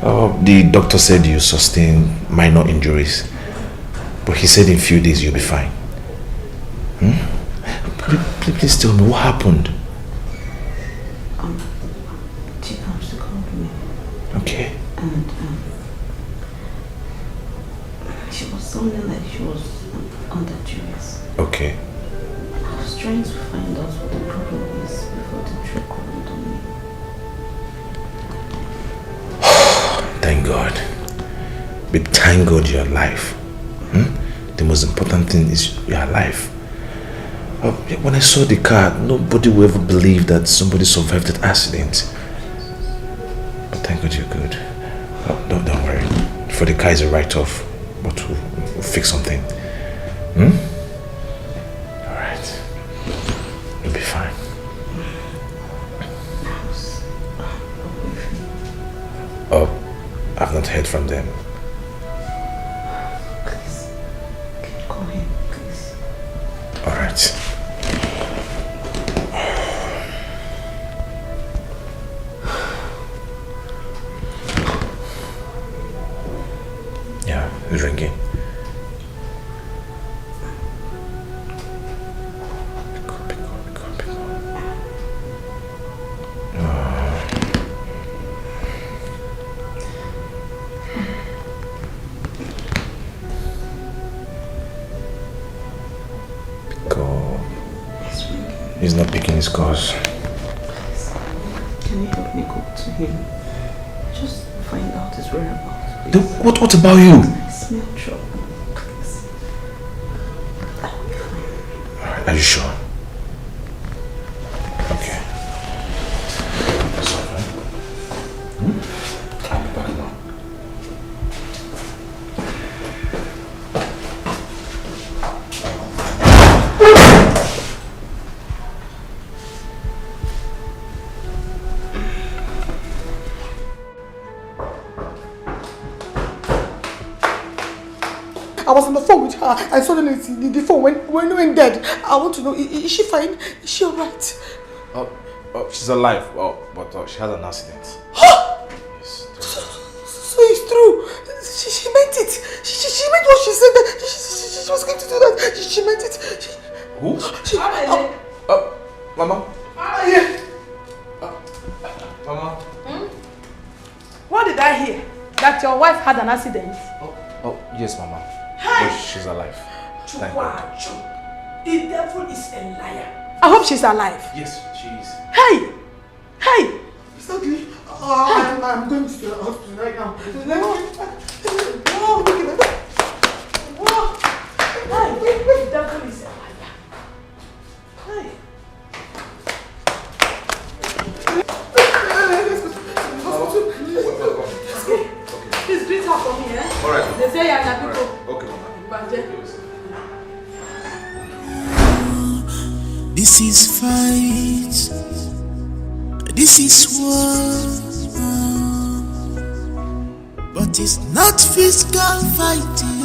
Oh, the doctor said you sustained minor injuries. But he said in a few days you'll be fine. Please tell me what happened. She comes to call me. Okay. And she was sounding like she was under duress. Okay. I was trying to find out what the problem is before the trip called on me. Thank God. Babe, thank God you're alive. The most important thing is you're alive. When I saw the car, nobody would ever believe that somebody survived that accident. But thank God you're good. Don't worry. For the car is a write-off, but we'll fix something. Alright. You'll be fine. Oh, I've not heard from them. Please, can you call him, please? Alright. Yeah, it's ringing. Pick up. He's not picking his calls. Please, can you help me go to him? Just find out his whereabouts. What about you? I smell trouble. Please. I'll be fine. Alright, are you sure? Okay. That's all right. I'll be back now. I was on the phone with her and suddenly the phone went dead. I want to know, is she fine? Is she alright? Oh, she's alive, but she had an accident. Yes. So it's true. She meant it. She meant what she said. That she was going to do that. She meant it. Who? Mama. Mama. What did I hear? That your wife had an accident? Oh, yes, Mama. Hey! But she's alive. Thank God. The devil is a liar. I hope she's alive. Yes, she is. Hey! Hey! It's okay. I'm going to the hospital right now. Oh, look at that. Hey! The devil is a liar. Hey! Please greet her for me, eh? Alright. They say you're happy people. Okay, Mama. This is fight. This is war. But it's not physical fighting.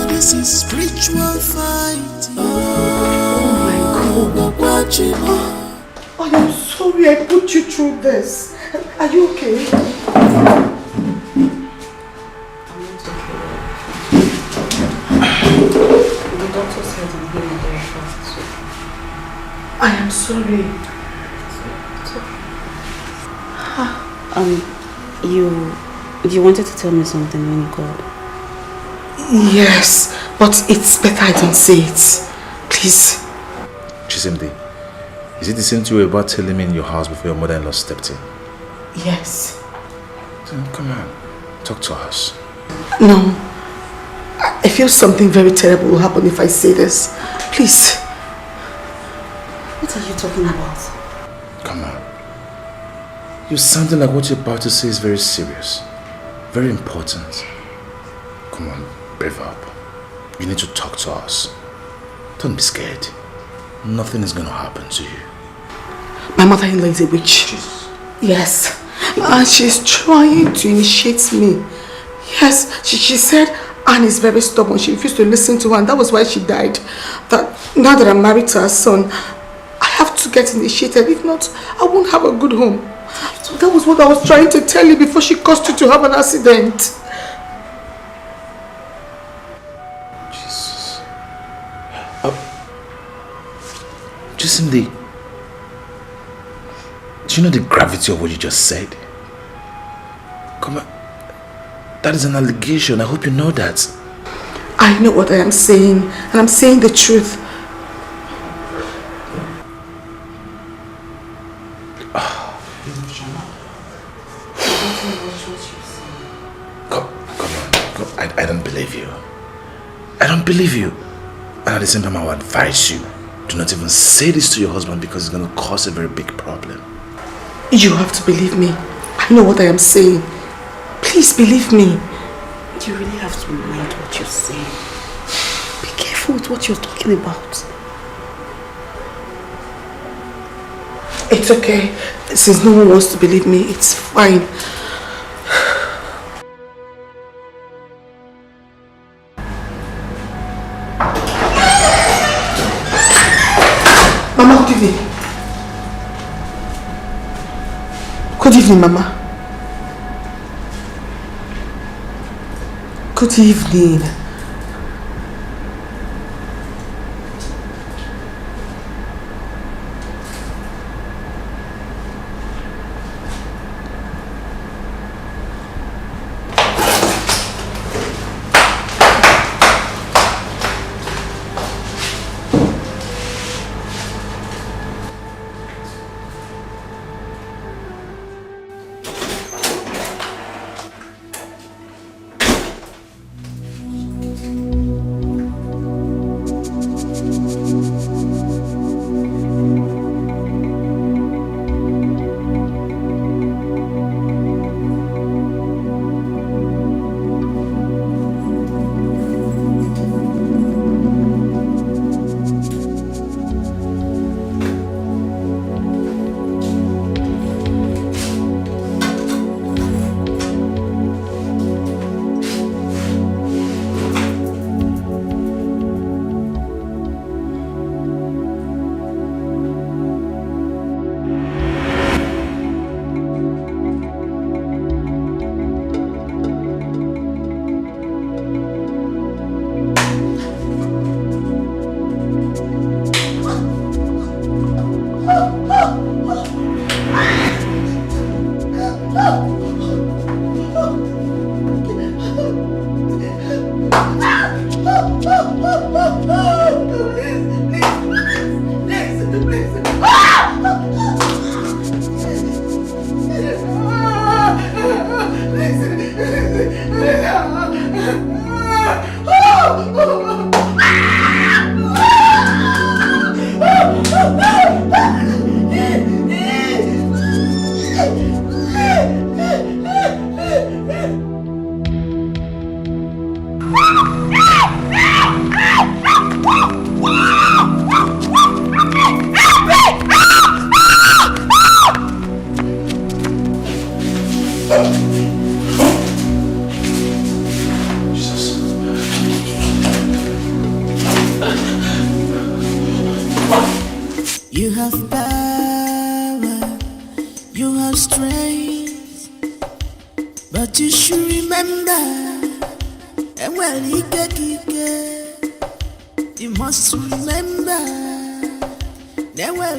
This is spiritual fighting. Oh my God. I am so sorry I put you through this. Are you okay? The doctor said I'm healing very fast. I am sorry. You wanted to tell me something when you called. Yes, but it's better I don't say it. Please. Chisimdi, is it the same thing you were about telling me in your house before your mother-in-law stepped in? Yes. Then come on, talk to us. No. I feel something very terrible will happen if I say this. Please. What are you talking about? Come on. You're sounding like what you're about to say is very serious. Very important. Come on, brave up. You need to talk to us. Don't be scared. Nothing is going to happen to you. My mother-in-law is a witch. Jesus. Yes. And she's trying to initiate me. Yes, she said Anne is very stubborn. She refused to listen to her, and that was why she died. That now that I'm married to her son, I have to get initiated. If not, I won't have a good home. So that was what I was trying to tell you before she caused you to have an accident. Jesus. Chisimdi, do you know the gravity of what you just said? Come on. That is an allegation. I hope you know that. I know what I am saying, and I'm saying the truth. Come on. I don't believe you. I don't believe you. And at the same time, I will advise you, do not even say this to your husband because it's going to cause a very big problem. You have to believe me. I know what I am saying. Please believe me. You really have to mind what you're saying. Be careful with what you're talking about. It's okay. Since no one wants to believe me, it's fine. Mama, good evening. Good evening, Mama. Good evening. You have strength, but you should remember, and well, you must remember, then well,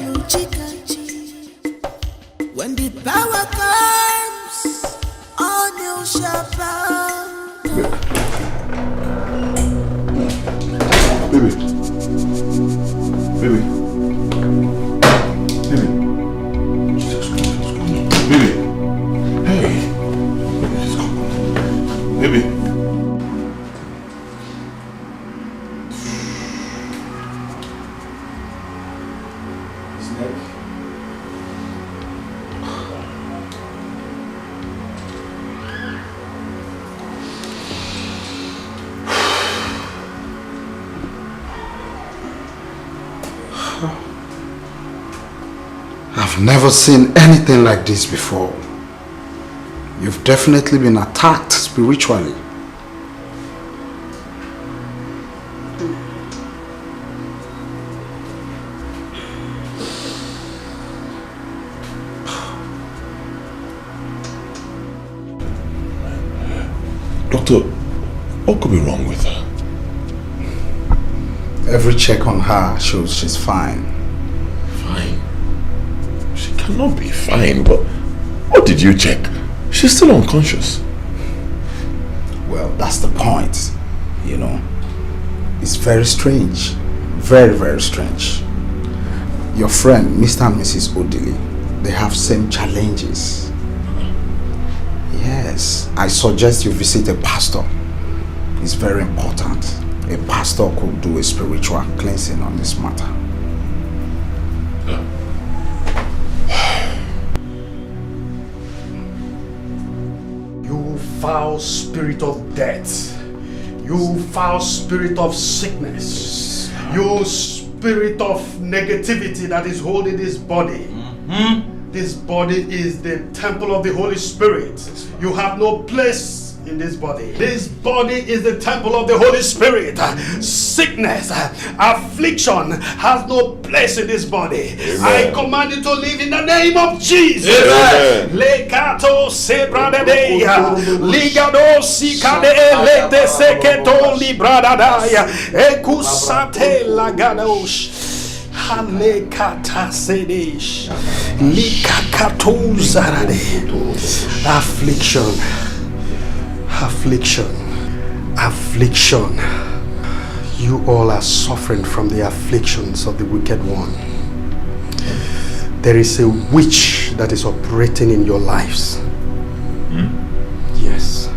when the power comes, all you shall bow. Baby. Jesus Christ, what's going on? Baby. Hey. Baby. I've never seen anything like this before. You've definitely been attacked spiritually. Doctor, what could be wrong with her? Every check on her shows she's fine. Fine? She cannot be fine, but what did you check? She's still unconscious. Well, that's the point, you know. It's very strange. Very, very strange. Your friend, Mr. and Mrs. Odili, they have same challenges. Yes, I suggest you visit a pastor. It's very important. A pastor could do a spiritual cleansing on this matter. You foul spirit of death. You foul spirit of sickness. You spirit of negativity that is holding this body. This body is the temple of the Holy Spirit. You have no place in this body. This body is the temple of the Holy Spirit. Sickness, affliction has no place in this body. Amen. I command you to live in the name of Jesus. Lekato sebradeya, ligado sikade lete seketo libradadaya, ekusate lagadosh. Halekata sedesh, likakato zarade. Affliction. Affliction, affliction. You all are suffering from the afflictions of the wicked one. There is a witch that is operating in your lives. Yes.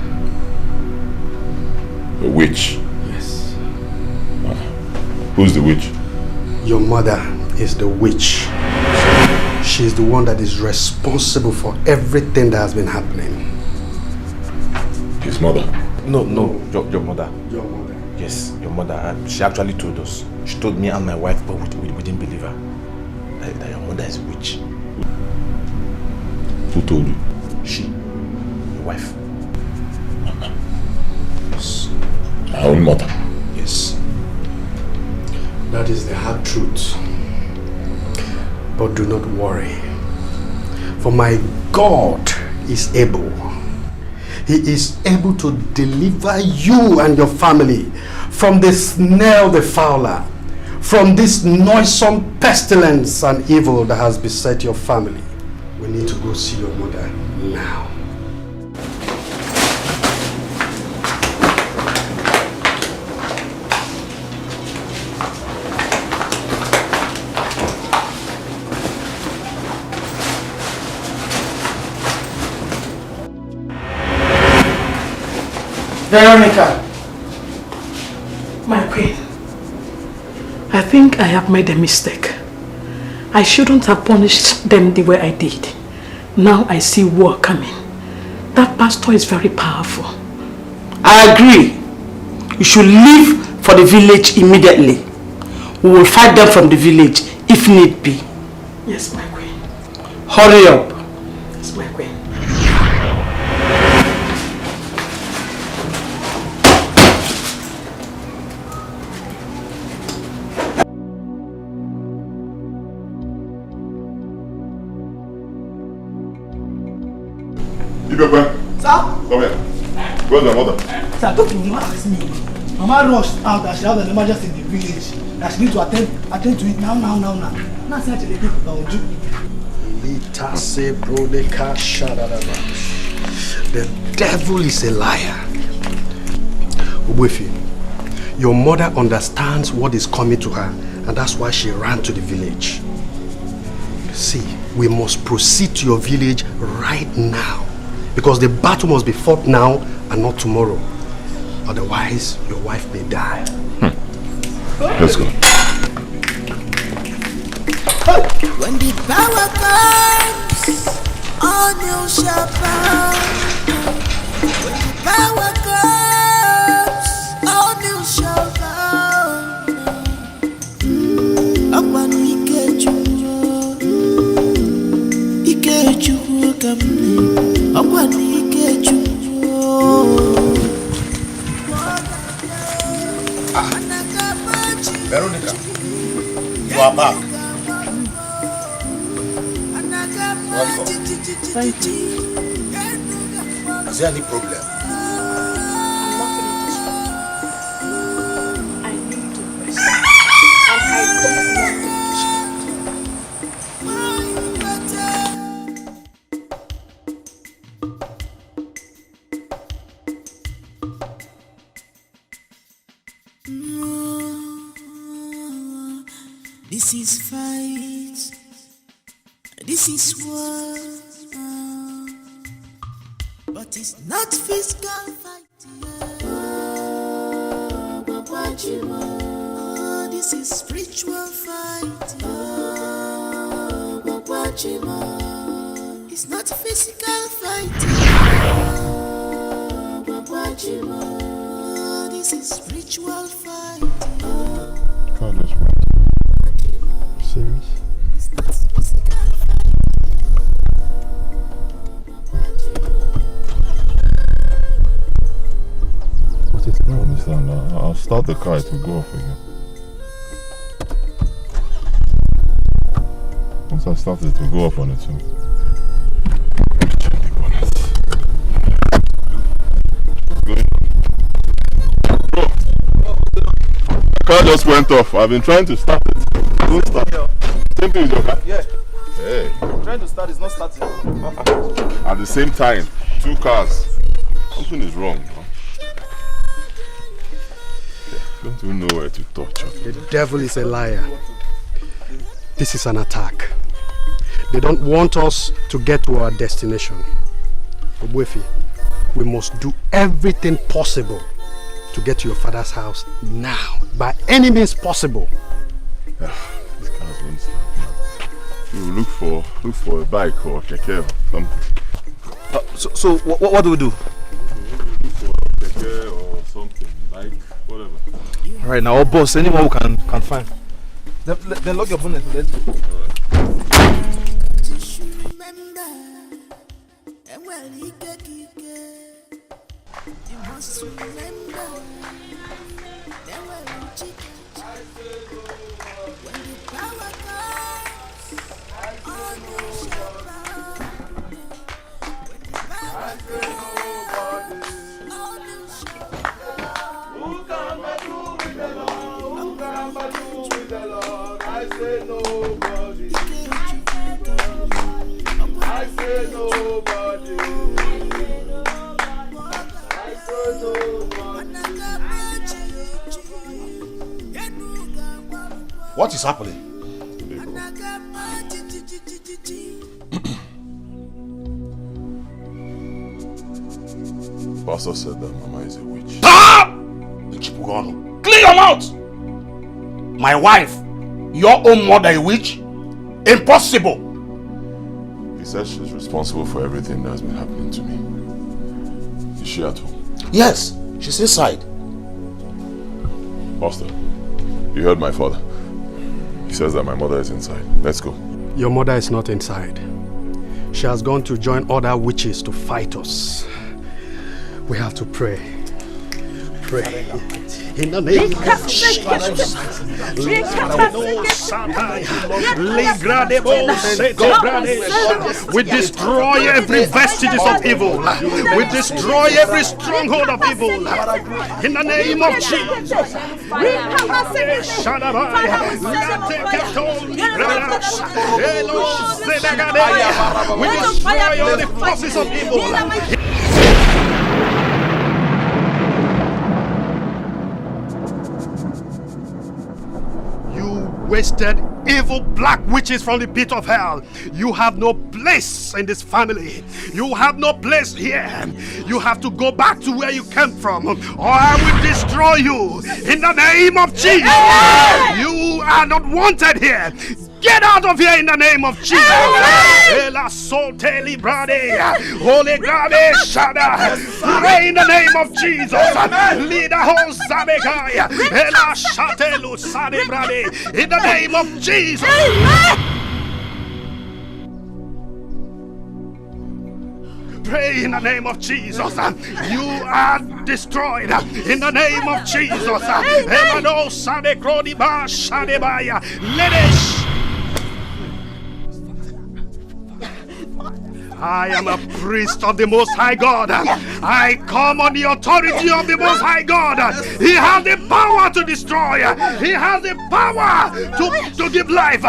A witch? Yes. Who's the witch? Your mother is the witch. She is the one that is responsible for everything that has been happening. His mother? No, your mother. Your mother? Yes, your mother. She actually told us. She told me and my wife, but we didn't believe her. That your mother is a witch. Who told you? She. Your wife. Yes. My own mother? Yes. That is the hard truth. But do not worry. For my God is able. He is able to deliver you and your family from the snare of the fowler, from this noisome pestilence and evil that has beset your family. We need to go see your mother now. Veronica, my queen, I think I have made a mistake. I shouldn't have punished them the way I did. Now I see war coming. That pastor is very powerful. I agree. You should leave for the village immediately. We will fight them from the village if need be. Yes, my queen. Hurry up. Yes, my queen. Ibekwe. Sir? Come here. Where's my mother? Sir, don't you ask me. Mama rushed out that she has an emergency in the village. That she needs to attend to it now. Now say actually people don't do. The devil is a liar. Obuefi, your mother understands what is coming to her, and that's why she ran to the village. See, we must proceed to your village right now, because the battle must be fought now and not tomorrow. Otherwise, your wife may die. Let's go. When the power comes, all new shall bow. When the power comes, all new shall bow. Akwanu Ikechu kamne. Akwanu Ikechu. Veronica, you are back. Welcome. Thank you. Is there any problem? I'm not feeling this way. I need to rest. And I don't want to This is fight. This is war. But it's not physical fight. This is spiritual fight. It's not physical fight. This is spiritual fight. God is right. Serious? It's not physical fight. What is it? I don't understand. I'll start the car to go off again. Once I started to go off on its own. Check the bonnet. Bro, the car just went off. I've been trying to start it. Don't start. Same thing with your car? Yeah. Hey. I'm trying to start, it's not starting. At the same time, two cars. Something is wrong. Huh? Don't even know where to touch. The devil is a liar. This is an attack. They don't want us to get to our destination. Obuefi, we must do everything possible to get to your father's house now, by any means possible. These cars won't stop. We will look for a bike or a keke or something. So what do we do? Look for a keke or something, bike, whatever. Alright, now, boss, anyone who can find. Then lock your bonnet. Let's go. What is happening? Pastor said that Mama is a witch. Clear your mouth! My wife, your own mother a witch? Impossible! He said she's responsible for everything that's been happening to me. Is she at home? Yes, she's inside. Pastor, you heard my father. He says that my mother is inside. Let's go. Your mother is not inside. She has gone to join other witches to fight us. We have to pray. Pray. In the name of Jesus. We destroy every vestiges of evil. We destroy every stronghold of evil. In the name of Jesus. We destroy all the forces of evil. Wasted evil black witches from the pit of hell. You have no place in this family. You have no place here. You have to go back to where you came from, or I will destroy you in the name of Jesus. You are not wanted here. Get out of here in the name of Jesus. Holy Grade Shada. Pray in the name of Jesus. Leader Hosabekai. In the name of Jesus. Pray in the name of Jesus. You are destroyed in the name of Jesus. I am a priest of the Most High God. I come on the authority of the Most High God. He has the power to destroy. He has the power to give life.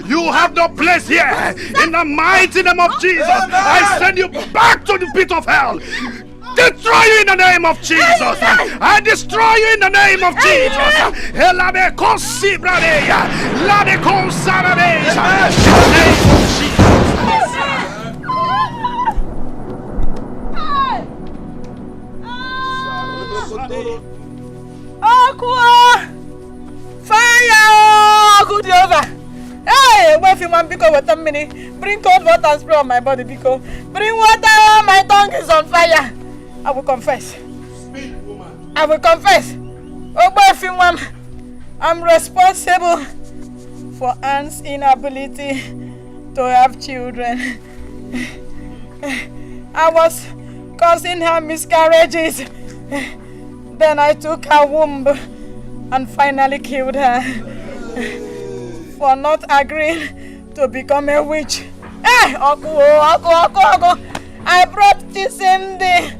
You have no place here. In the mighty name of Jesus, I send you back to the pit of hell. Destroy you in the name of Jesus. I destroy you in the name of Jesus. In the name of Jesus. Fire! Good over. Hey, wait a minute, because water mini. Bring cold water and spray on my body, because bring water. My tongue is on fire. I will confess. Speak, woman. I will confess. Oh, boy, I'm responsible for Anne's inability to have children. I was causing her miscarriages. Then I took her womb and finally killed her for not agreeing to become a witch. Hey, Oku. I brought this MD.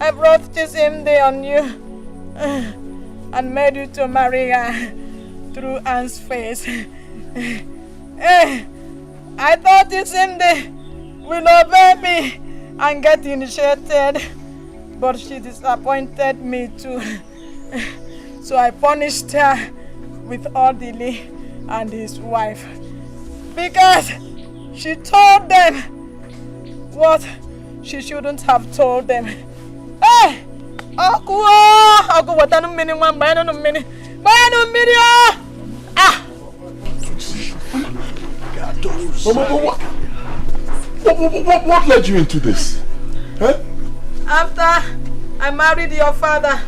I brought this MD on you and made you to marry her through Anne's face. Hey, I thought this MD will obey me and get initiated. But she disappointed me too. So I punished her with Odili and his wife. Because she told them what she shouldn't have told them. Hey! Aku wata no mini one by no mini. By no mini. Ah! What led you into this? Huh? After I married your father,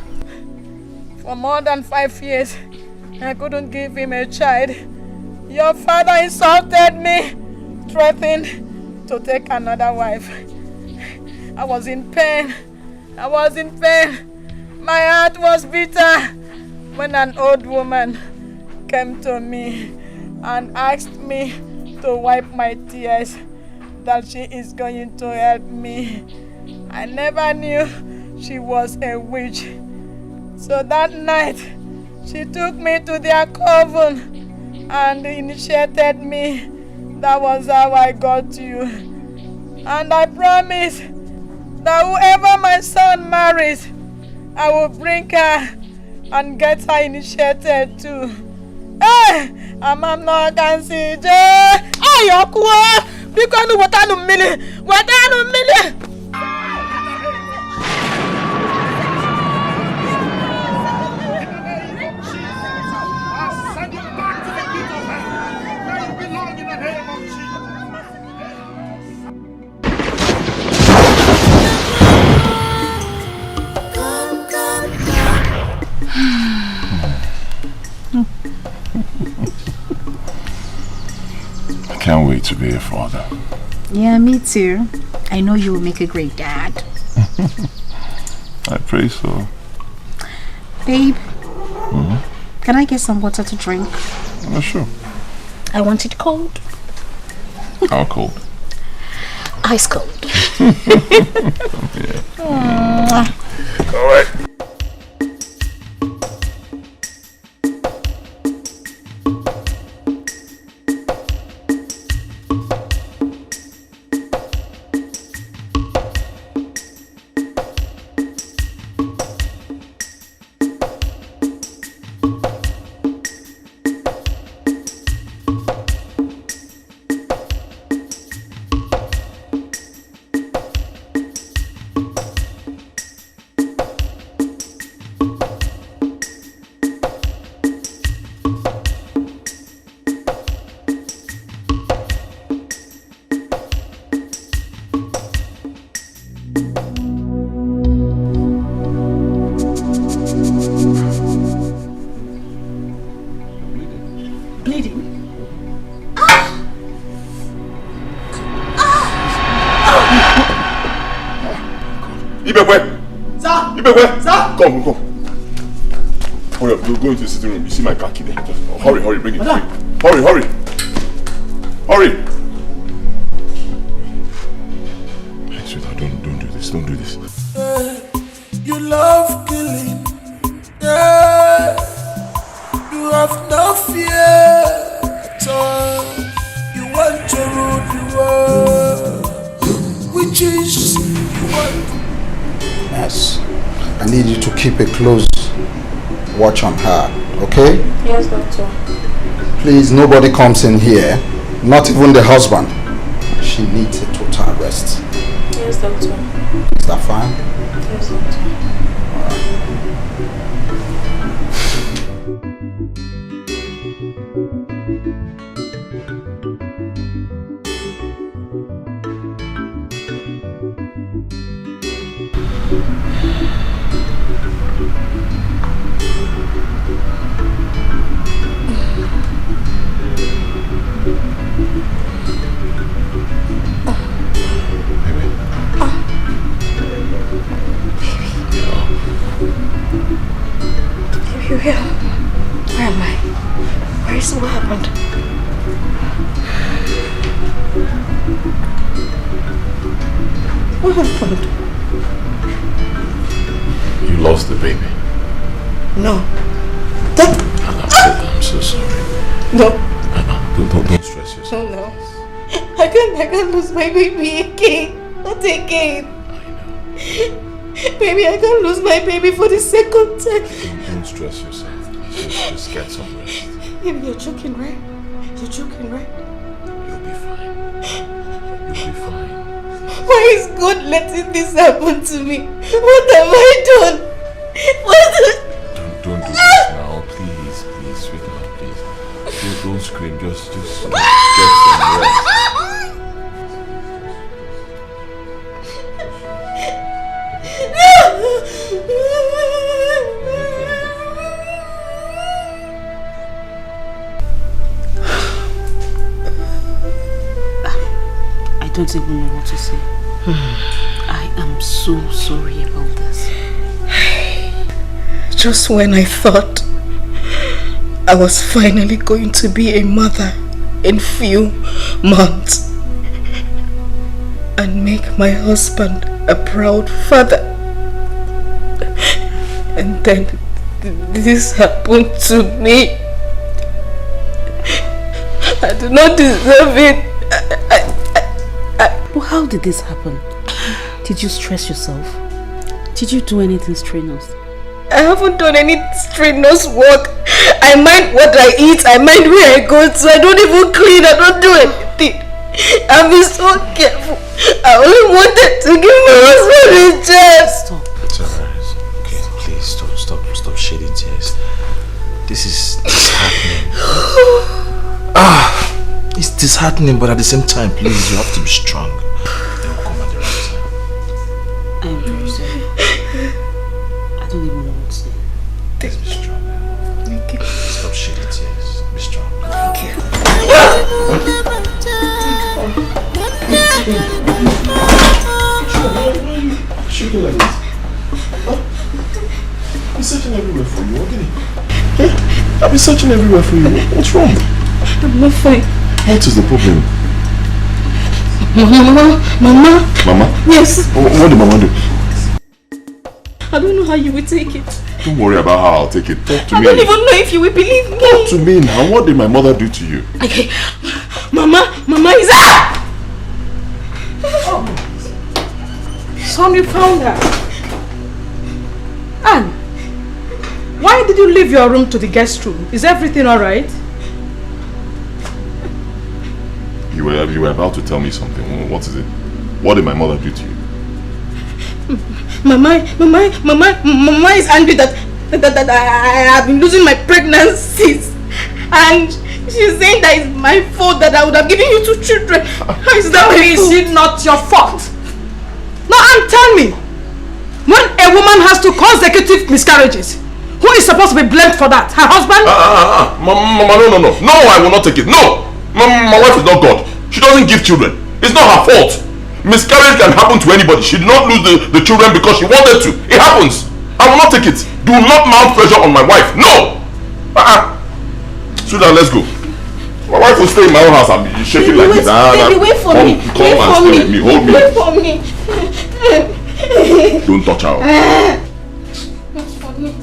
for more than 5 years, I couldn't give him a child. Your father insulted me, threatened to take another wife. I was in pain. My heart was bitter when an old woman came to me and asked me to wipe my tears, that she is going to help me. I never knew she was a witch. So that night, she took me to their coven and initiated me. That was how I got you. And I promise that whoever my son marries, I will bring her and get her initiated too. Hey! I'm not going to see you. Hey, Okwa! Because you want to million. I can't wait to be a father. Yeah, me too. I know you will make a great dad. I pray so. Babe, Can I get some water to drink? Sure. I want it cold. How cold? Ice cold. Yeah. All right. Come. Hurry up, go into the sitting room. You see my car key there. Just hurry, bring it. Hurry. Hey, sweetheart, don't do this. You love killing. Yeah. You have no fear at all. You want to rule the world. Which is you want. Yes. I need you to keep a close watch on her, okay? Yes, doctor. Please, nobody comes in here, not even the husband. She needs a total rest. Yes, doctor. Is that fine? Yes, doctor. Where am I? Where is what happened? What happened? You lost the baby. No. I'm so sorry. No. Don't stress yourself. No. I can't lose my baby again. Not again. Baby, I can't lose my baby for the second time. Don't stress yourself. Just get some rest. Baby, you're joking, right? You'll be fine. Why is God letting this happen to me? What have I done? Don't do this now, please, sweetheart, please. Don't scream. Just get some rest. I don't even know what to say. I am so sorry about this. Just when I thought I was finally going to be a mother in few months and make my husband a proud father, and then this happened to me. I do not deserve it. Well, how did this happen? Did you stress yourself? Did you do anything strenuous? I haven't done any strenuous work. I mind what I eat, I mind where I go to. I don't even clean, I don't do anything. I've been so careful. I only wanted to give my husband a chance. Stop. It's alright. Okay, please stop shedding tears. This is disheartening. It's disheartening, but at the same time, please, you have to be strong. They will come at the right time. I'm very sorry. I don't even know what to say. Let's be strong. Thank you. Stop shedding tears. Be strong. Thank you. Shaking like this. I'm searching everywhere for you. What did I've been searching everywhere for you. What's wrong? I'm not fine. What is the problem? Mama. Mama? Yes. What did Mama do? I don't know how you will take it. Don't worry about how I'll take it. Talk to me. I don't even know if you will believe me. Talk to me now. What did my mother do to you? Okay. Mama is up! Oh. Son, you found her. Anne, why did you leave your room to the guest room? Is everything alright? You were about to tell me something. What is it? What did my mother do to you? Mama is angry that I have been losing my pregnancies, and she's saying that it's my fault that I would have given you 2 children. How is that my fault? Is it not your fault? No, and tell me, when a woman has 2 consecutive miscarriages, who is supposed to be blamed for that? Her husband? Mama, no, I will not take it. No! My wife is not God. She doesn't give children. It's not her fault. Miscarriage can happen to anybody. She did not lose the children because she wanted to. It happens. I will not take it. Do not mount pressure on my wife. No! Sweetheart, let's go. My wife will stay in my own house and be shaking like this. Baby, wait for me. Come and stay with me. Hold me. Wait for me. Don't touch her. Wait for me.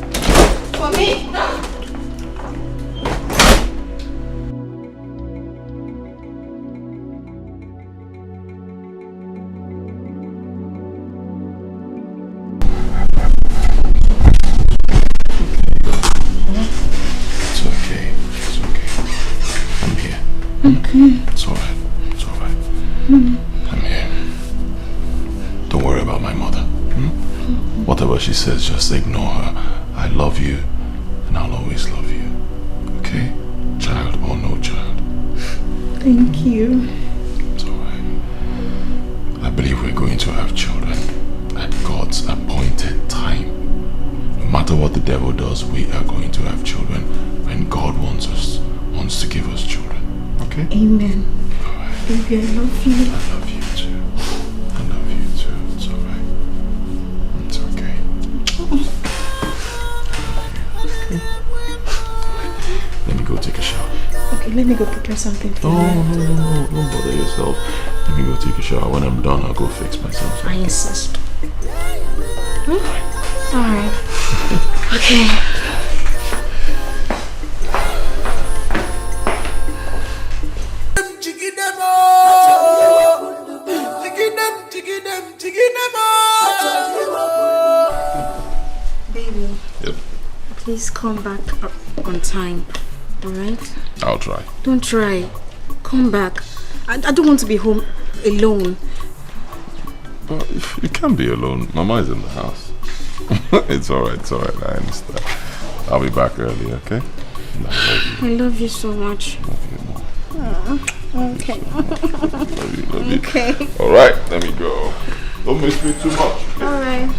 For me. It's alright. I'm here. Don't worry about my mother. Whatever she says, just ignore her. I love you, and I'll always love you. Okay? Child or no child. Thank you. It's alright. I believe we're going to have children at God's appointed time. No matter what the devil does, we are going to have children when God wants to give us children. Okay? Amen. Alright. Baby, I love you. I love you too. I love you too. It's alright. It's okay. Okay. Let me go take a shower. Okay, let me go prepare something for you. No. Don't bother yourself. Let me go take a shower. When I'm done, I'll go fix myself. I insist. Alright. Okay. Baby. Yep. Please come back on time. Alright? I'll try. Don't try. Come back. I don't want to be home alone. But you can't be alone. Mama is in the house. It's alright. I understand. I'll be back early, okay? I love you so much. Love you more. Okay. Love you. Okay. Alright, let me go. Don't miss me too much. Okay? Alright.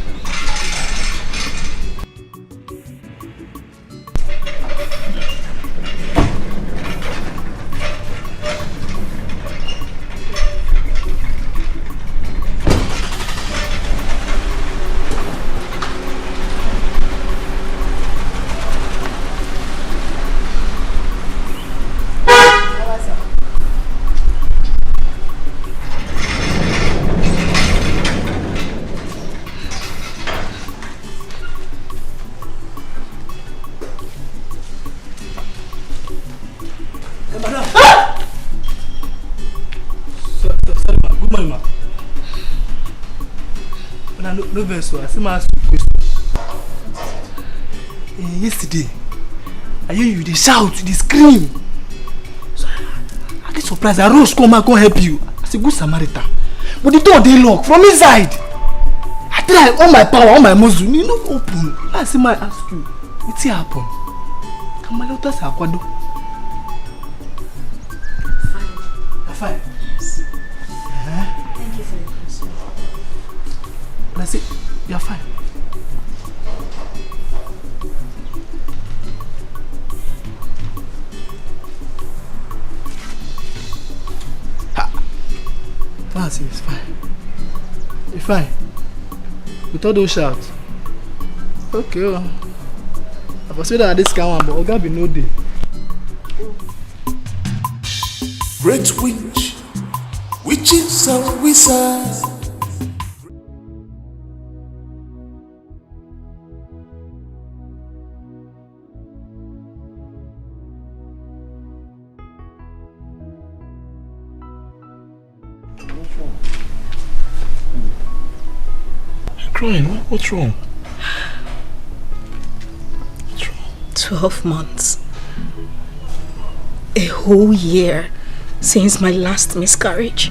No verse, I see my ask you a question. Yesterday, I hear you, they shout, they scream. So I get surprised. I rose, come help you. As a good Samaritan. But the door they lock from inside. I try all my power, all my muscle, you know, open. I see my ask you, what's happen? Come on, let us aquado. You're fine. Yes. Thank you for your concern. And I say, you're fine. Fancy, it's fine. You're fine. With all those shouts. Okay. I was saying that this kind but Oga be no day. Great witch, witches and wizards. Crying? What's wrong? 12 months. A whole year since my last miscarriage.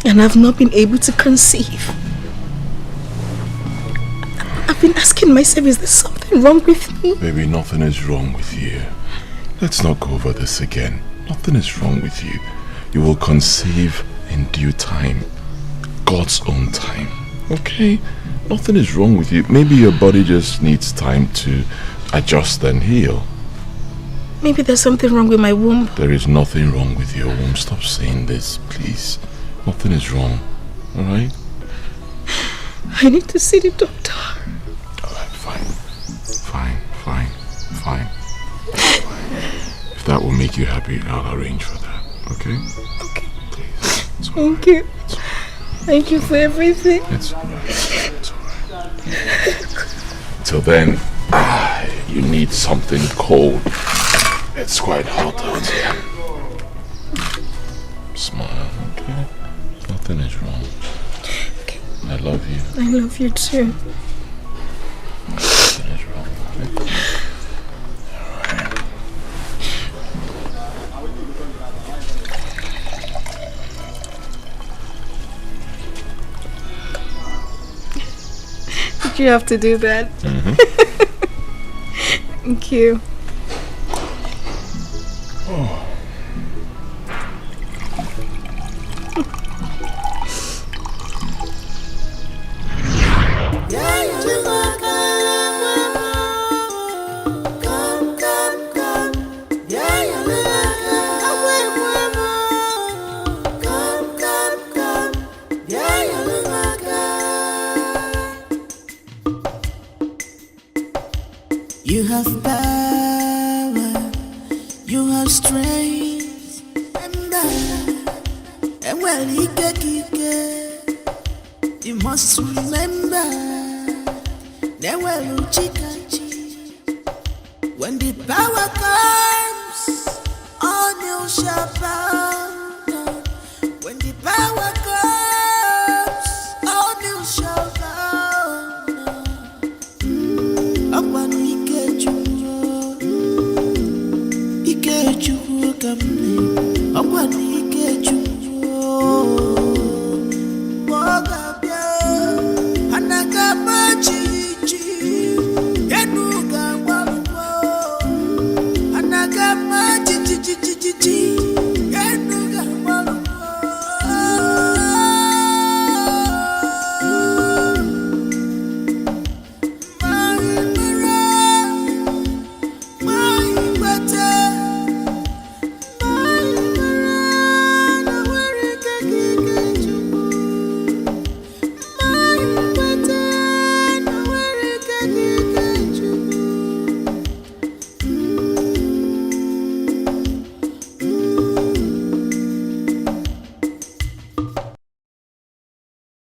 And I've not been able to conceive. I've been asking myself, is there something wrong with me? Baby, nothing is wrong with you. Let's not go over this again. Nothing is wrong with you. You will conceive in due time. God's own time. Okay? Nothing is wrong with you. Maybe your body just needs time to adjust and heal. Maybe there's something wrong with my womb. There is nothing wrong with your womb. Stop saying this, please. Nothing is wrong. Alright? I need to see the doctor. Alright, fine. Fine. If that will make you happy, I'll arrange for that. Okay? Okay. Please. Thank you. Thank you for everything. It's alright. Till then, you need something cold. It's quite hot out here. Smile, okay? Nothing is wrong. Okay. I love you. I love you too. Nothing is wrong. Okay? Alright. Did you have to do that? Mm-hmm. Thank you. Oh. You have power, you have strength, and well, you must remember, when the power comes, all you shall power.